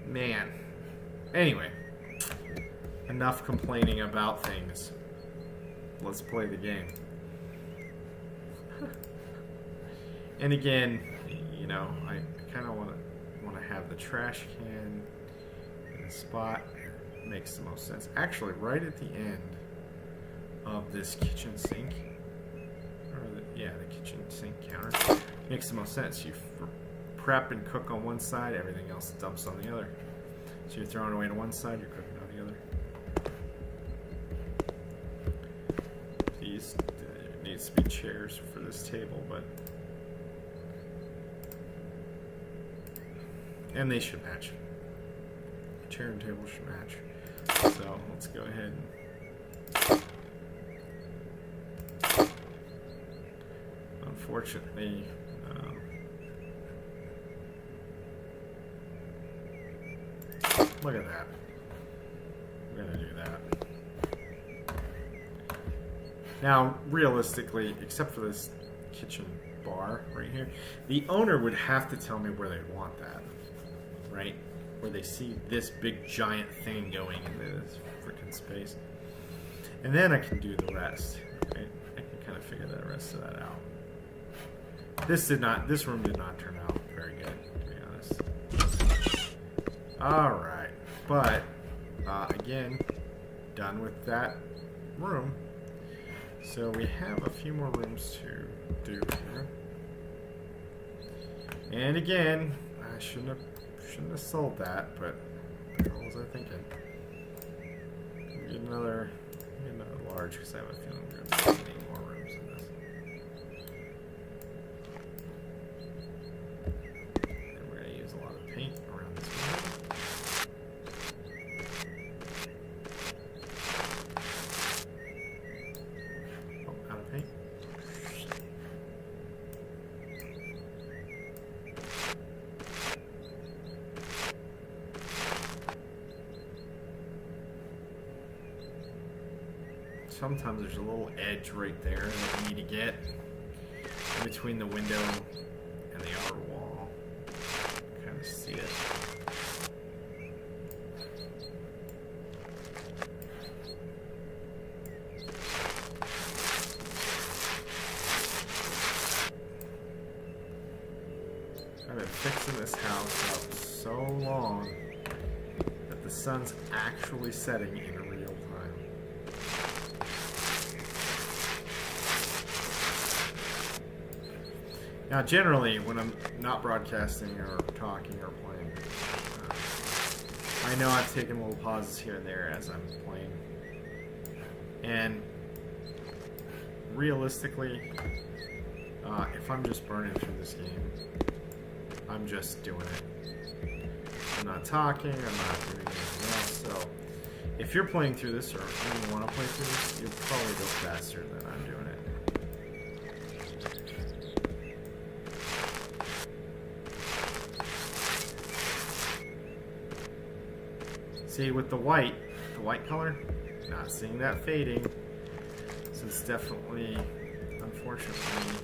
Man. Anyway, enough complaining about things. Let's play the game. And again, you know, I kind of want to have the trash can in a spot that makes the most sense. Actually, right at the end of this kitchen sink. The kitchen sink counter makes the most sense. You prep and cook on one side, everything else dumps on the other. So you're throwing away to one side, you're cooking on the other. These needs to be chairs for this table, and they should match. Chair and table should match. So let's go ahead and unfortunately, look at that. We're going to do that. Now, realistically, except for this kitchen bar right here, the owner would have to tell me where they want that, right? Where they see this big giant thing going into this freaking space. And then I can do the rest, right? I can kind of figure the rest of that out. This room did not turn out very good, to be honest. Alright, but, again, done with that room. So we have a few more rooms to do here. And again, I shouldn't have sold that, but what was I thinking? Get another large, because I have a feeling we're going to need more rooms in this. Paint around this window. Oh, out of paint. Sometimes there's a little edge right there that you need to get in between the window and the outer wall. See it. I've been fixing this house up so long that the sun's actually setting in real time. Now, generally, when I'm not broadcasting or talking or playing, I know I've taken little pauses here and there as I'm playing. And realistically, if I'm just burning through this game, I'm just doing it. I'm not talking, I'm not doing anything else, so if you're playing through this or you want to play through this, you'll probably go faster than I'm doing it. See, with the white color, not seeing that fading. So it's definitely, unfortunately,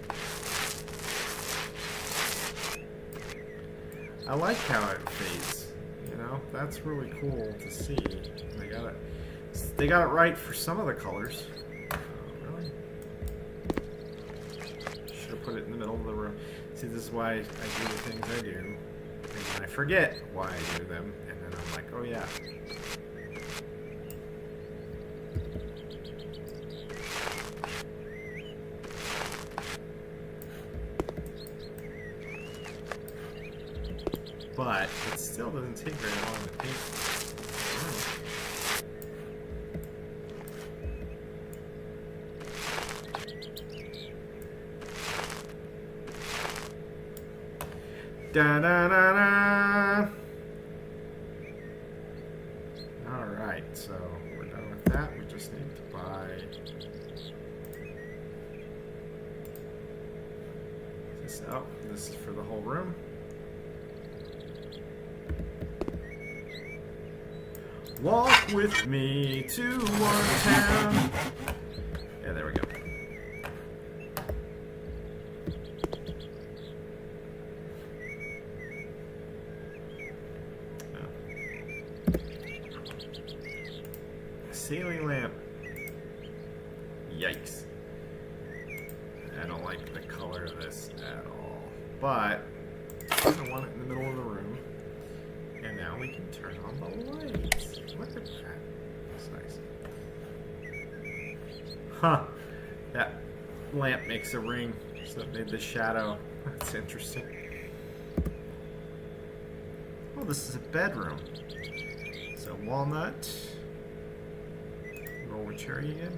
I like how it fades. You know, that's really cool to see. They got it right for some of the colors. Really? Should have put it in the middle of the room. See, this is why I do the things I do, and then I forget why I do them, and then I'm like, oh yeah. But it still doesn't take very long to paint. Da da da da. All right, so we're done with that. We just need to buy this out. This is for the whole room. Walk with me to one town. Yeah, there we go. Ceiling lamp. Yikes. I don't like the color of this at all. But I want it in the middle of the room. And now we can turn on the lights. Look at that. That's nice. Huh. That lamp makes a ring, so it made the shadow. That's interesting. Oh, this is a bedroom. So walnut. Roll with cherry again.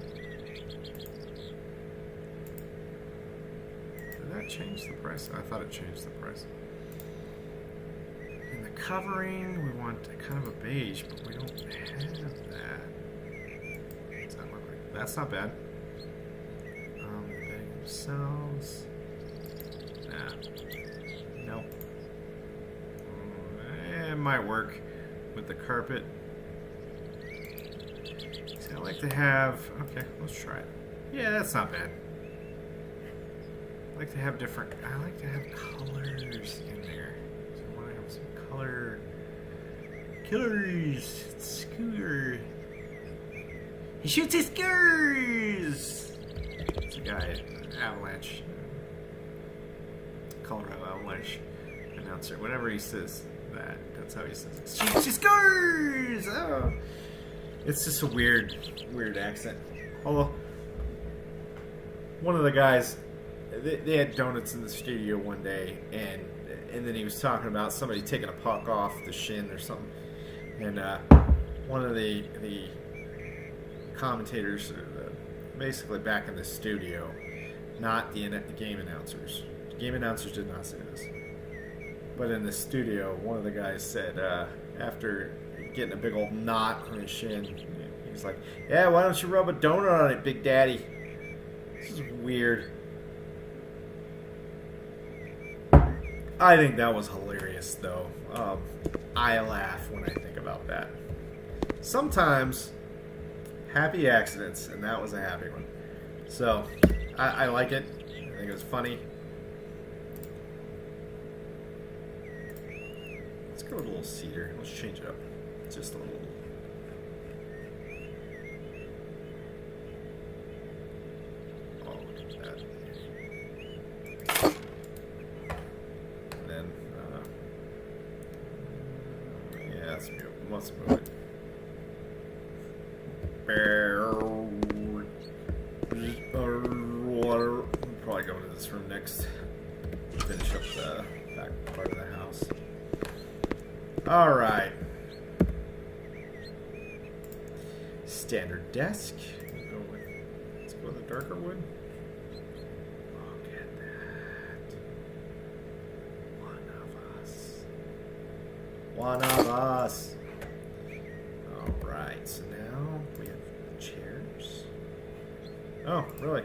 Did that change the price? I thought it changed the price. In the covering, we want kind of a beige, but we don't have that. What's that look like? That's not bad. The bedding themselves. Nah. Nope. It might work with the carpet. See, I like to have... Okay, let's try it. Yeah, that's not bad. I like to have different... I like to have colors in there. So I want to have some color... Killers! Scooter! He shoots his scars! It's a guy, Avalanche. Colorado Avalanche announcer. Whenever he says that, that's how he says it. Shoots his scars! Oh. It's just a weird accent. Although, one of the guys, they had donuts in the studio one day, and then he was talking about somebody taking a puck off the shin or something. And one of the commentators, basically back in the studio, not the game announcers. The game announcers did not say this. But in the studio, one of the guys said, after getting a big old knot on his shin, he's like, yeah, why don't you rub a donut on it, Big Daddy? This is weird. I think that was hilarious, though. I laugh when I think about that. Sometimes, happy accidents, and that was a happy one. So, I like it. I think it was funny. Let's go with a little cedar. Let's change it up. Just a little. Oh, look at that. And then, yeah, let's move it. We'll probably go into this room next. Finish up the back part of the house. All right. Standard desk. Let's go with the darker wood. Look at that. One of us. One of us. Alright, so now we have chairs. Oh, really?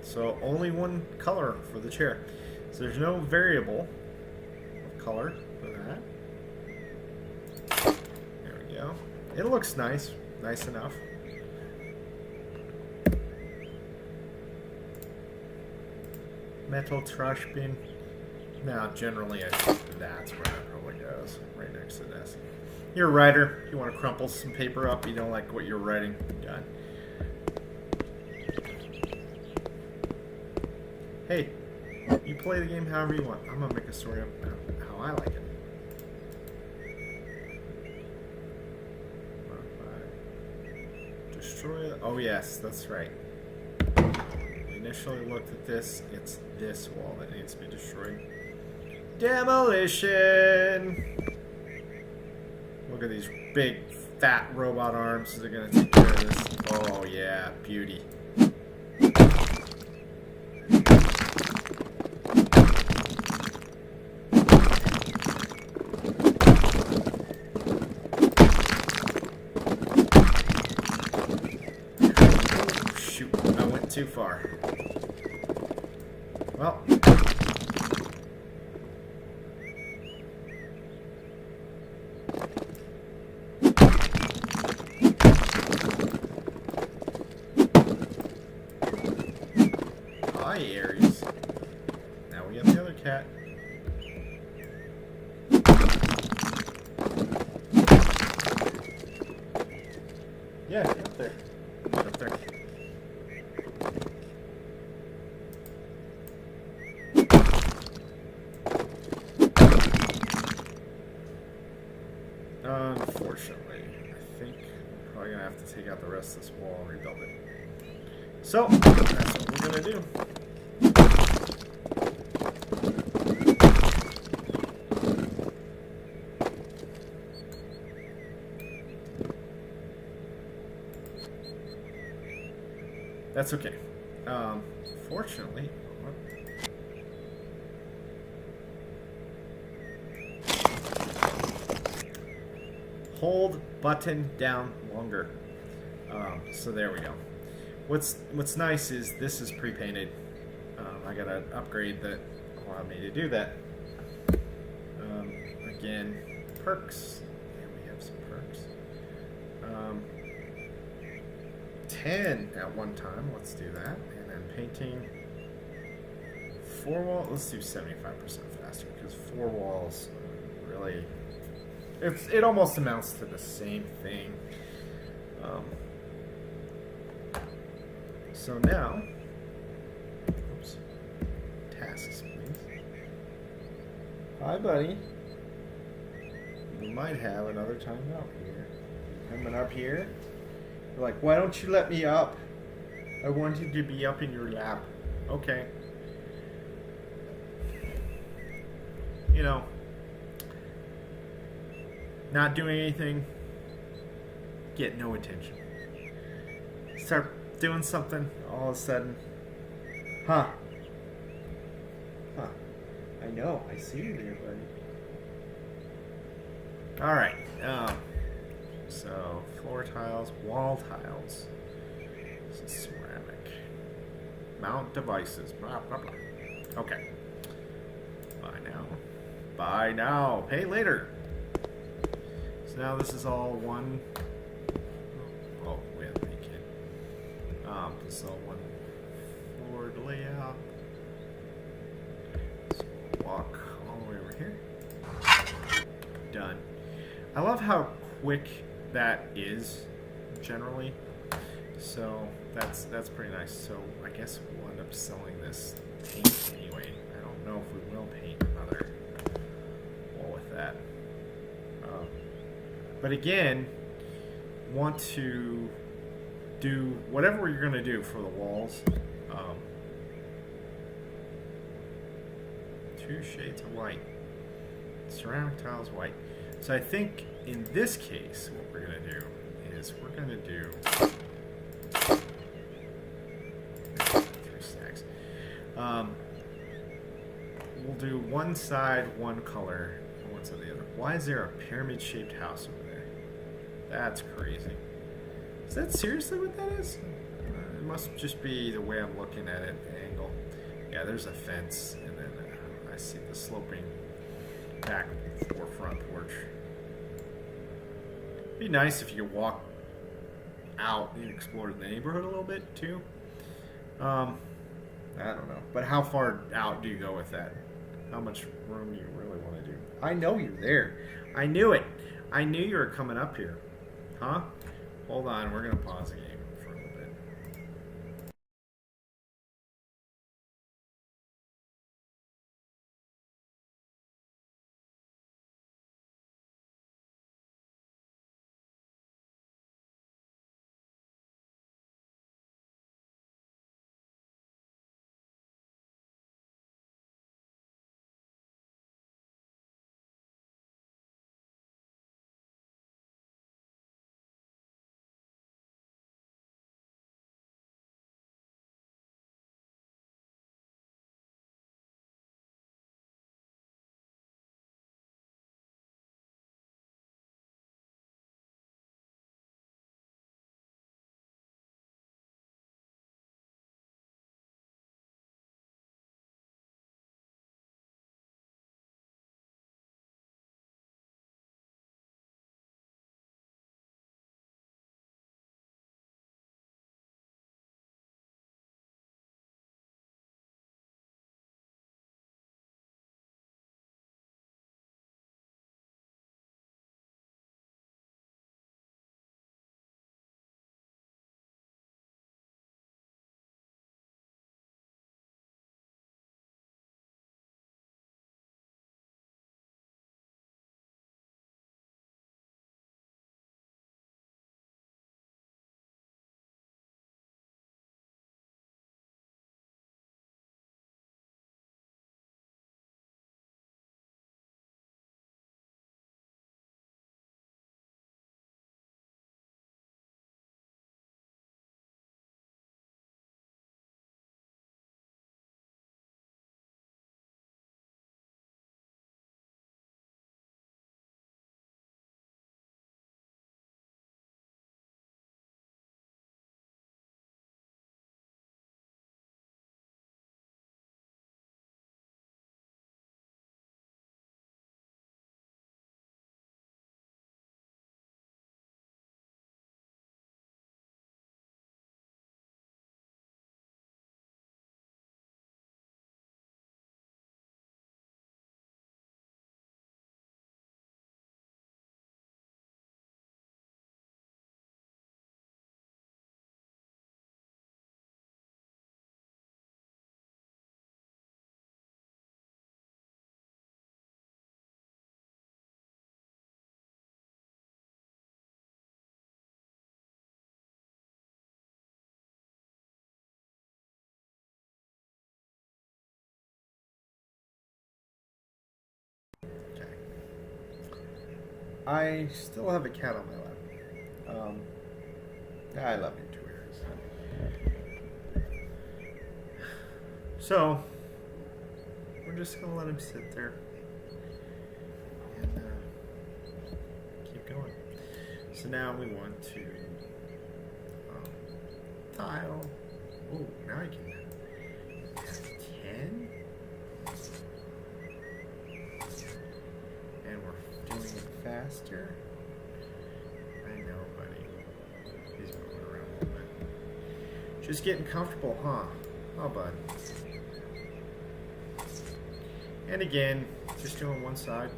So only one color for the chair. So there's no variable of color for that. There we go. It looks nice. Nice enough. Metal trash bin. Now, generally, I think that's where that probably goes. Right next to this. You're a writer. You want to crumple some paper up. You don't like what you're writing. Done. Hey, you play the game however you want. I'm going to make a story up how I like it. Destroy. Oh, yes, that's right. We initially looked at this. It's this wall that needs to be destroyed. Demolition! Look at these big, fat robot arms. They're going to take care of this. Oh, yeah, beauty. Too far. Well. Hi, Aries. Now we got the other cat. Yeah, get up there. Get up there. Unfortunately, I think we're probably going to have to take out the rest of this wall and rebuild it. So, that's what we're going to do. That's okay. Fortunately, hold button down longer. So there we go. What's nice is this is pre-painted. I got an upgrade that allowed me to do that. Again, perks. And we have some perks. 10 at one time. Let's do that. And then painting 4 walls. Let's do 75% faster because 4 walls really. It almost amounts to the same thing. So now, oops, tasks, please. Hi, buddy. We might have another time out here. Coming up here. You're like, why don't you let me up? I wanted to be up in your lap. Okay. You know. Not doing anything, get no attention. Start doing something, all of a sudden, huh? I know, I see you there, buddy. Alright, so floor tiles, wall tiles, this is ceramic, mount devices, blah, blah, blah. Okay, buy now, buy now, pay later. So now this is all one. Oh, wait, I can't. This is all one floor layout. So we'll walk all the way over here. Done. I love how quick that is, generally. So that's pretty nice. So I guess we'll end up selling this paint anyway. I don't know if we will paint another wall with that. But again, want to do whatever you're going to do for the walls. 2 shades of white. Ceramic tiles white. So I think in this case, what we're going to do is we're going to do 3 stacks. We'll do one side, one color, and one lights on the other. Why is there a pyramid-shaped house over there? That's crazy. Is that seriously what that is? It must just be the way I'm looking at it, the angle. Yeah, there's a fence, and then I see the sloping back or front porch. It'd be nice if you could walk out and explore the neighborhood a little bit too. I don't know, but how far out do you go with that? How much room do you really want to do? I know you're there. I knew it. I knew you were coming up here. Huh? Hold on, we're gonna pause the game for a little bit. Okay. I still have a cat on my lap. I love you too, Aries. So, we're just gonna let him sit there and keep going. So now we want to tile. Oh, now I can have 10. And we're doing it faster. I know, buddy. He's moving around a little bit. Just getting comfortable, huh? Oh, bud. And again, just doing one side.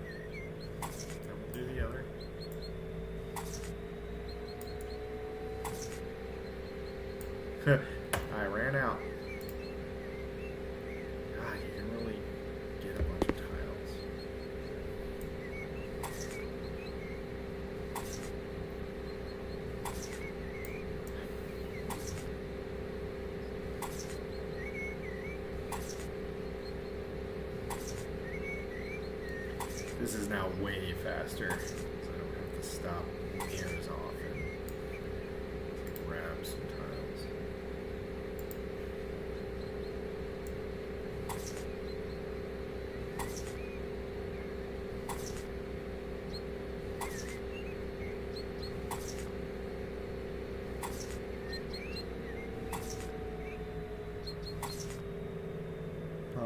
Then we'll do the other. I ran out. God, you can really get a bunch of tiles. This is now way faster, so I don't have to stop mirrors off and grab some tiles.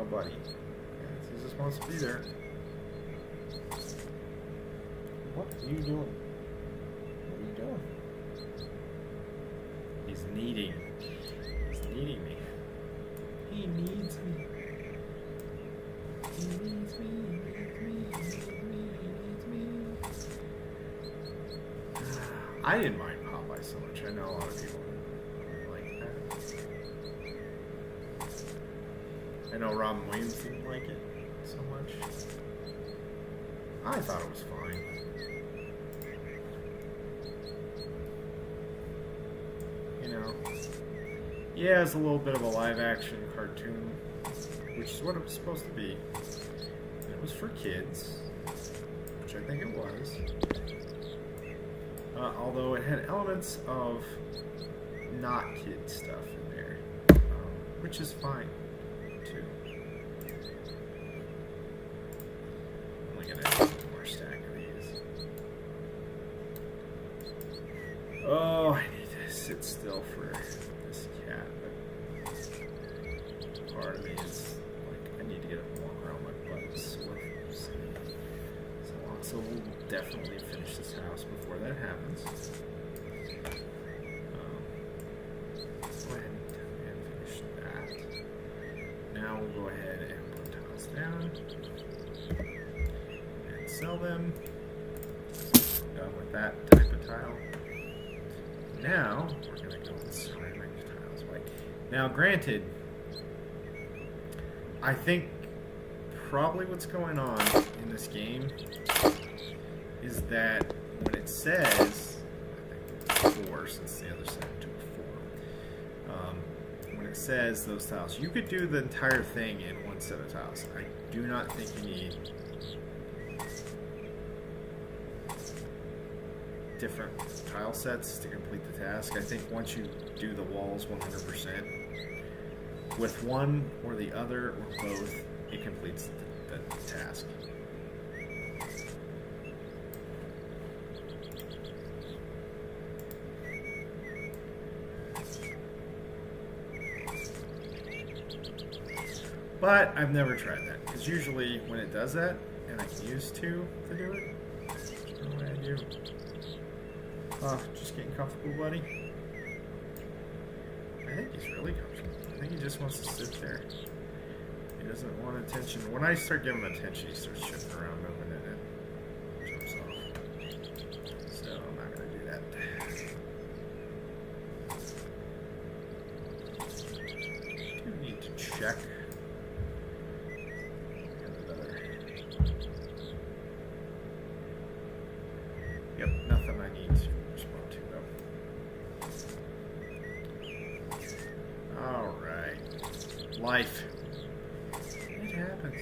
Oh, buddy. He just wants to be there. What are you doing? What are you doing? He's needing. He's needing me. He needs me. He needs me. I didn't mind Popeye so much. I know a lot of people like that. I know Robin Williams didn't like it so much. I thought it was fine. You know, yeah, it's a little bit of a live-action cartoon, which is what it was supposed to be. And it was for kids, which I think it was. Although it had elements of not kid stuff in there, which is fine, too. I'm only gonna add one more stack of these. Oh, I need to sit still for this cat, but part of me is like, I need to get up and walk around. My butt is sore from sitting so long. So we'll definitely finish this house before that happens. Go ahead and finish that. Now we'll go ahead and put tiles down and sell them. Done with that type of tile. Now we're going to go with ceramic tiles. Right. Now, granted, I think probably what's going on in this game is that when it says, I think 4 since the other side took 4, when it says those tiles, you could do the entire thing in one set of tiles. I do not think you need different tile sets to complete the task. I think once you do the walls 100%, with one or the other or both, it completes the task. But I've never tried that, because usually when it does that, and I can use 2 to do it, what do I do? Oh, just getting comfortable, buddy. I think he's really comfortable. I think he just wants to sit there. He doesn't want attention. When I start giving him attention, he starts shifting around, moving and it jumps off. So I'm not going to do that. I do need to check. Yep, nothing I need to respond to, though. Alright. Life. It happens.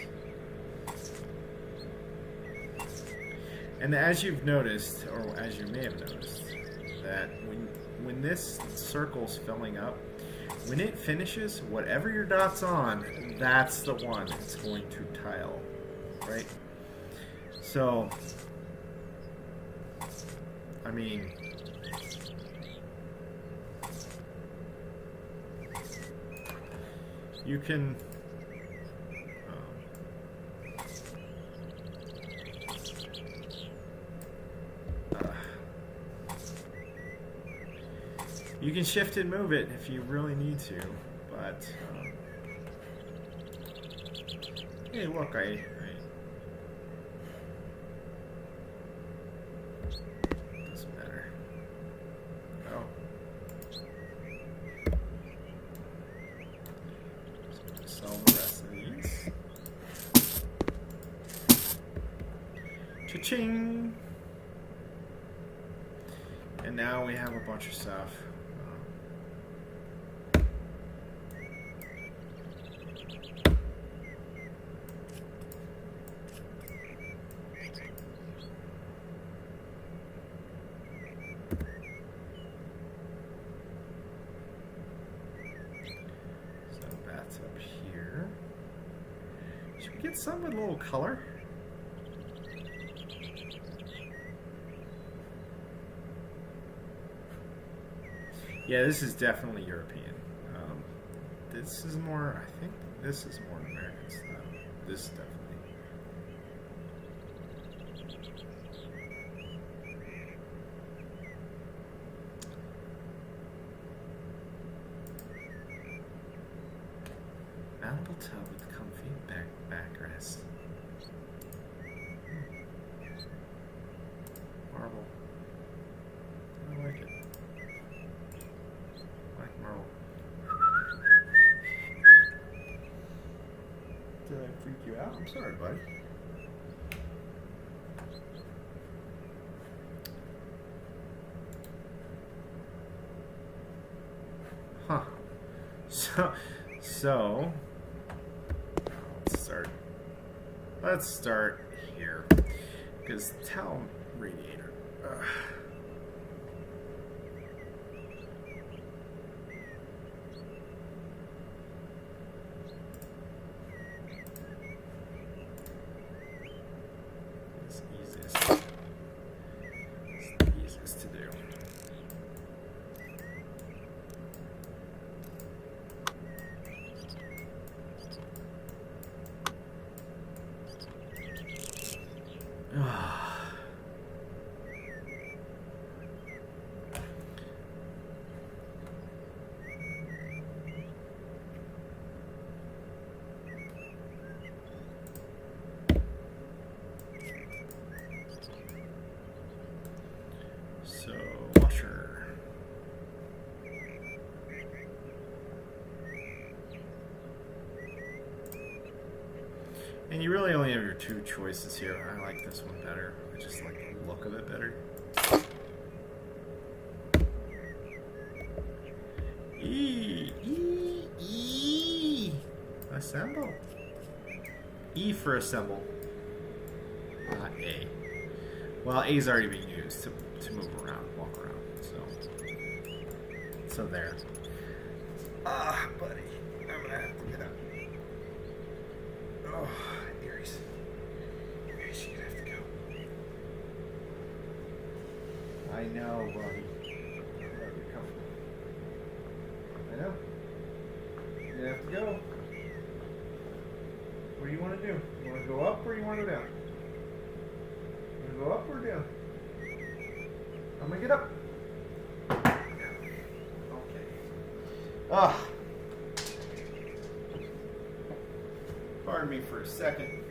And as you've noticed, or as you may have noticed, that when this circle's filling up, when it finishes, whatever your dot's on, that's the one it's going to tile. Right? So, I mean, you can you can shift and move it if you really need to, but hey, look, I doesn't matter. Oh. Sell the rest of these. Cha-ching! And now we have a bunch of stuff. Up here. Should we get some with a little color? Yeah, this is definitely European. this is more. I think this is more American style. This definitely. Mountable tub with comfy backrest. Marble. I like it. I like marble. Did I freak you out? I'm sorry, buddy. Huh. So let's start here, because towel radiator. It's the easiest to do. So, washer. And you really only have your two choices here. I like this one better. I just like the look of it better. Assemble. E for assemble. Not A. Well, A's already being used to move around, walk around. So there. Buddy, I'm gonna have to get up. Oh, Aries. Aries, you're gonna have to go. I know, buddy. You're comfortable. I know. You're gonna have to go. What do you want to do? You want to go up or you want to go down? You want to go up or down? I'm gonna get up. Okay. Pardon me for a second.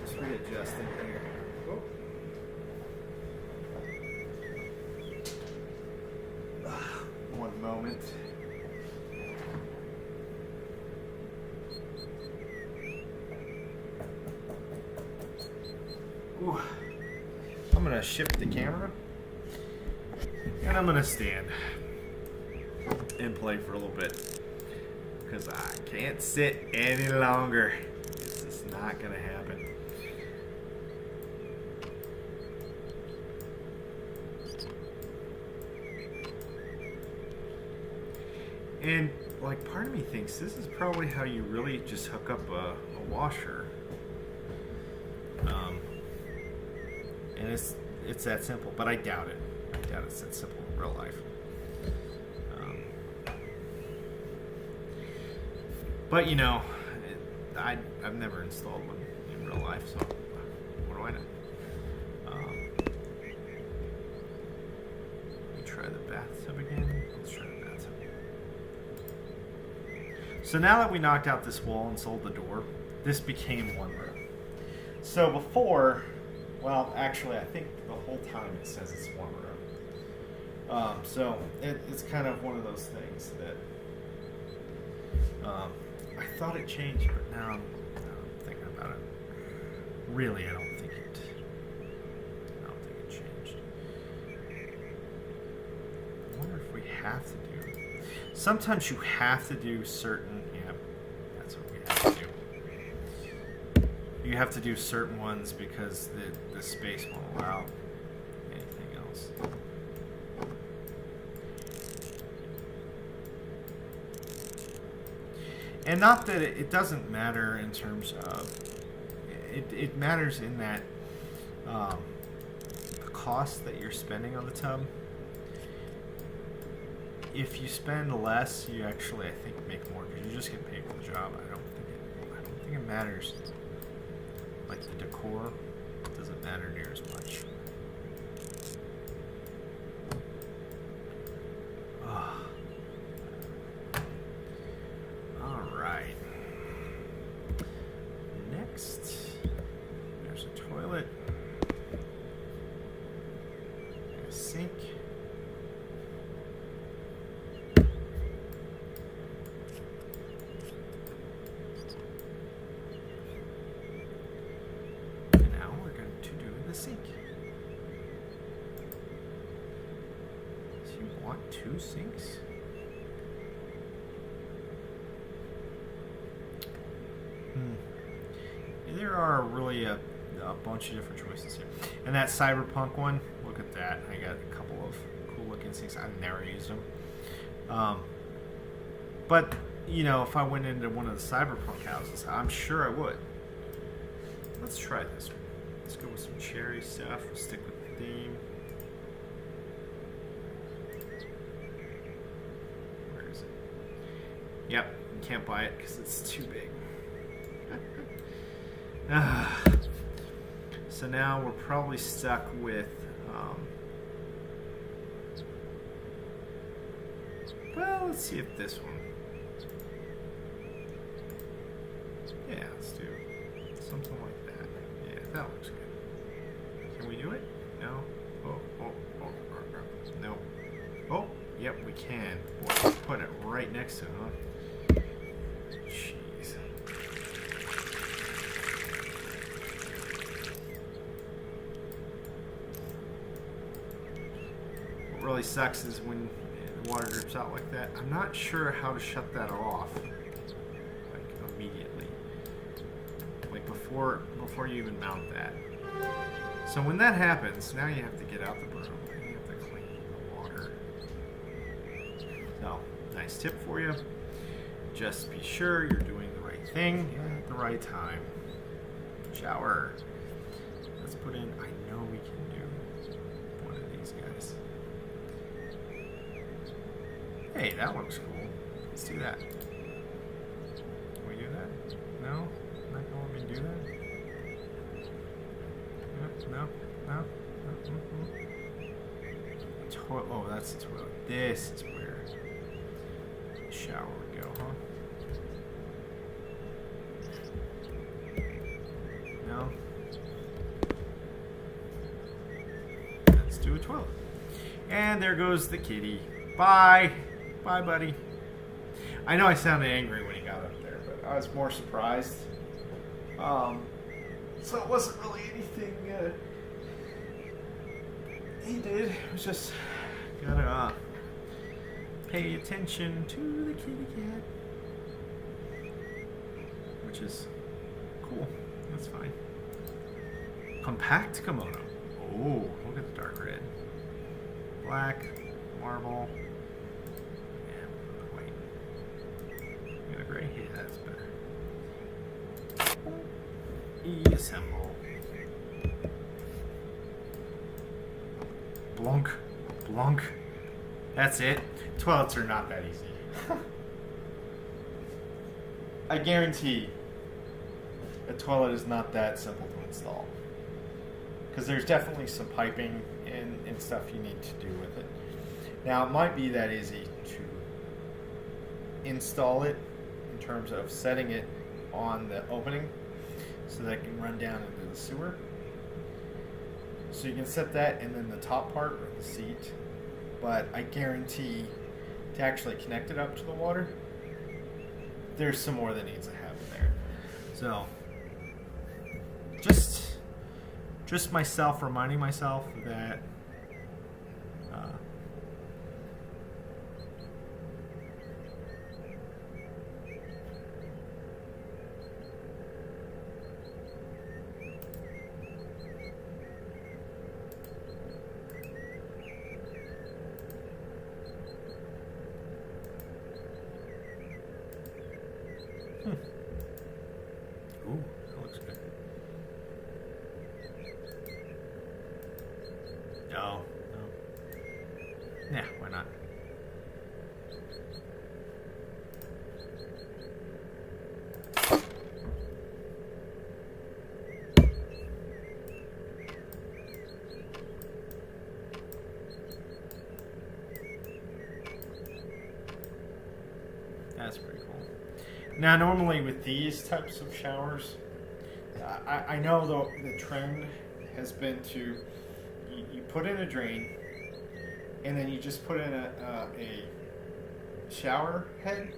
Just readjusting here. One moment. Ooh. I'm gonna shift the camera and I'm gonna stand and play for a little bit because I can't sit any longer. This is not gonna happen. And like part of me thinks this is probably how you really just hook up a washer. And it's that simple, but I doubt it. I doubt it's that simple in real life. But you know, I've never installed one in real life, so what do I know? Let me try the bathtub again. Let's try the bathtub. So now that we knocked out this wall and sold the door, this became one room. So before, well, actually, I think the whole time it says it's one room. So it's kind of one of those things that I thought it changed, but now I'm thinking about it. Really, I don't think it changed. I wonder if we have to do. Sometimes you have to do certain. Yeah, that's what we have to do. You have to do certain ones because the space won't allow anything else. And not that it doesn't matter in terms of it matters in that the cost that you're spending on the tub. if you spend less, you actually, I think, make more because you just get paid for the job. I don't think it matters. Like the decor doesn't matter near as much. Oh. All right. Next, there's a toilet, a sink. Sink. So you want 2 sinks? There are really a bunch of different choices here. And that cyberpunk one, look at that. I got a couple of cool looking sinks. I've never used them. But, you know, if I went into one of the cyberpunk houses, I'm sure I would. Let's try this one. Let's go with some cherry stuff. We'll stick with the theme. Where is it? Yep, you can't buy it because it's too big. So now we're probably stuck with, well, let's see if this one. Yeah, let's do something like that. Yeah, that looks good. Can we do it? No? Oh, no. Oh, yep, we can. Boy, let's put it right next to it, huh? Jeez. What really sucks is when the water drips out like that. I'm not sure how to shut that off, like, immediately. Like, before you even mount that. So when that happens, now you have to get out the broom and you have to clean the water. So, nice tip for you. Just be sure you're doing the right thing at the right time. Shower. Let's put in, I know we can do one of these guys. Hey, that looks cool. Let's do that. Can we do that? No? Not gonna let me do that? No. Oh, that's the toilet. This is where the shower would go, huh? No. Let's do a toilet. And there goes the kitty. Bye. Bye, buddy. I know I sounded angry when he got up there, but I was more surprised. So it wasn't really anything he did. It was just gotta pay attention to the kitty cat, which is cool. That's fine. Compact kimono. Oh, look at the dark red. Black, marble, and white. Got a gray. Yeah, that's better. Assemble. Blunk. Blunk. That's it. Toilets are not that easy. I guarantee a toilet is not that simple to install. Because there's definitely some piping and stuff you need to do with it. Now, it might be that easy to install it in terms of setting it on the opening so that it can run down into the sewer. So you can set that and then the top part or the seat. But I guarantee to actually connect it up to the water, there's some more that needs to happen there. So just myself reminding myself that ooh, that looks good. No. Nah, why not? Now, normally with these types of showers, I know the trend has been to you put in a drain, and then you just put in a shower head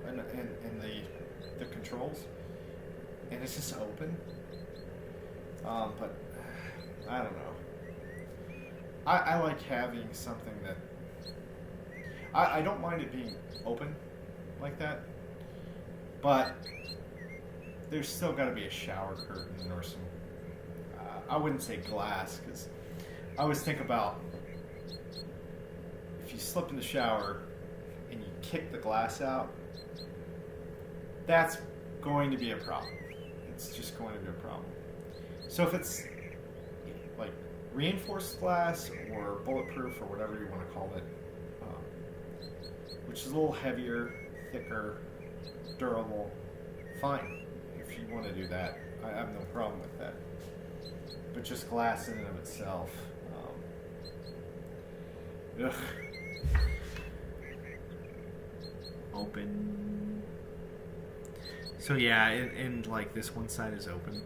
and the controls, and it's just open. But I don't know. I like having something that I don't mind it being open like that, but there's still got to be a shower curtain or some. I wouldn't say glass, because I always think about if you slip in the shower and you kick the glass out, that's going to be a problem. It's just going to be a problem. So if it's like reinforced glass or bulletproof or whatever you want to call it, which is a little heavier, thicker, durable, fine. If you want to do that, I have no problem with that. But just glass in and of itself, ugh. Open. So yeah, and like this one side is open.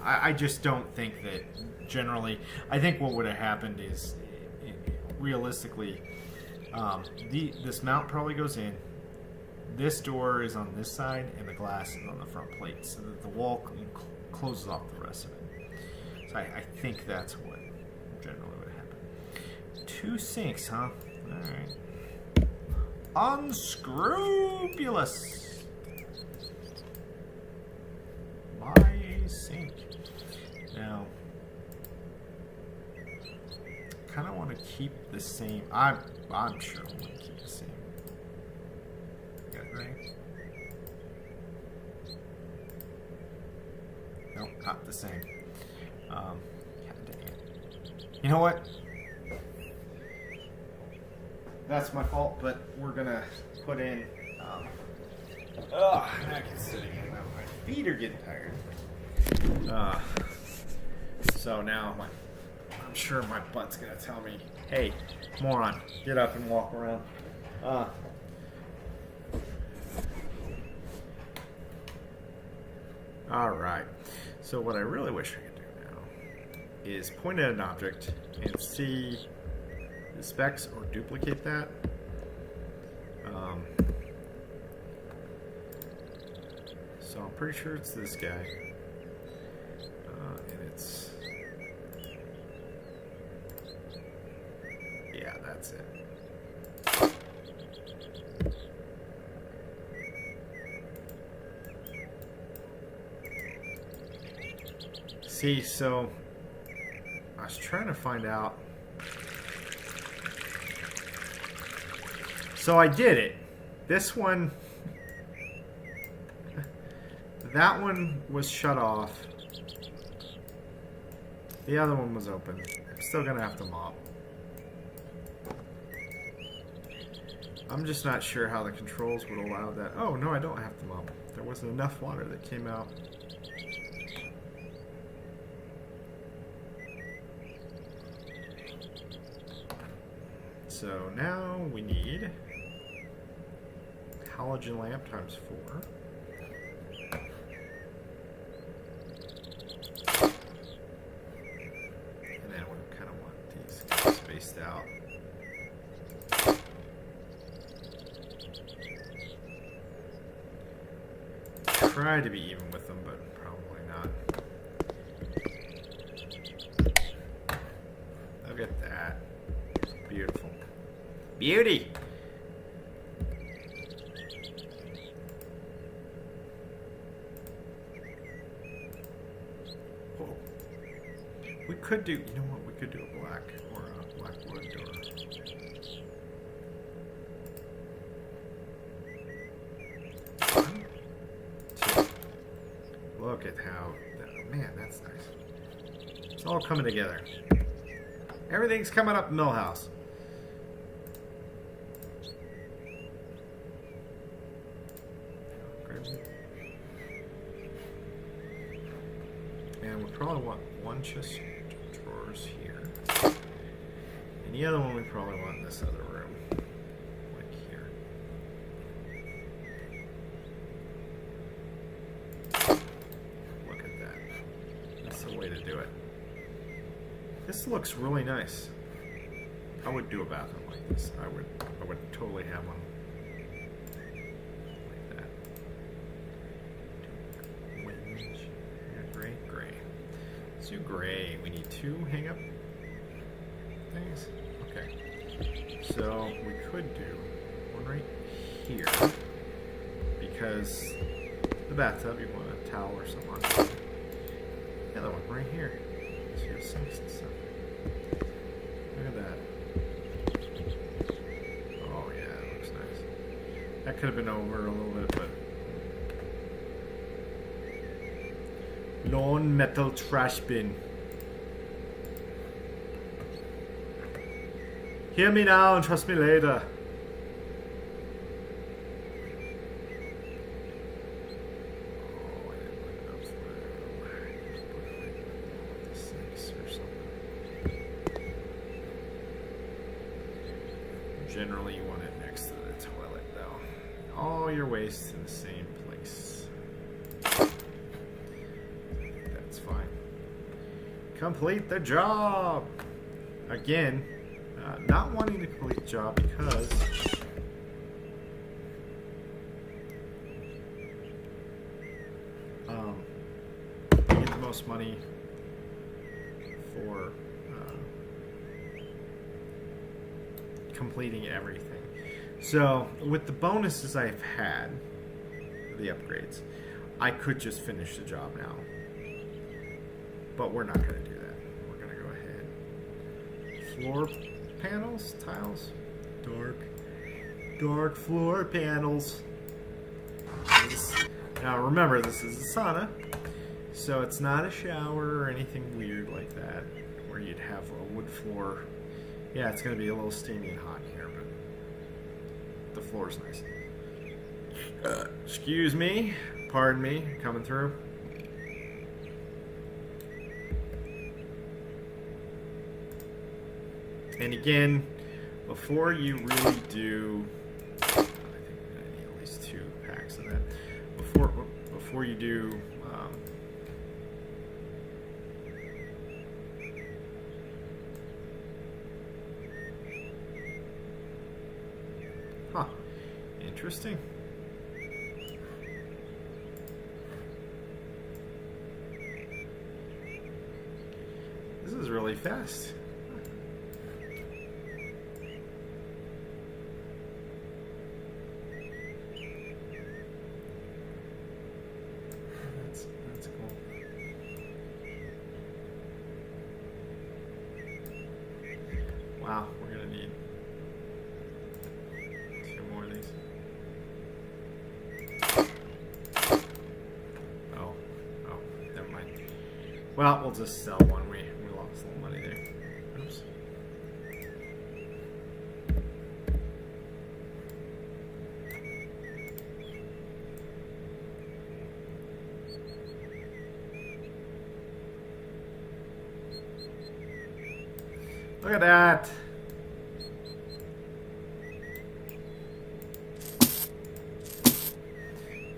I just don't think that generally. I think what would have happened is, realistically, this mount probably goes in. This door is on this side, and the glass is on the front plate, so that the wall closes off the rest of it. So I think that's what generally would happen. 2 sinks, huh? All right. Unscrupulous. My sink. Now, kind of want to keep the same. I'm sure I want to keep the same. Got it right? Nope, not the same. God dang it. You know what? That's my fault, but we're gonna put in. I can sit again. My feet are getting tired. So now I'm sure my butt's gonna tell me, "Hey, moron, get up and walk around." All right. So what I really wish I could do now is point at an object and see the specs or duplicate that. So I'm pretty sure it's this guy. And it's... Yeah, that's it. See, so I was trying to find out. So I did it. This one, that one was shut off. The other one was open. I'm still gonna have to mop. I'm just not sure how the controls would allow that. Oh, no, I don't have to mop. There wasn't enough water that came out. So now we need halogen lamp times 4. And then we kind of want these spaced out. Try to be even with them, but probably not. Look at that. Beautiful. Beauty! Whoa. We could do, you know what, we could do a black or a black wood door. One, two. Look at how, man, that's nice. It's all coming together. Everything's coming up Millhouse. And we probably want one chest drawers here. And the other one we probably want in this other room. Like here. This looks really nice. I would do a bathroom like this. I would totally have one like that. Winch. Yeah, gray. Let's do gray. We need 2 hang up things. Okay. So we could do one right here because the bathtub, you want a towel or something on top. The other one right here. So you have sinks and stuff. Look at that. Oh yeah, that looks nice. That could have been over a little bit, but lone metal trash bin. Hear me now and trust me later. Generally, you want it next to the toilet, though. All your waste in the same place. That's fine. Complete the job! Again, not wanting to complete the job because you get the most money for completing everything. So with the bonuses I've had, the upgrades, I could just finish the job now, but we're not going to do that. We're going to go ahead. Floor panels, tiles, dark floor panels. Now remember, this is a sauna, so it's not a shower or anything weird like that where you'd have a wood floor. Yeah, it's going to be a little steamy and hot in here, but the floor's nice. Excuse me. Pardon me. Coming through. And again, before you really do... I think I need at least 2 packs of that. Before you do... Interesting. This is really fast. That's cool. Wow, we're gonna need 2 more of these. Well, we'll just sell one. We lost a little money there. Oops. Look at that.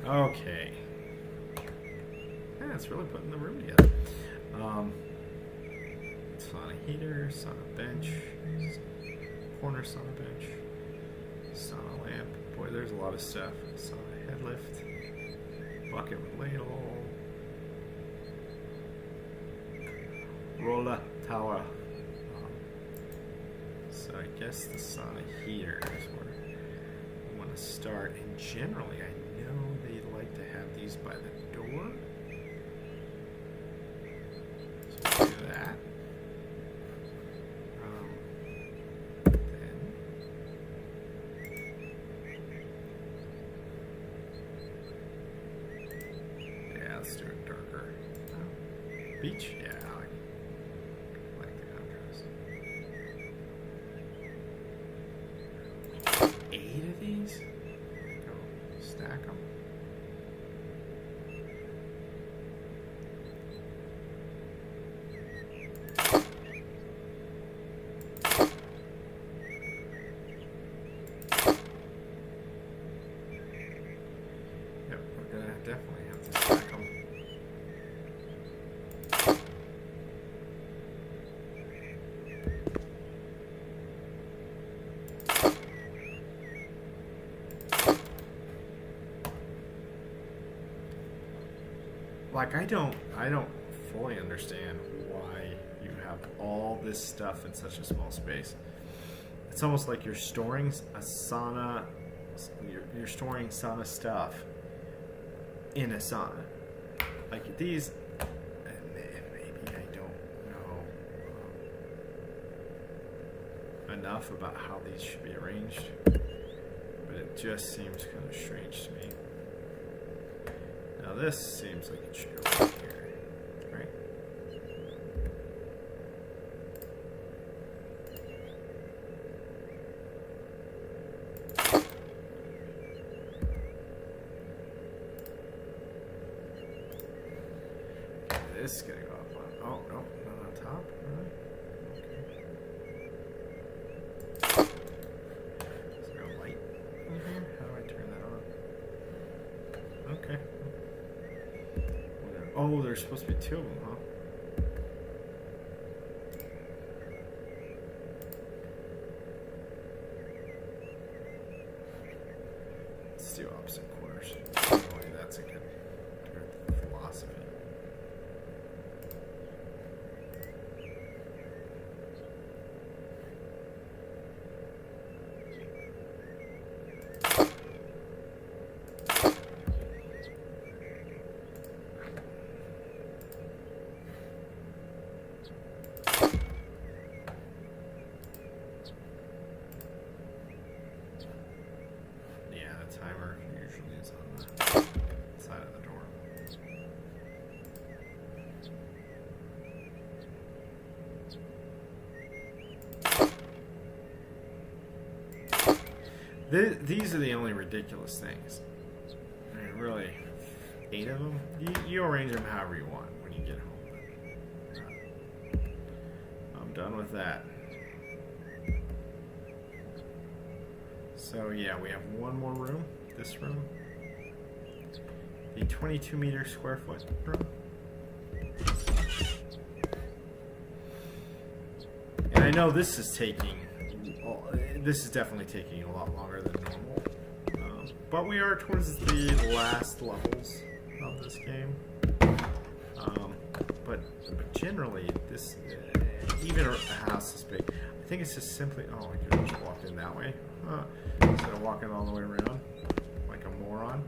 Okay. Yeah, it's really putting the room together. Sauna heater, sauna bench, corner sauna bench, sauna lamp. Boy, there's a lot of stuff. Sauna head lift, bucket with ladle, roller tower. So I guess the sauna heater is where I want to start. And generally, I know they like to have these by the door. So do that. Let's do it darker. Beach? Yeah, I like the contrast. 8 of these? Go stack them. Yep, we're gonna definitely have to stack them. like I don't fully understand why you have all this stuff in such a small space. It's almost like you're storing a sauna. You're storing sauna stuff in a sauna. Like these, maybe I don't know enough about how these should be arranged, but it just seems kind of strange to me. Now this seems like it should go right here, right? This is gonna go up on. Oh no, not on top. Really? Okay. Is there a light in here? How do I turn that on? Okay. Oh, there's supposed to be two of them, huh? Let's do opposite corners. Boy, that's a good philosophy. Timer usually is on the side of the door. These are the only ridiculous things. I mean, really, 8 of them. You arrange them however you want when you get home. I'm done with that. So yeah, we have one more room, this room, the 22 square foot room. And I know this is definitely taking a lot longer than normal, but we are towards the last levels of this game. But generally, this, even a house this big, I think it's just simply, oh, I could have just walked in that way. Instead of walking all the way around like a moron.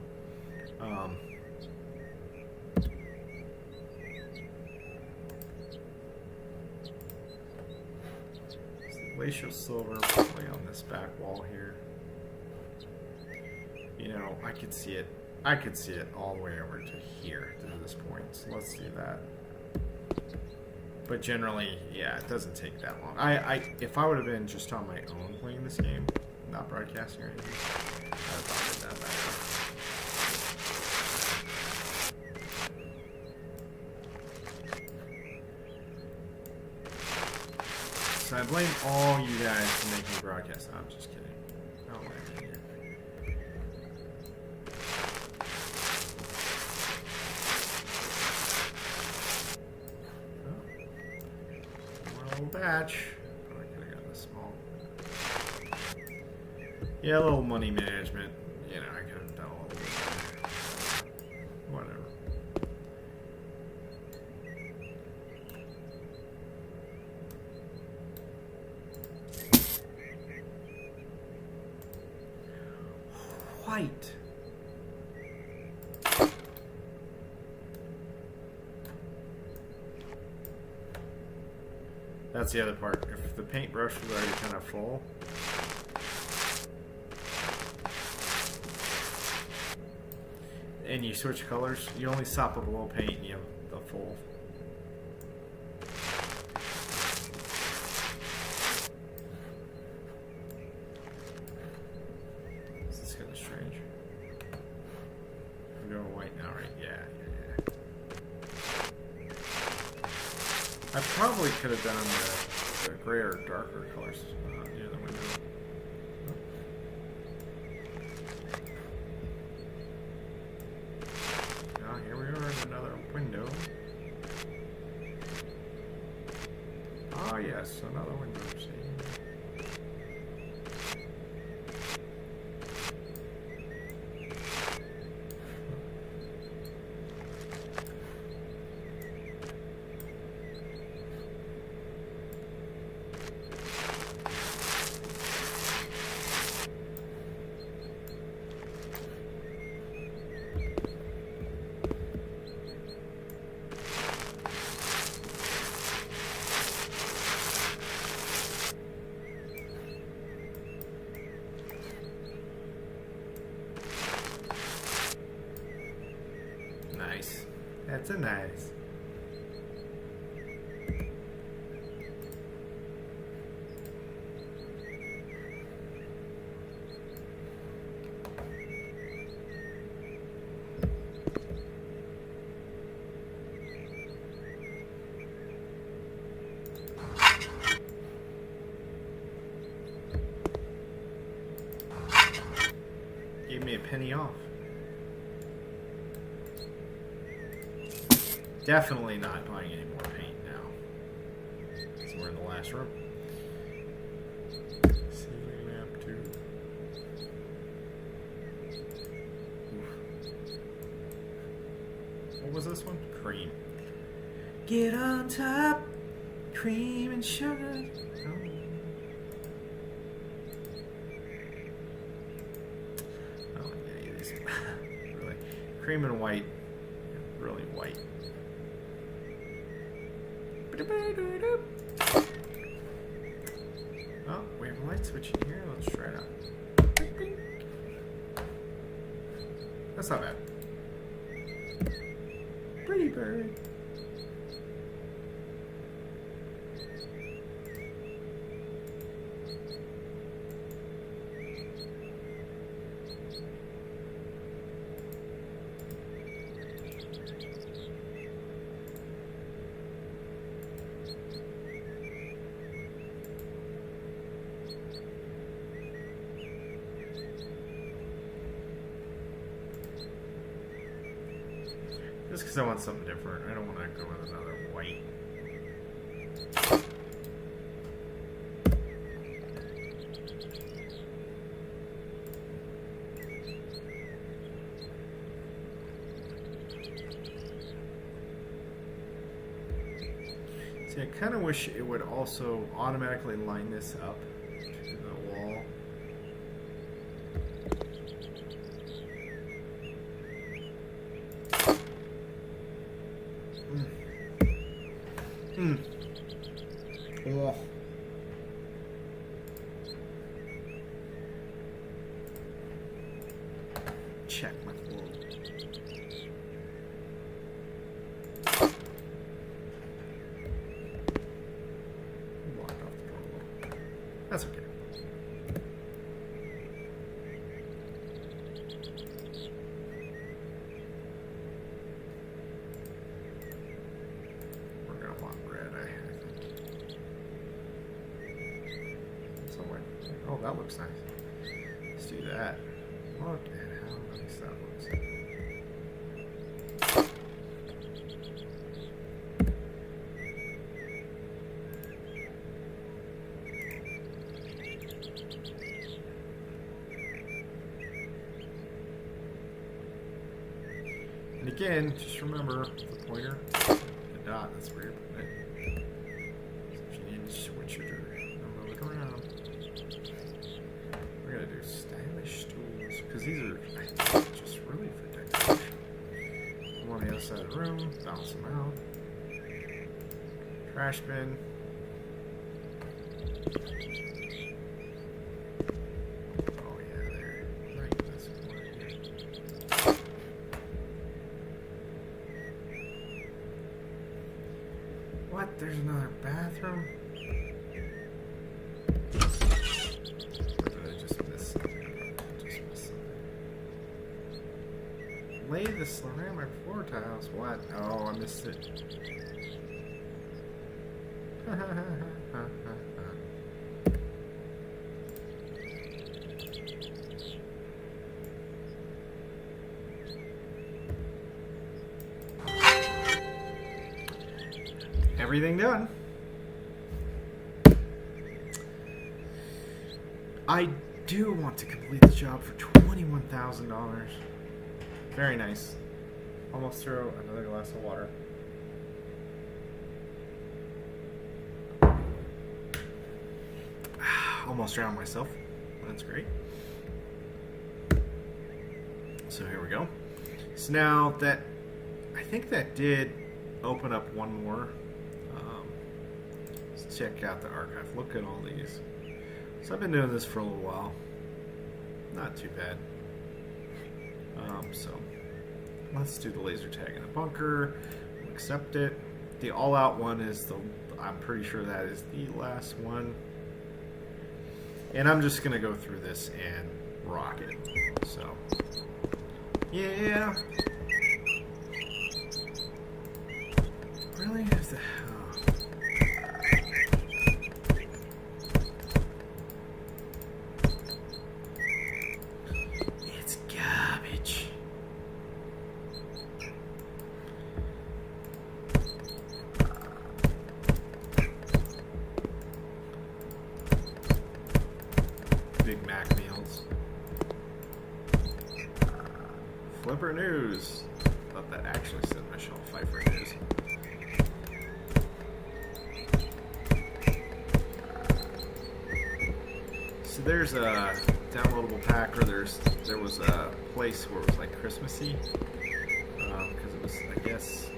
Glacial silver probably on this back wall here. You know, I could see it all the way over to here, to this point. So let's do that. But generally, yeah, it doesn't take that long. If I would have been just on my own playing this game, not broadcasting or anything, I would have probably done that. So I blame all you guys for making me broadcast. No, I'm just kidding. I don't like it here. Batch. Oh, I could have gotten this small. Yeah, a little money management. You know, I could have done a little bit better. Whatever. White. That's the other part. If the paintbrush was already kind of full, and you switch colors, you only sop up a little paint and you have the full. This is kind of strange. We're going white now, right? Yeah. I probably could have done the gray or darker colors near the window. Now here we are at another window. Ah yes, another window. See. nice. That's a nice. Gave me a penny off. Definitely not buying any more paint now. So we're in the last room. Ceiling map 2. What was this one? Cream. Get on top, cream and sugar. Oh. Really, cream and white, really white. Oh, we have a light switch in here. Let's try it out. That's not bad. Pretty bird. Just because I want something different. I don't want to go with another white. See, I kind of wish it would also automatically line this up to the wall. Oh. Check my flow. Blocked off the door a little. That's okay. We're gonna want red, I think. Somewhere. Oh, that looks nice. Let's do that. Look at how nice that looks. And again, just remember the pointer, the dot, that's where you're putting it. So if you need to switch your move it around. We're gonna do stylish tools, because these are just really for decoration. One on the other side of the room, bounce them out. Trash bin. Oh yeah, there. Right, that's one. What? There's another bathroom? Or did I just miss something? I probably just missed something. Lay the ceramic floor tiles. What? Oh, I missed it. Everything done. I do want to complete the job for $21,000. Very nice. Almost throw another glass of water. Almost drowned myself. That's great. So here we go. So now that, I think that did open up one more. Let's check out the archive. Look at all these. So I've been doing this for a little while. Not too bad. So let's do the laser tag in the bunker. Accept it. The all-out one is the. I'm pretty sure that is the last one. And I'm just gonna go through this and rock it. So, yeah. Really? It's garbage. Big Mac meals. Flipper News. I thought that actually said Michelle Pfeiffer News. So there's a downloadable pack, or there was a place where it was like Christmassy, because it was, I guess,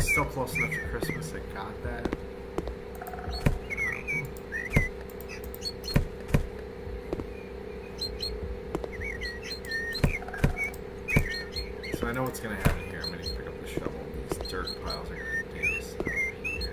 still close enough to Christmas. I got that. So I know what's going to happen here. I'm going to pick up the shovel. These dirt piles are going to dig stuff here.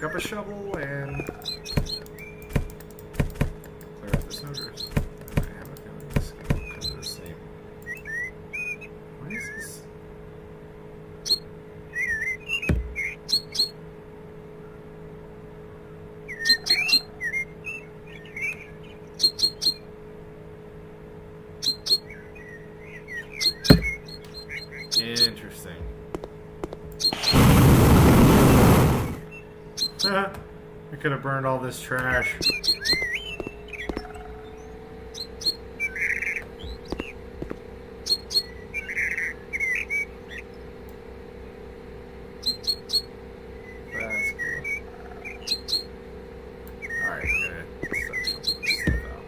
Up a shovel and clear out the snowdrifts. I have a feeling this is going to come to the same. What is this? Interesting. I could have burned all this trash. That's cool. Alright, we're gonna start shuffling this stuff out.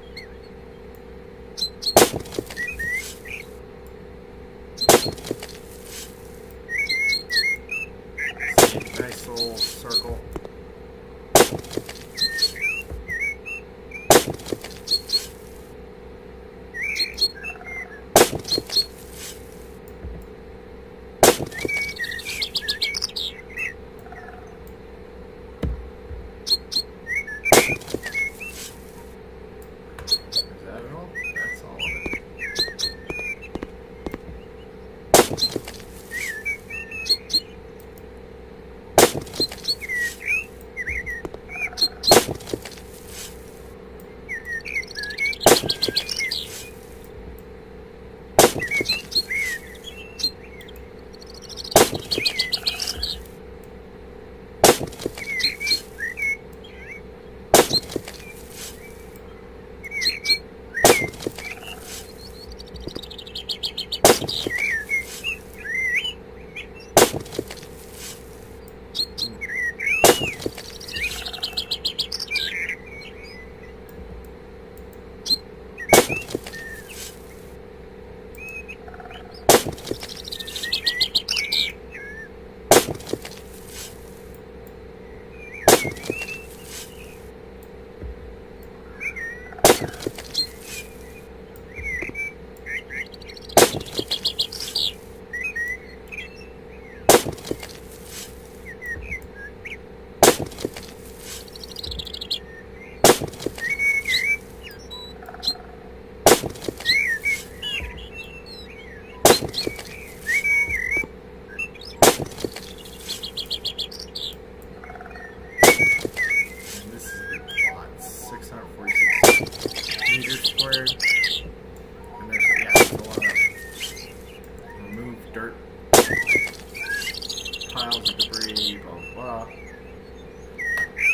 Nice little circle.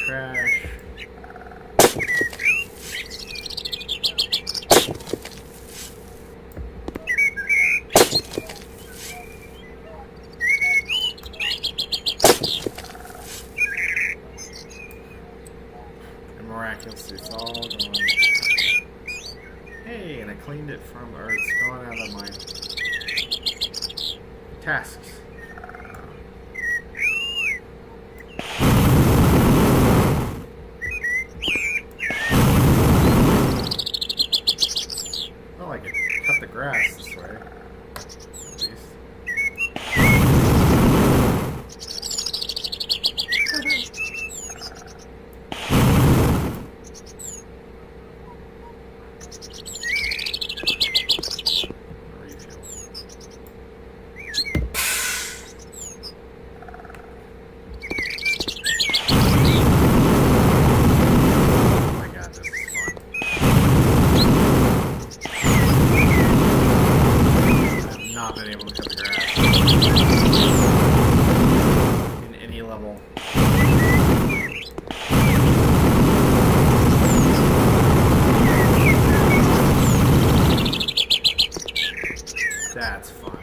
trash. And miraculously, it's all gone. Hey, and I cleaned it from, or it's gone out of my tasks. Well, I could cut the grass this way. At least. Refuel. Oh my god, this is fun. I've not been able to cut the grass in any level. That's fun.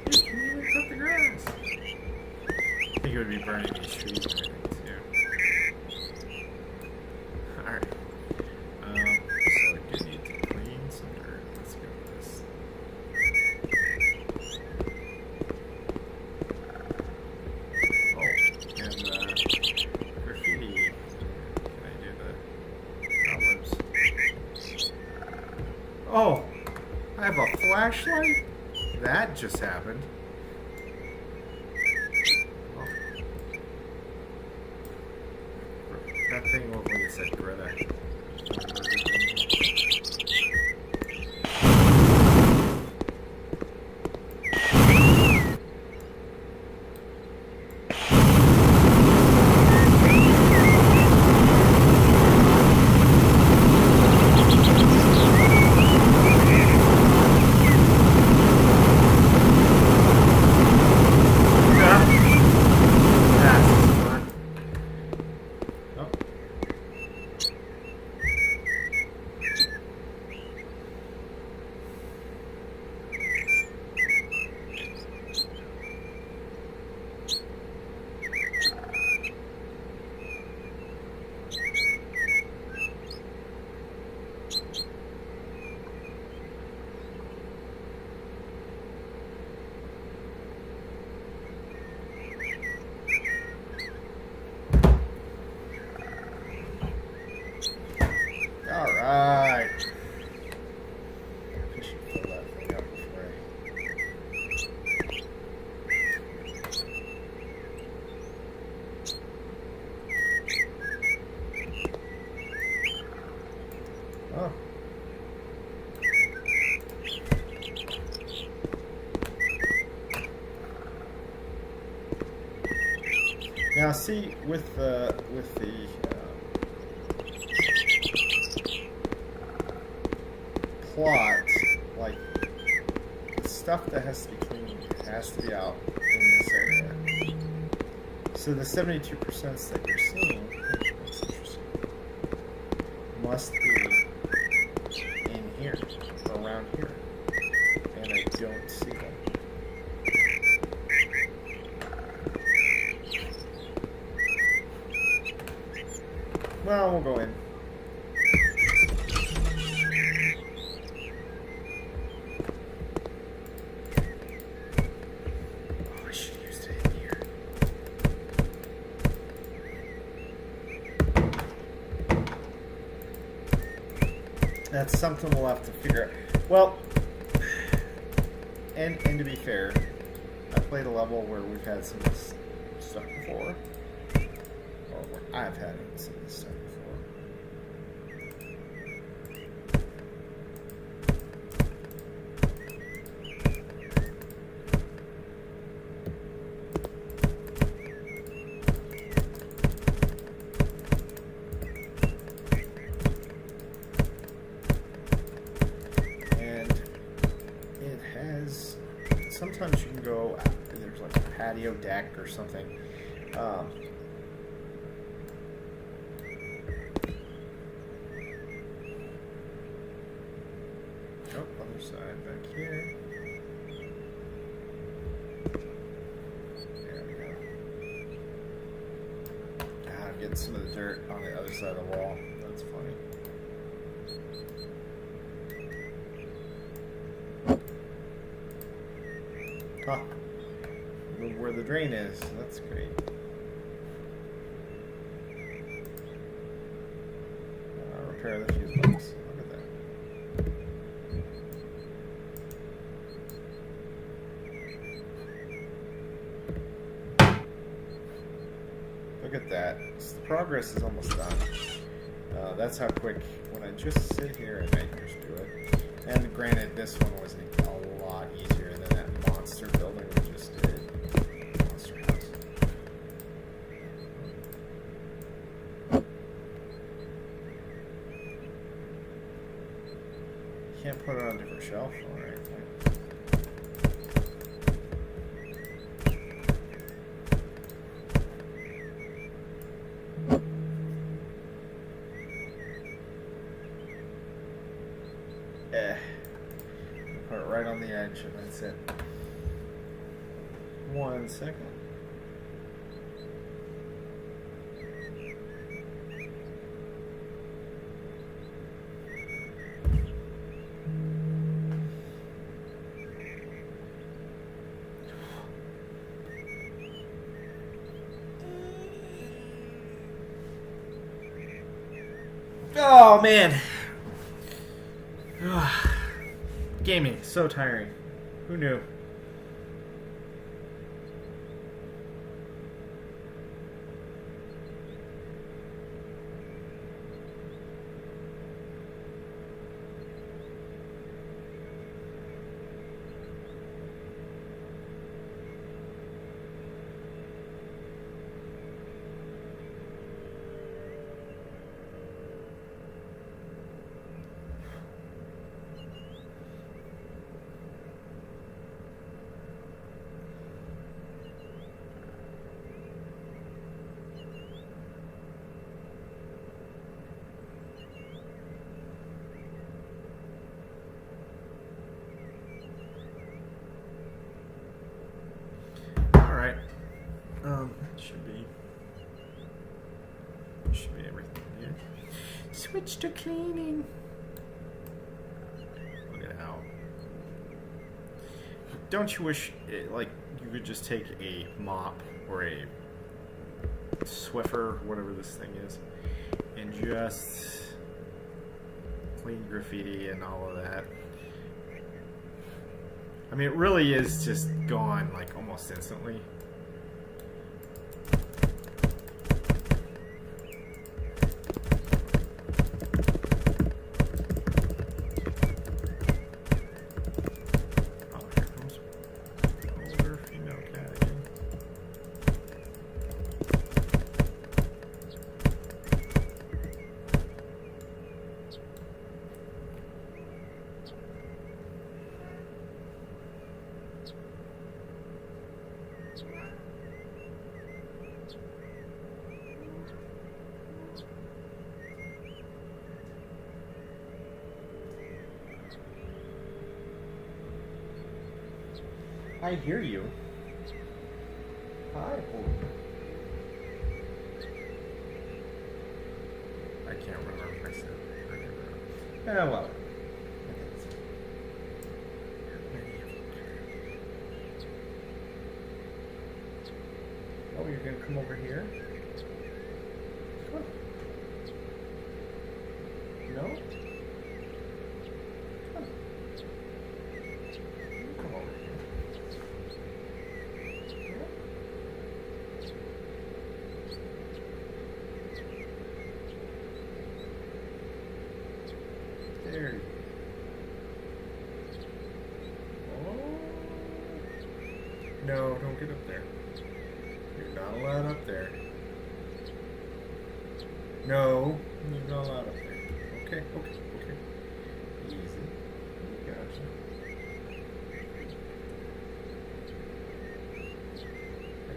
You can even cut the grass. I think it would be burning these trees and everything too. Alright. So I do need to clean some dirt. Let's go with this. Oh, and graffiti. Can I do the cobwebs? Oh! I have a flashlight? That just happened. Oh. That thing looked like it said Greta. That's fun. Oh. Alright. I should fill that thing up before Oh. Now see, with the plot, like, the stuff that has to be cleaned has to be out in this area. So the 72% that you're seeing, that's interesting, must be in here, or around here. And I don't see them. Well, we'll go in. Oh, I should have used it in here. That's something we'll have to figure out. Well, and to be fair, I played a level where we've had some of this stuff before. Or where I've had some of this stuff before. And it has its sometimes you can go, there's like a patio deck or something. Oh, other side back here. There we go. God, I'm getting some of the dirt on the other side of the wall. That's funny. Huh. Move where the drain is. That's great. Repair the fuse box. Look at that. Look at that. So the progress is almost done. That's how quick, when I just sit here, I might just do it. And granted, this one was a lot easier than that monster building we just did. Monster house. Can't put it on a different shelf, alright. Put it right on the edge and that's it. 1 second. Oh man. Gaming, so tiring. Who knew? Should be everything here. Switch to cleaning. Look at how. Don't you wish like you could just take a mop or a Swiffer, whatever this thing is, and just clean graffiti and all of that? I mean, it really is just gone like almost instantly. I hear you. Hi. I can't remember if I said it. Yeah, well. Oh, you're going to come over here? Come on. No? There you go. Oh. No, don't get up there. You're not allowed up there. No, you're not allowed up there. Okay, okay, okay. Easy. Gotcha.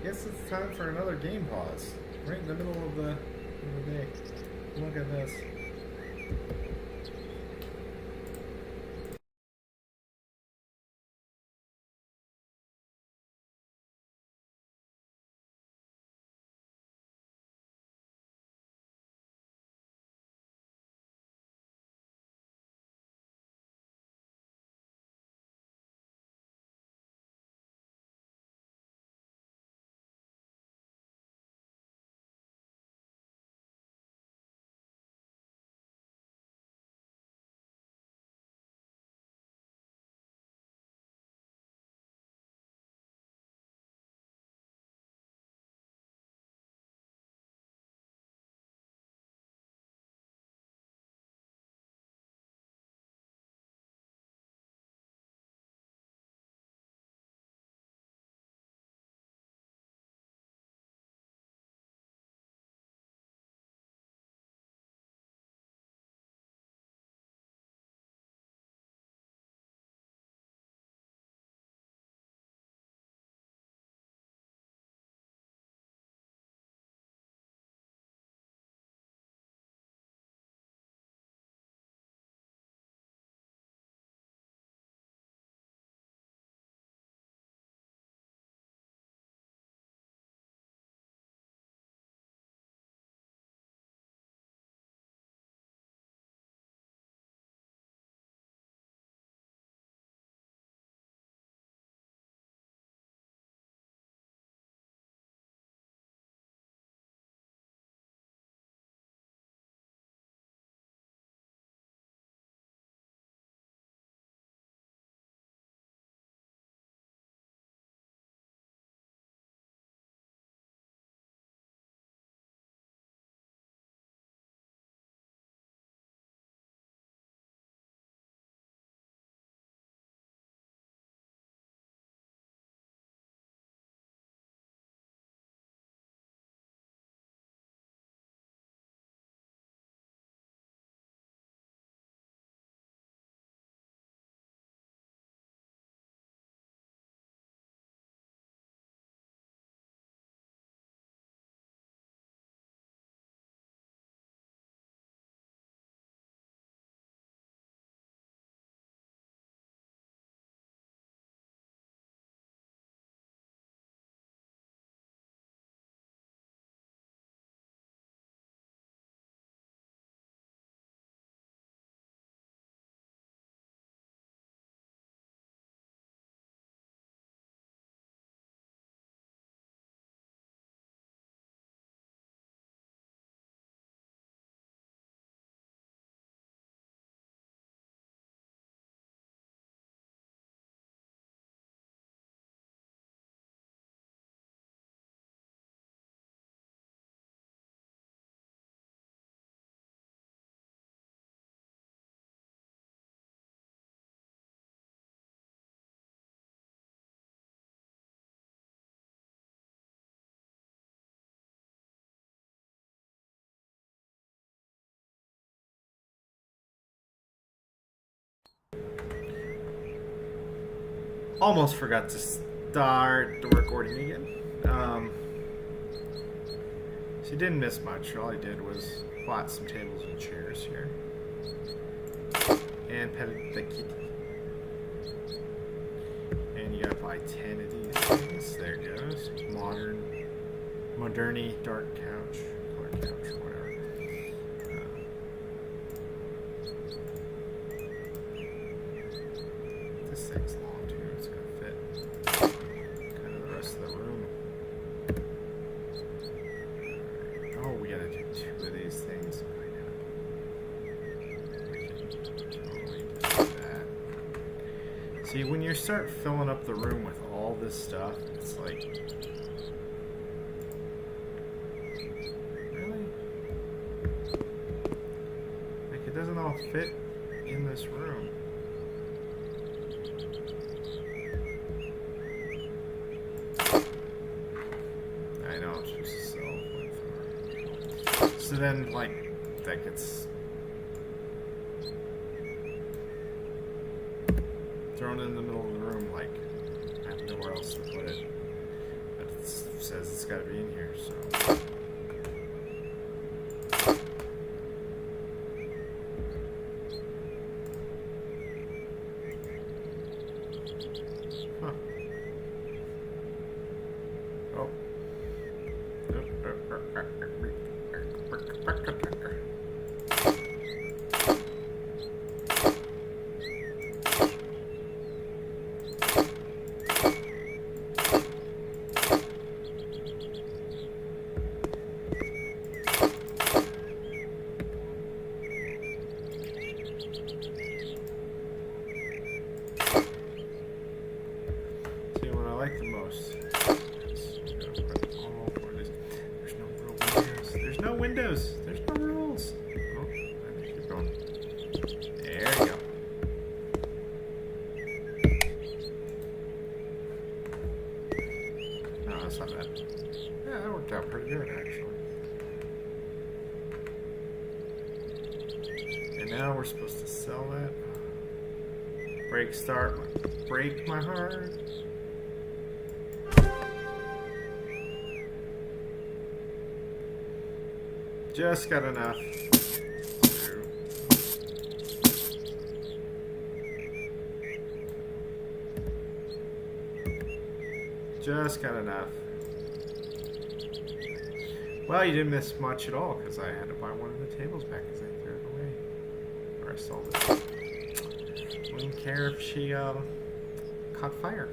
guess it's time for another game pause. Right in the middle of the day. Look at this. Almost forgot to start the recording again. So you didn't miss much. All I did was bought some tables and chairs here. And petted the kitty. And you gotta buy 10 of these things. There it goes. Moderny dark couch. Color couch or whatever. This thing's long too. It's gonna fit kind of the rest of the room. Oh, we gotta do 2 of these things. We can totally do that. See, when you start filling up the room with all this stuff, it's like, really? Like, it doesn't all fit in this room. I know, it's just so far. So then, like, that gets thrown in the middle of the room, like, I have nowhere else to put it. But says it's got to be in here, so. Huh. Oh. See what I like the most. There's no windows. There's no rules. Oh, I need to keep going. There you go. No, that's not bad. Yeah, that worked out pretty good, actually. And now we're supposed to sell that. Break my heart. Just got enough. Just got enough. Well, you didn't miss much at all because I had to buy one of the tables back because I threw it away. Or I sold it. Wouldn't care if she caught fire.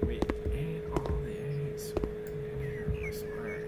We ate all the eggs. I swear.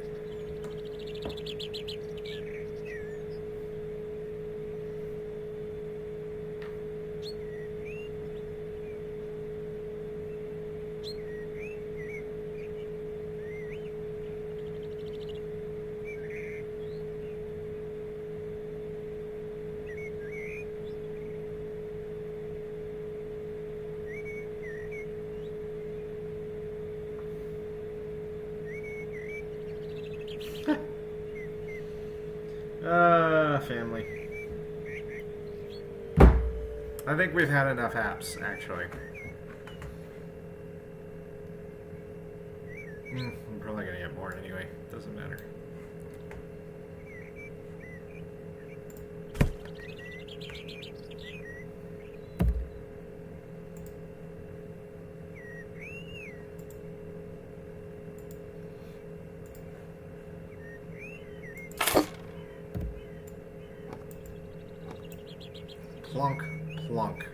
Family. I think we've had enough apps, actually. I'm probably gonna get more anyway. Doesn't matter. Plunk, plunk.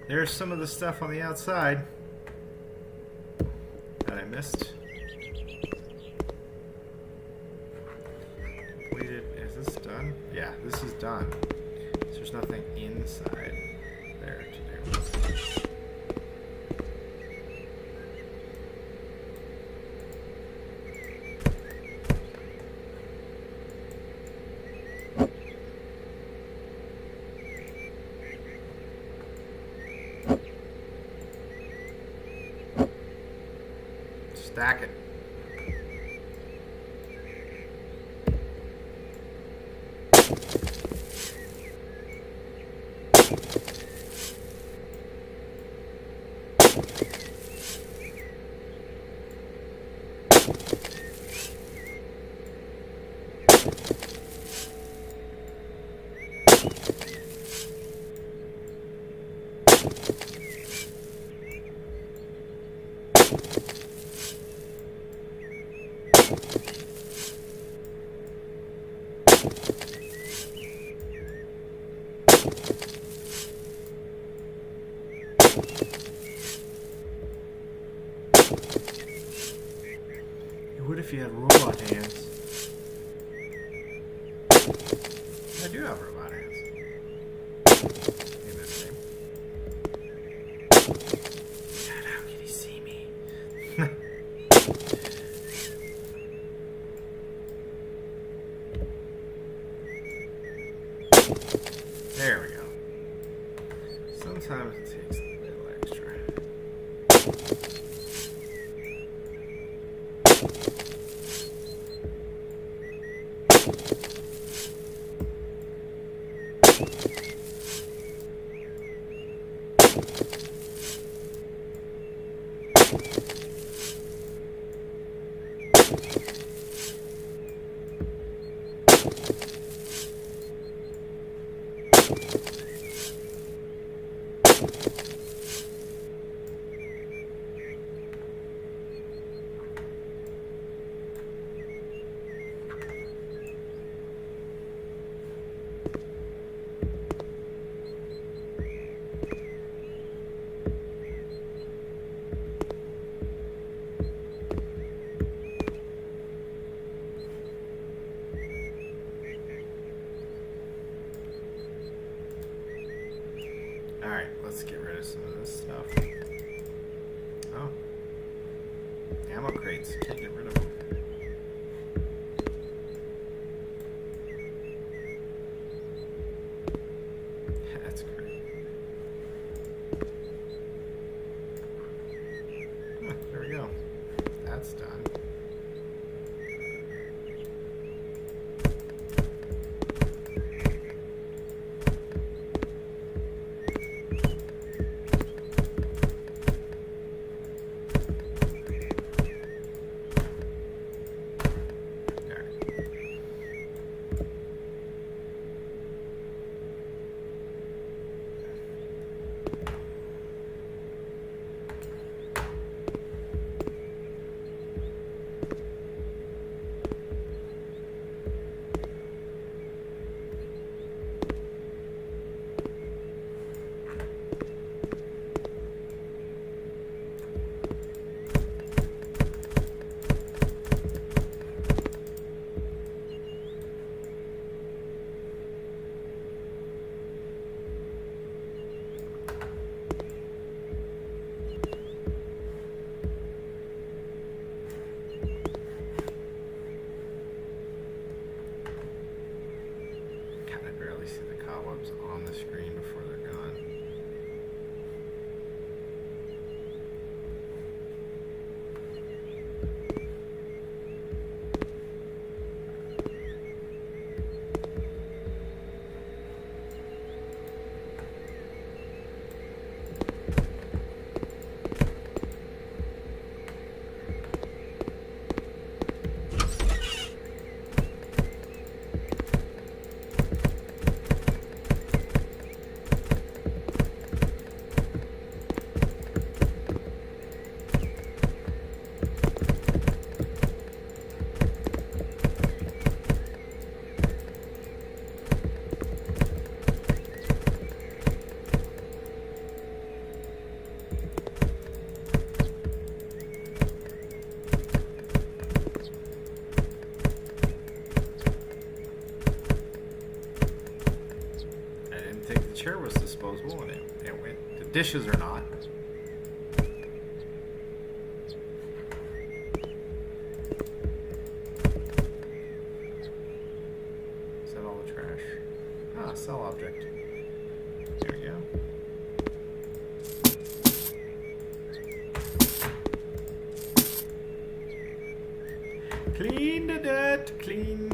There's some of the stuff on the outside that I missed. Completed. Is this done? Yeah, this is done. So there's nothing inside there to do. Stack it. What if you had robot hands? I do have robot hands. In this game. God, how can he see me? There we go. Sometimes it takes a little extra. Alright, let's get rid of some of this stuff. Oh. Ammo crates. Can't get rid of them. That's great. Huh, there we go. That's done. See the cobwebs on the screen before they're gone. The chair was disposable and it went. The dishes are not. Is that all the trash? Ah, sell object. There we go. Clean the dirt, clean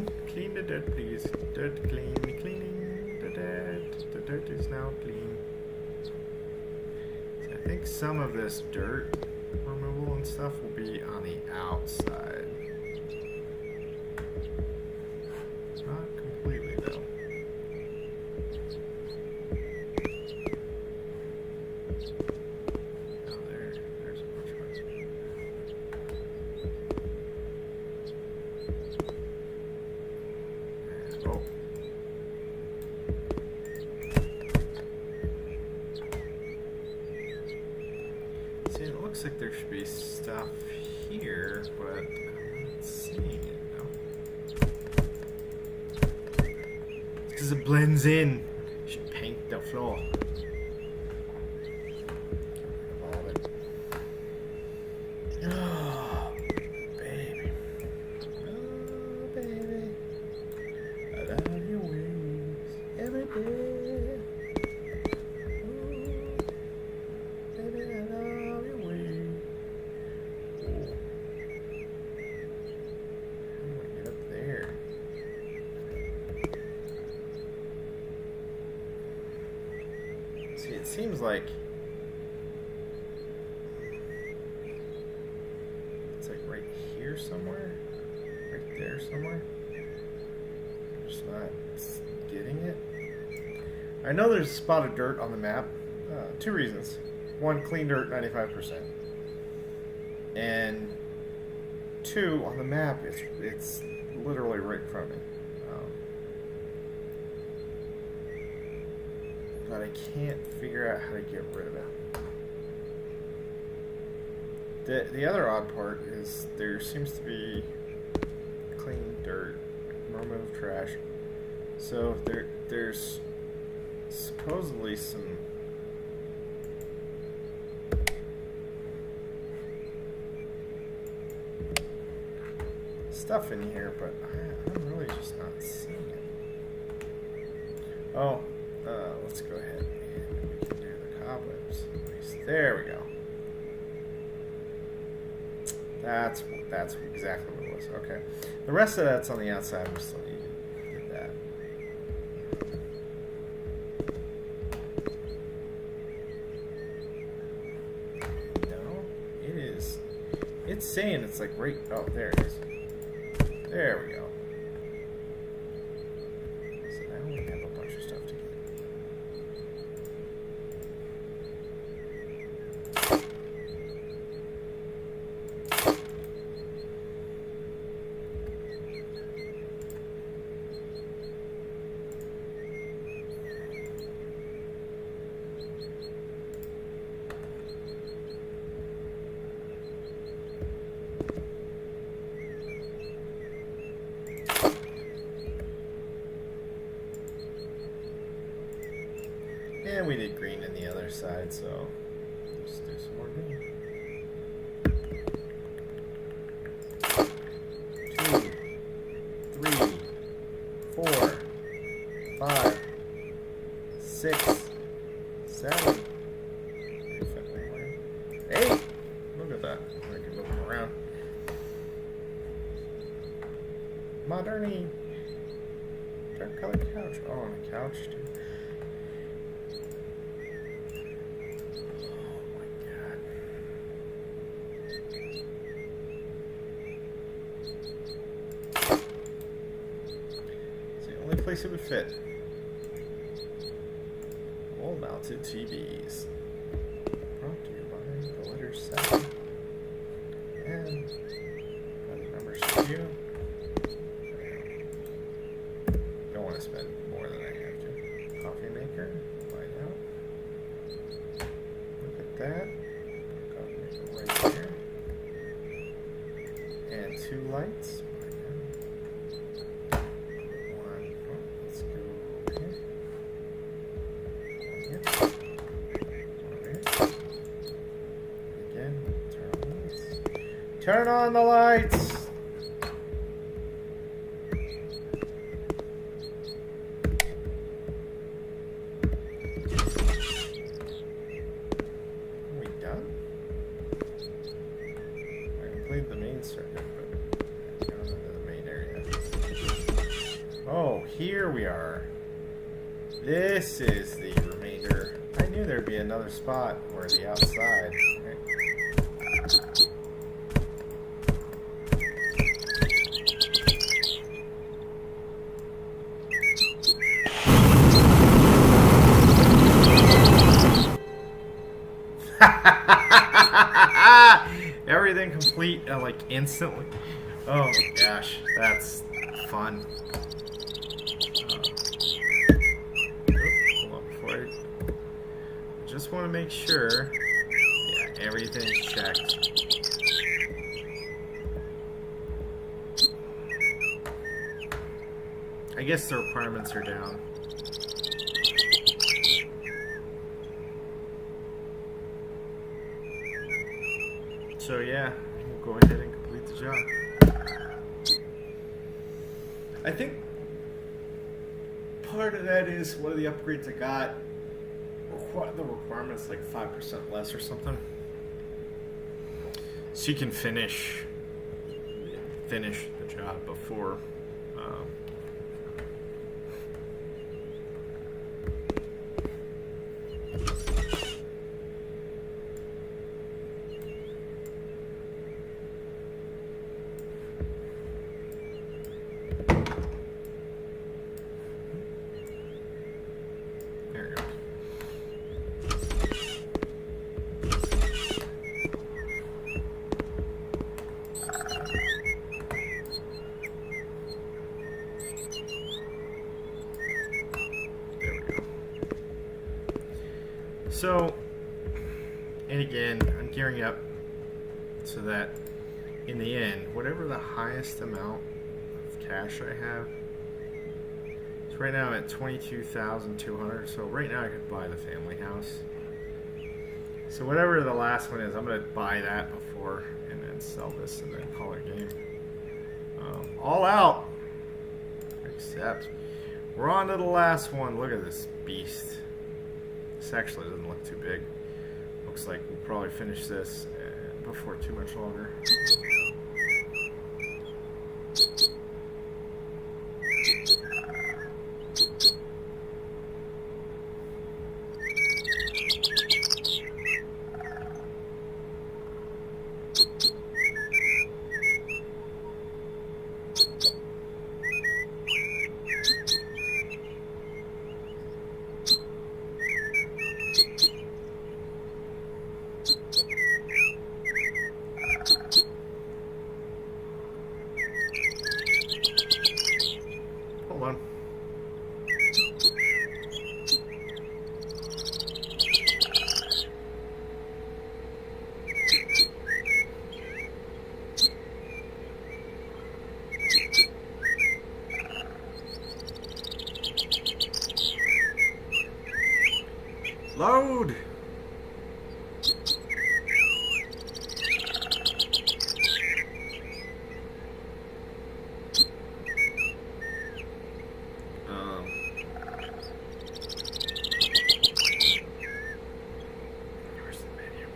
the dirt, please. Dirt cleaning the dirt. The dirt is now clean. So I think some of this dirt removal and stuff will be on the outside. but I'm not seeing it now. It's because it blends in. You should paint the floor. Oh, baby. Oh, baby. I love your ways every day. Oh, baby, I love your ways. Oh. How do I get up there? See, it seems like it's like right here somewhere, right there somewhere. I'm just not getting it. I know there's a spot of dirt on the map. Two reasons. One, clean dirt, 95%. And two, on the map, it's literally right in front of me. But I can't figure out how to get rid of it. The other odd part is there seems to be clean dirt, remove trash. So there's supposedly some stuff in here, but I'm really just not seeing it. Oh, let's go ahead and we can do the cobwebs. There we go. That's exactly what it was. Okay. The rest of that's on the outside. We still need to get that. No, it is. It's saying it's like right. Oh, there it is. There we go. So now we have a bunch of stuff to get. And we did green in the other side, so let's do some more green. 2, 3, 4, 5, 6, 7, 8. Look at that. I can move them around. Modern-y. Dark colored couch. Oh, and a couch too. Place it would fit. Wall mounted TVs. Brought to you by the letter 7. And by the numbers 2. Don't want to spend more than I have to. Coffee maker. Light out. Look at that. Coffee maker right there. And 2 lights. Turn on the lights! Are we done? I completed the main circuit, but gone into the main area. Oh, here we are. This is the remainder. I knew there'd be another spot or the outside. Right? Everything complete like instantly. Oh my gosh, that's fun. Hold on before I just want to make sure. Yeah, everything's checked. I guess the requirements are down. So yeah, we'll go ahead and complete the job. I think part of that is one of the upgrades I got. The requirement's like 5% less or something. So you can finish the job before. There we go. So, and again, I'm gearing up so that in the end, whatever the highest amount of cash I have, so right now I'm at 22,200. So right now I could buy the family house. So whatever the last one is, I'm gonna buy that before and then sell this and then call it a game. All out. Except we're on to the last one. Look at this beast. This actually doesn't look too big. Looks like we'll probably finish this before too much longer. Hold on. Load! Where's the menu?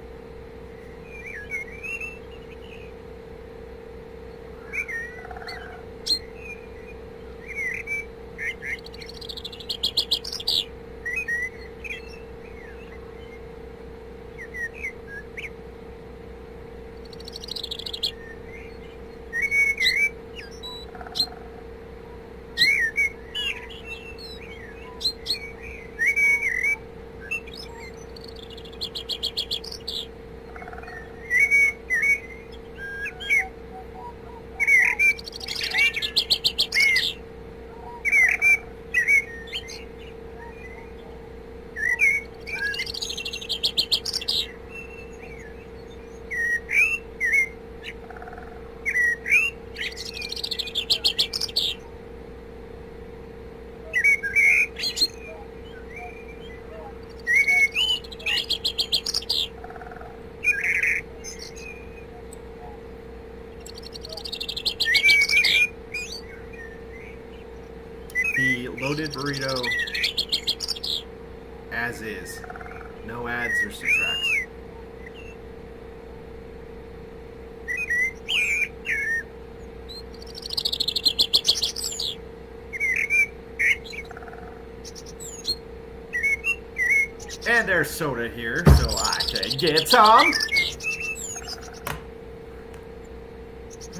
The loaded burrito as is. No adds or subtracts. And there's soda here, so I can get some.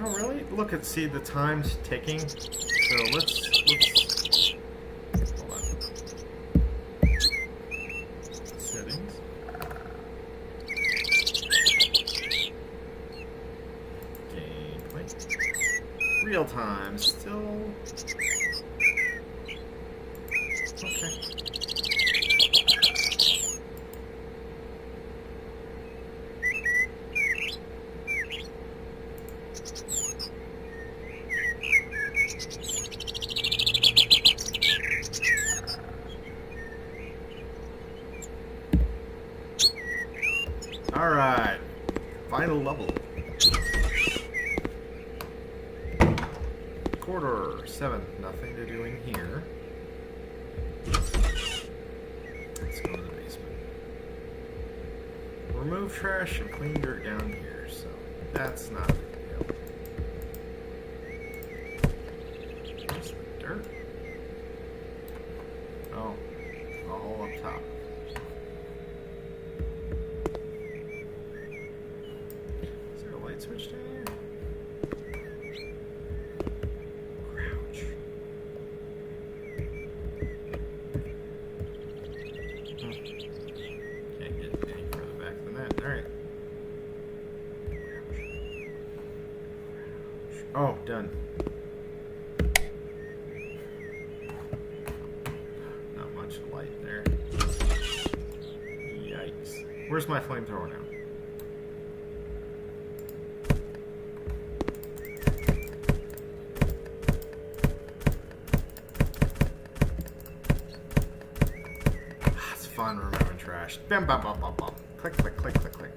Oh, really? Look at, see, the time's ticking. So let's hold on. Settings. Gameplay. Real time, still. Okay. final level. Corridor 7. Nothing to do in here. Let's go to the basement. Remove trash and clean dirt down here, so that's not a big deal. Where's the dirt? Oh, all up top. Is there a light switch down here? Crouch. Can't get any further back than that. Alright. Oh, done. Not much light there. Yikes. Where's my flamethrower now? It's fun removing trash. Bam, bam, bam, bam, bam. Click, click, click, click, click.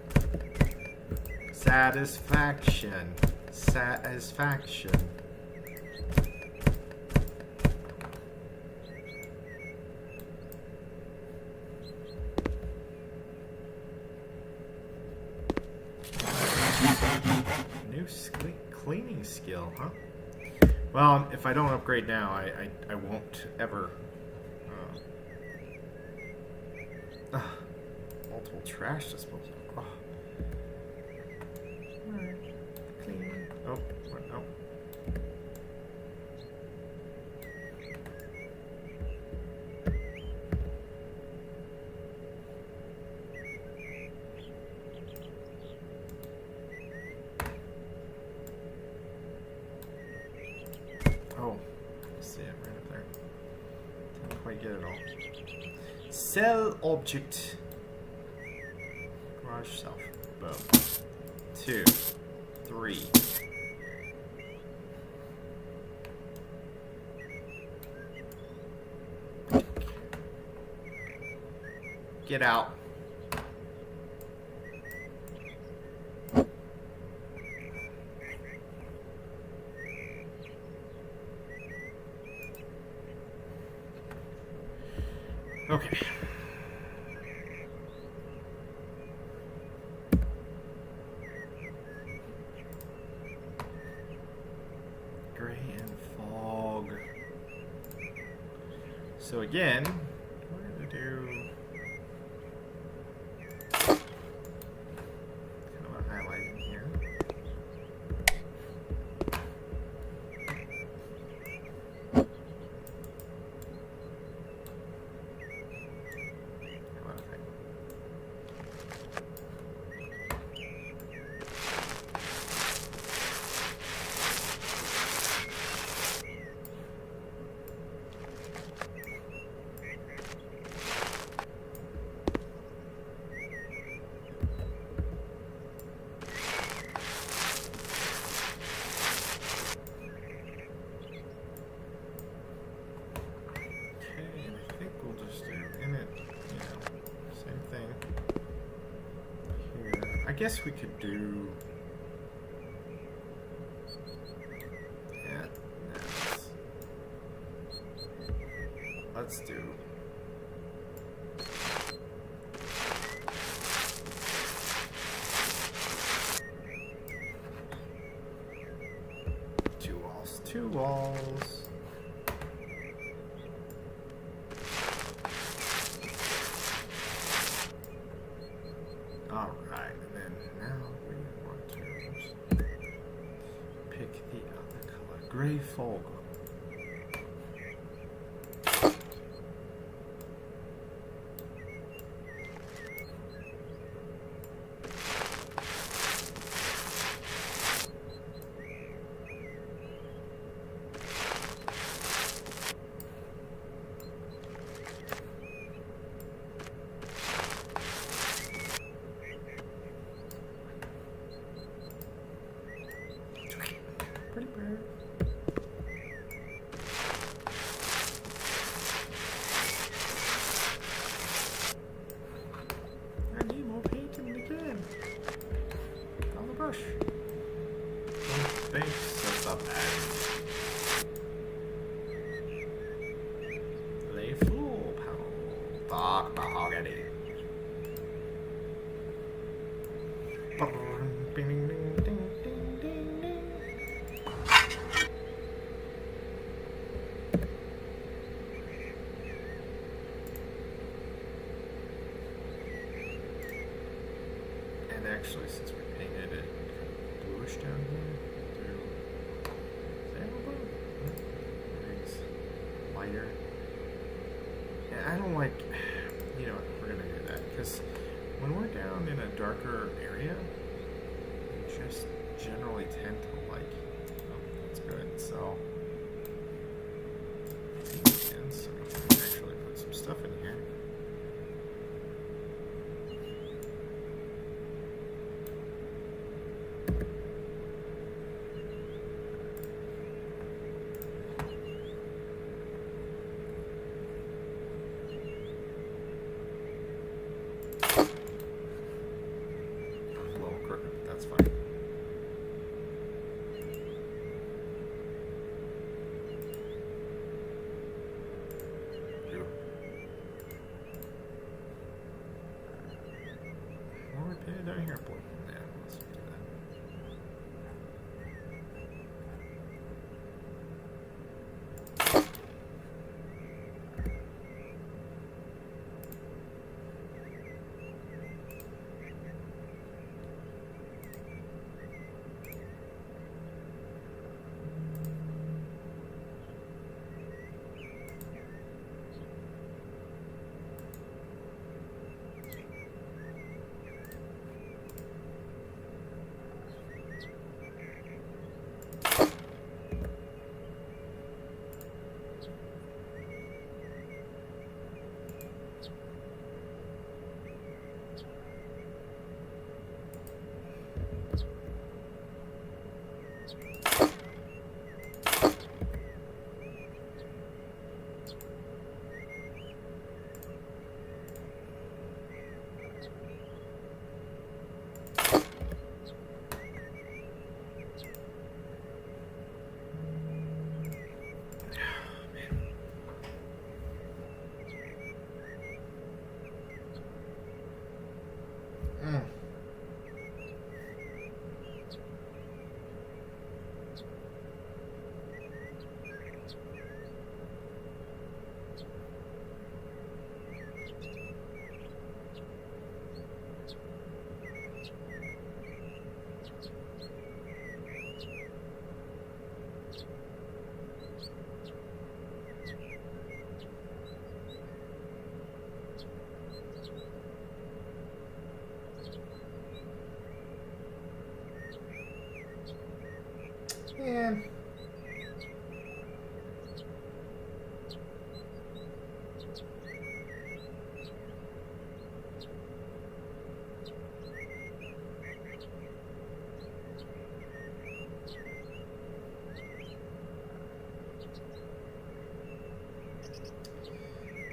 Satisfaction. Satisfaction. New cleaning skill, huh? Well, if I don't upgrade now, I won't ever. Multiple trash disposal. Oh. Alright. Clean. Oh, what? Oh. Oh, see it right up there. Didn't quite get it all. Cell object. Garage self. Boom. 2, 3. Get out. Okay. Gray and fog. So again, we're gonna do kind of a highlighting here. I guess we could do. Yeah, let's do. Two walls. Two walls. Alright, and then now we want to pick the other color. Gray fog. Pretty bird. I need more painting again. Oh. Not bad. Lay full pound. Dark mahogany. Ding, ding, ding, ding, ding, ding. And actually, since we painted it bluish down here, it's lighter. And I don't like, you know, we're gonna do that because when we're down in a darker area, we just generally tend to like, oh, that's good. So, and so we can actually put some stuff in here. A little crooked, but that's fine. Ew. Why are we painted down here? Boy, yeah, let's do Man.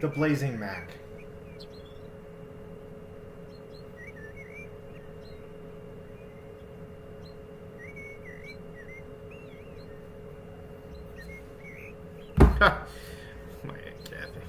The Blazing Mac. My Aunt Kathy.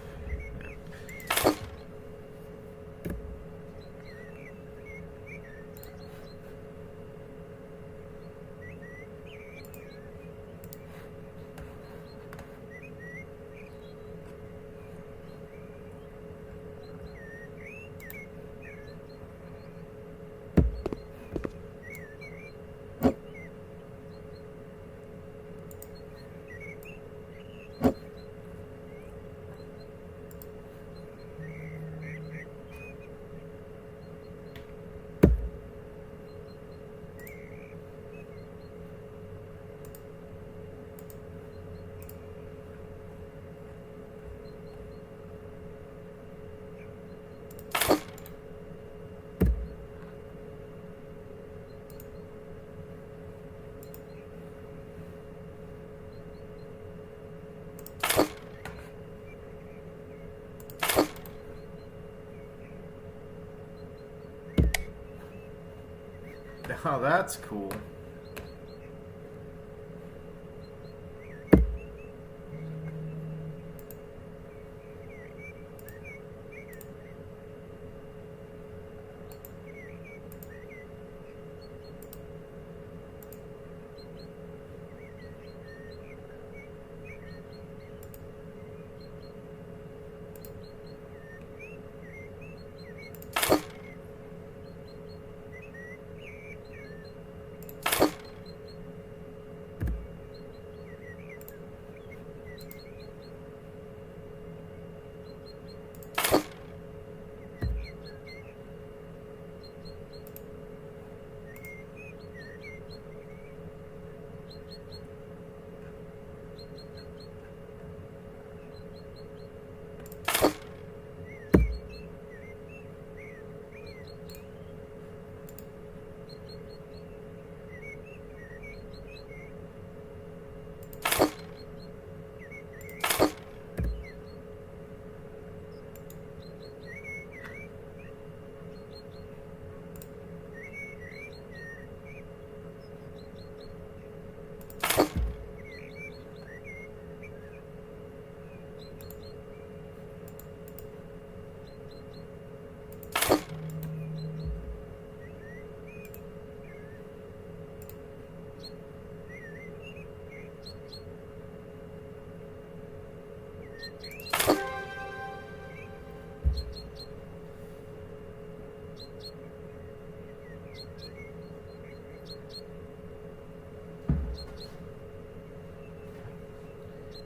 Yeah. Oh, that's cool.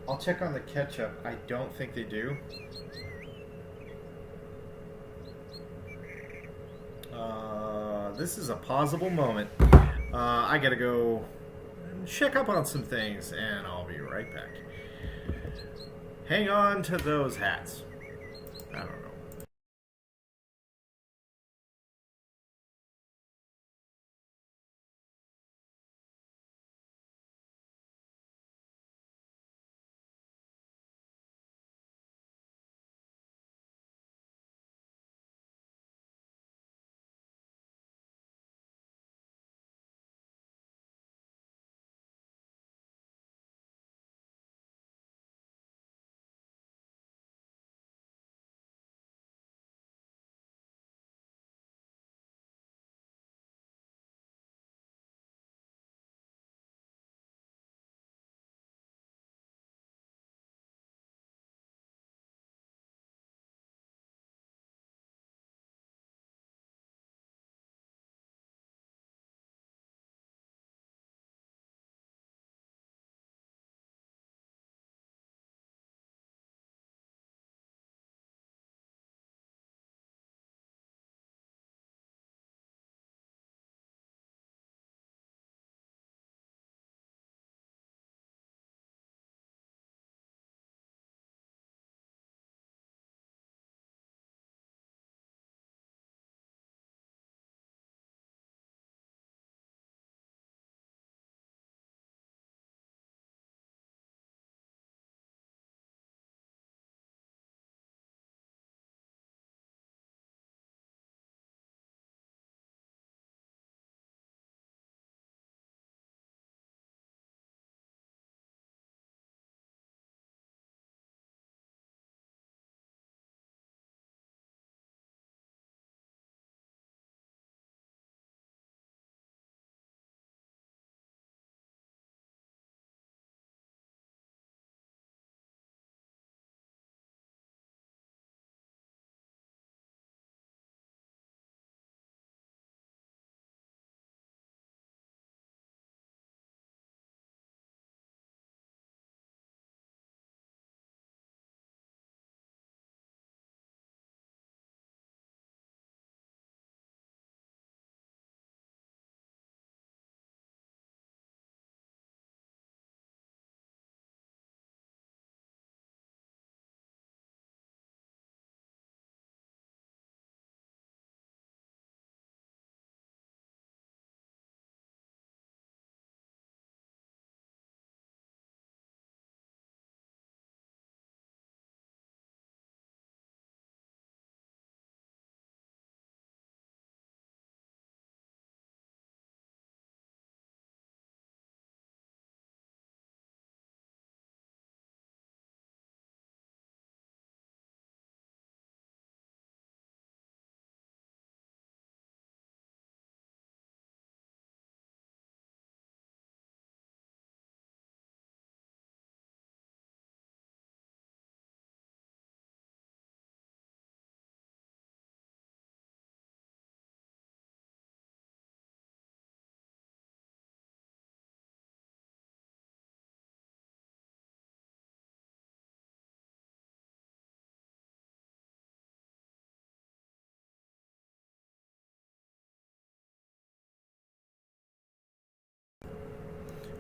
I'll check on the ketchup. I don't think they do. This is a pausable moment. I gotta go check up on some things, and I'll be right back. Hang on to those hats. I don't know.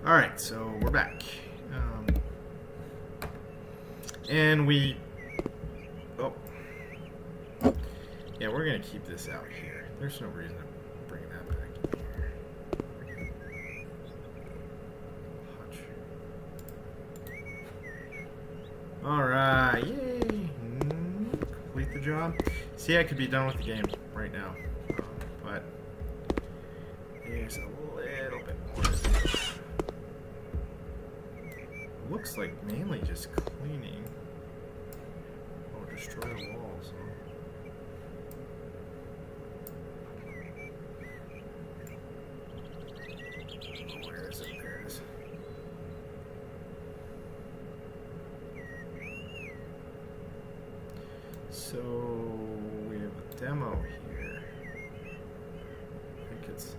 All right, so we're back, and we. Oh, yeah, we're gonna keep this out here. There's no reason to bring that back in here. All right, yay! Complete the job. See, I could be done with the game right now, but there's a little bit more. Looks like mainly just cleaning. Oh, destroy the walls. Huh? Oh, where is it? There it is. So we have a demo here. I think it's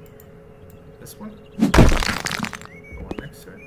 this one. The one next to it.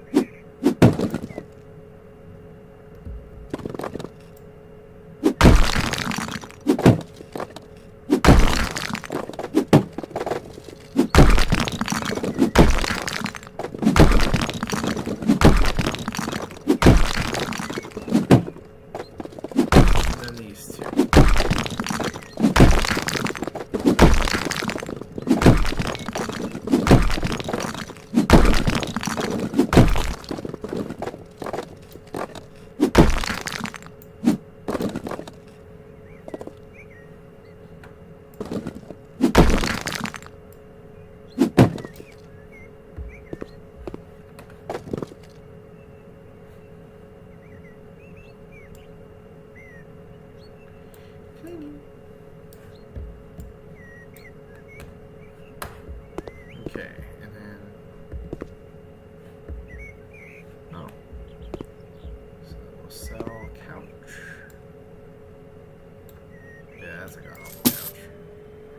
I got on the couch.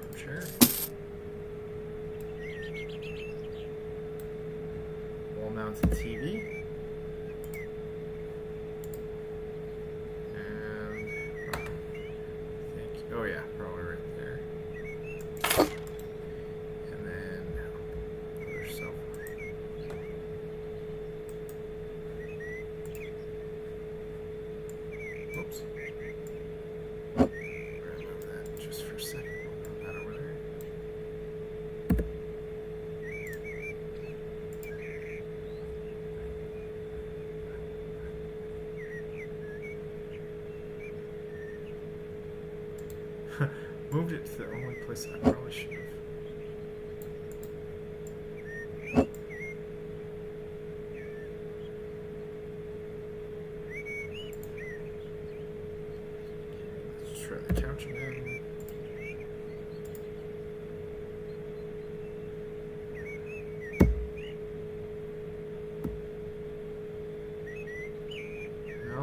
I'm sure. Wall-mounted TV. And oh yeah, probably right there. And then another sofa. Oops. Remove that just for a second. Move that over there. Moved it to the only place I probably should have. Let's try the couch again. No?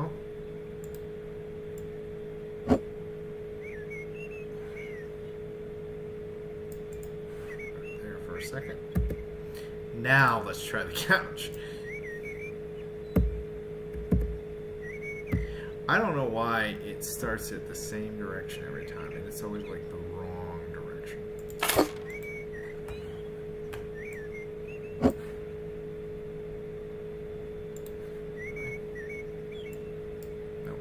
There for a second. Now let's try the couch. I don't know why it starts at the same direction every time, and it's always like the wrong direction. No.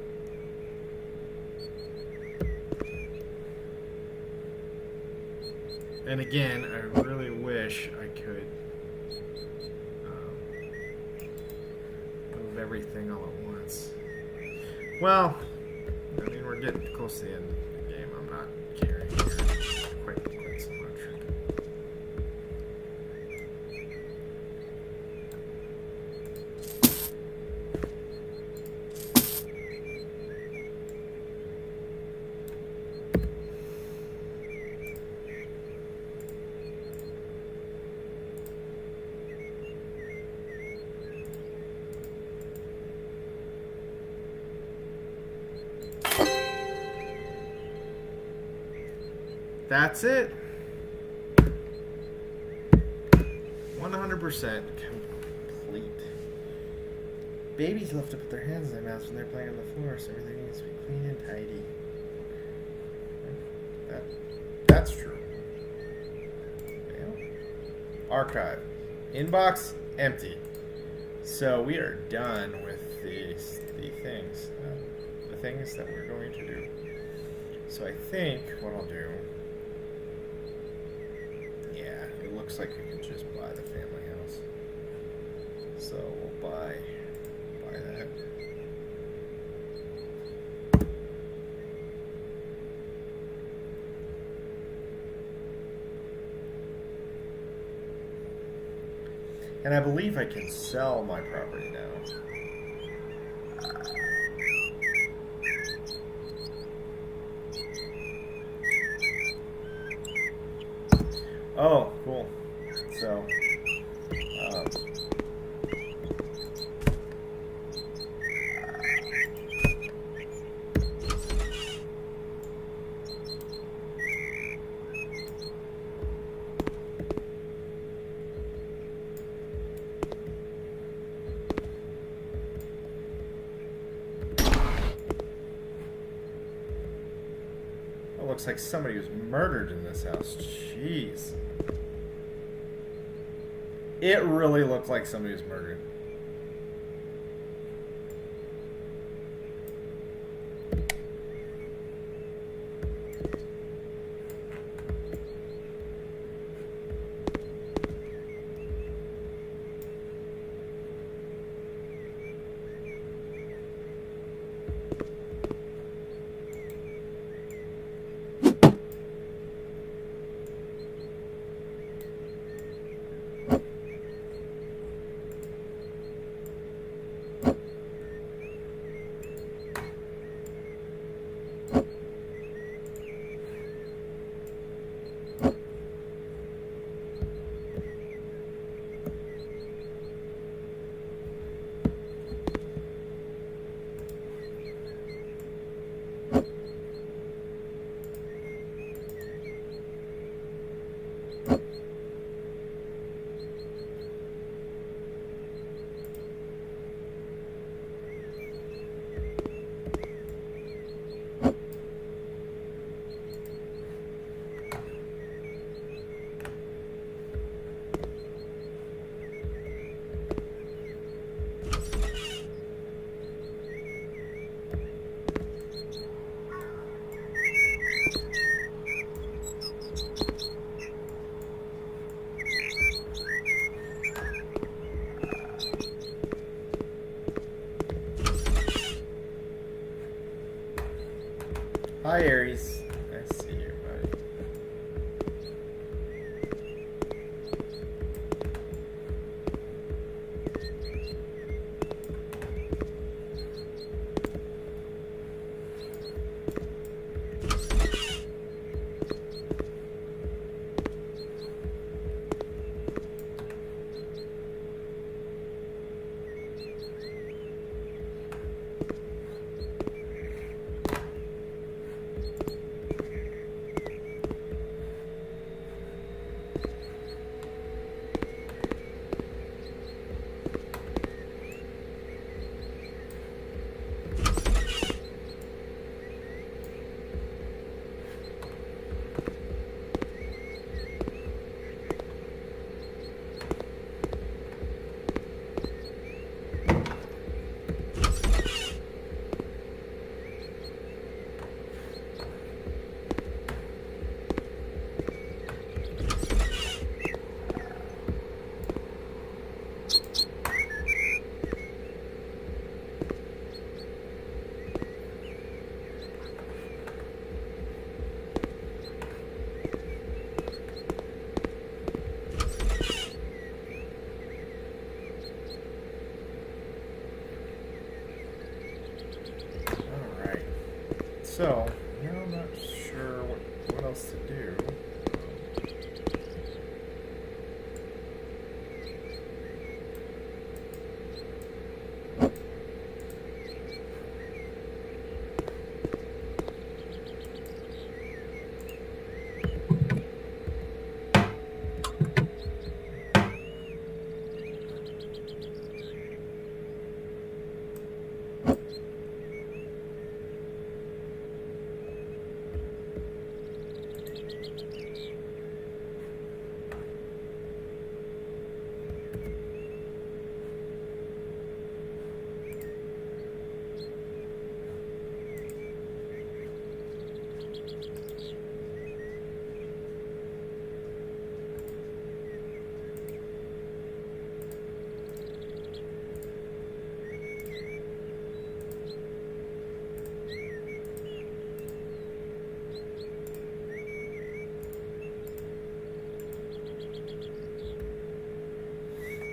And again, I really wish I could move everything all at once. Well, I mean, we're getting close to the end of the game. I'm not caring quite so much. That's it. 100% complete. Babies love to put their hands in their mouths when they're playing on the floor, so everything needs to be clean and tidy. That's true. Yeah. Archive. Inbox empty. So we are done with the things that we're going to do. So I think what I'll do, yeah, it looks like we can just buy the family house. So we'll buy that. And I believe I can sell my property now. Oh, cool. So, it looks like somebody was murdered in this house. Jeez. It really looked like somebody was murdered. Hi, Aries. I see you, buddy. Alright. So, now I'm not sure what else to do.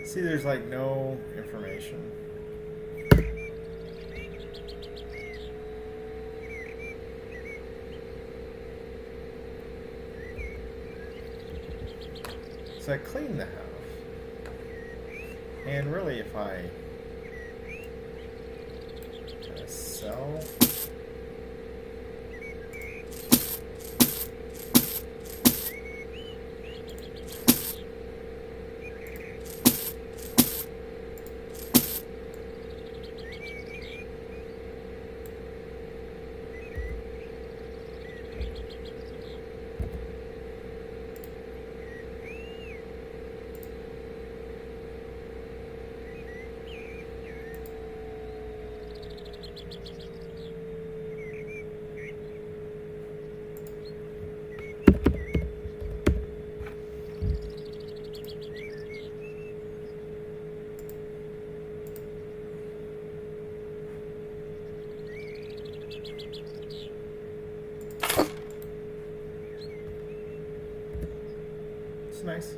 See, there's like no information. So I clean the house. And really, if I sell. It's nice.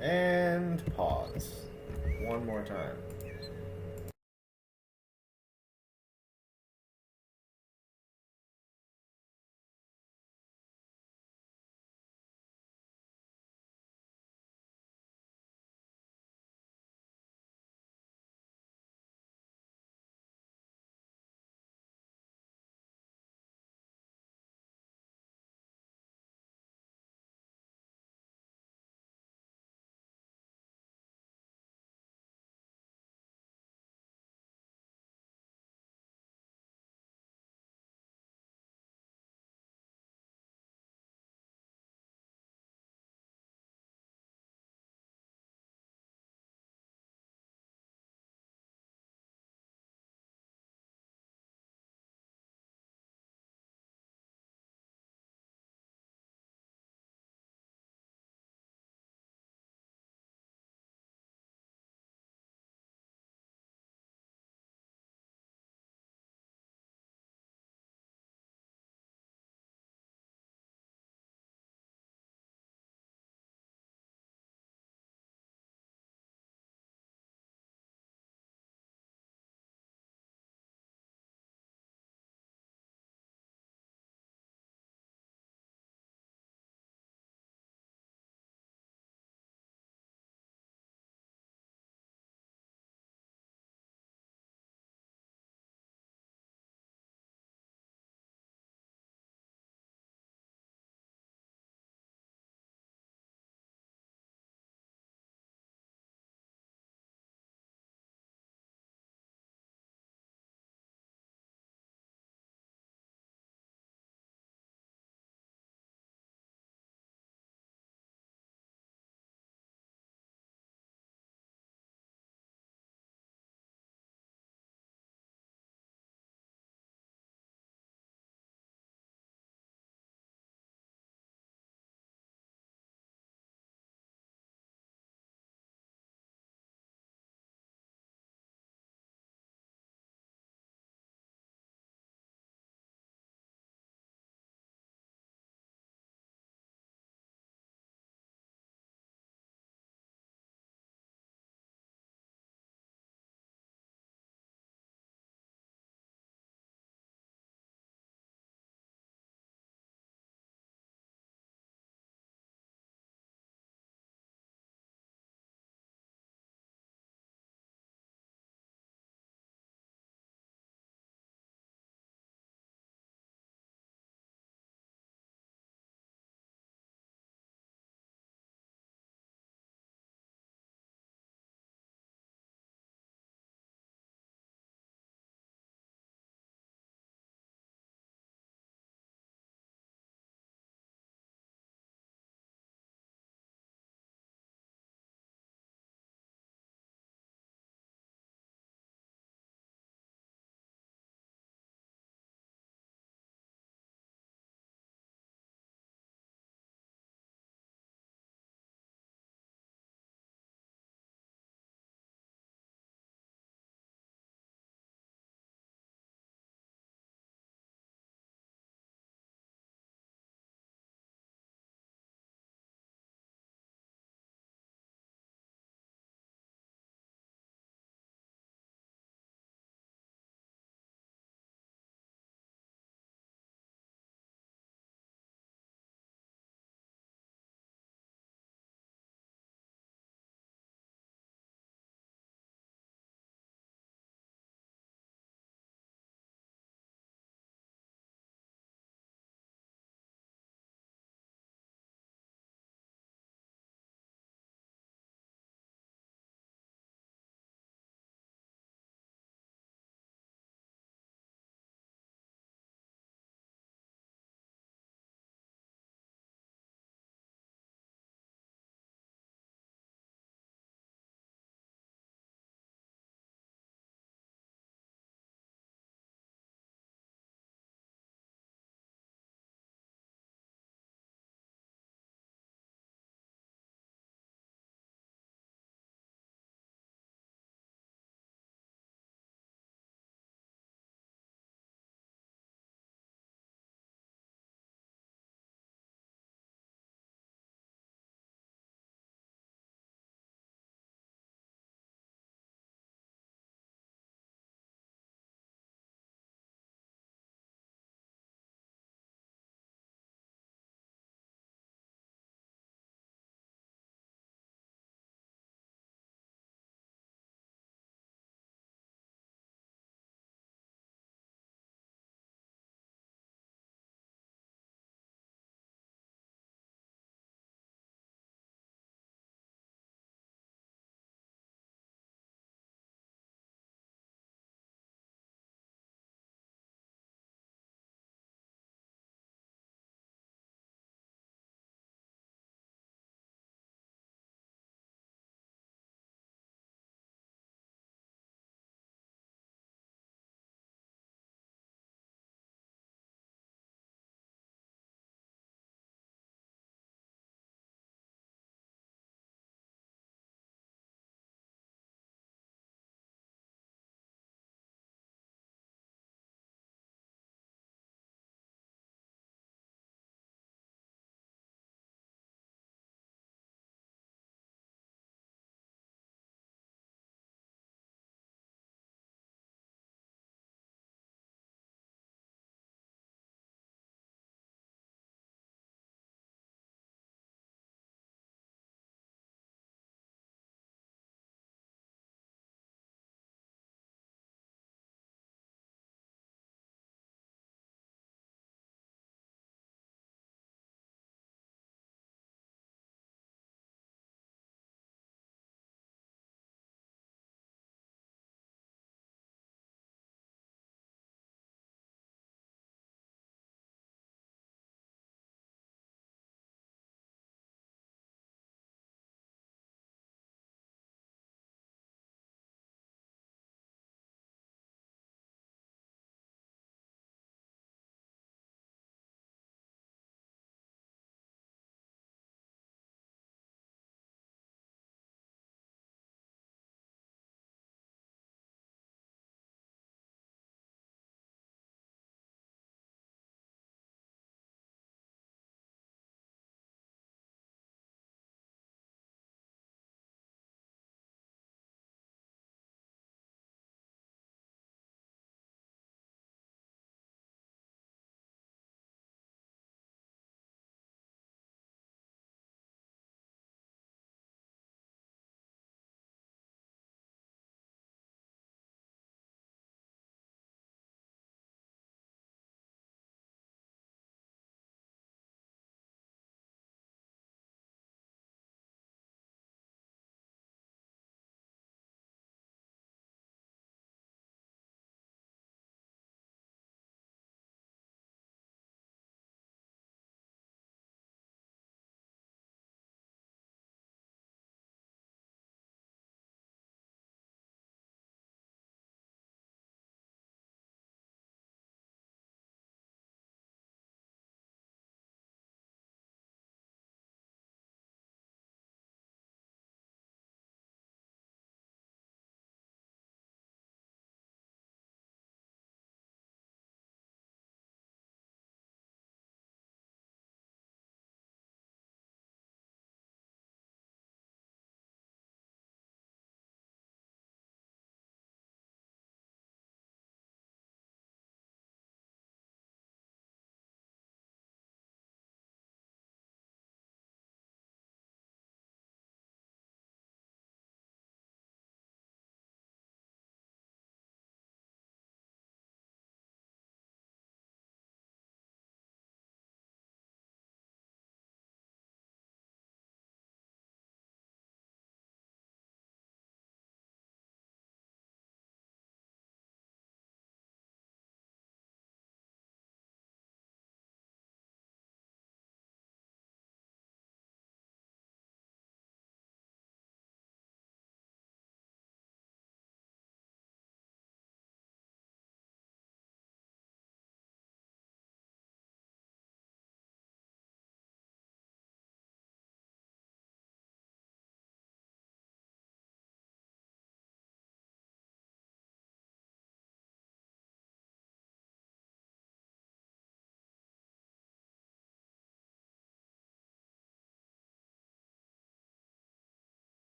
And pause. One more time.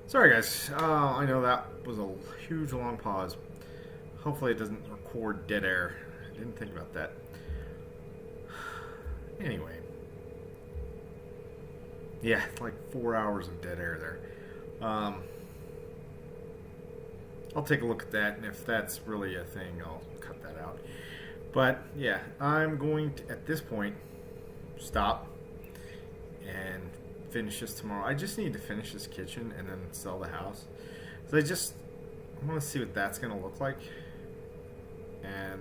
Sorry, guys. I know that was a huge long pause. Hopefully, it doesn't record dead air. I didn't think about that. Anyway. Yeah, like 4 hours of dead air there. I'll take a look at that, and if that's really a thing, I'll cut that out. But yeah, I'm going to, at this point, stop and finish this tomorrow. I just need to finish this kitchen and then sell the house. So I want to see what that's going to look like. And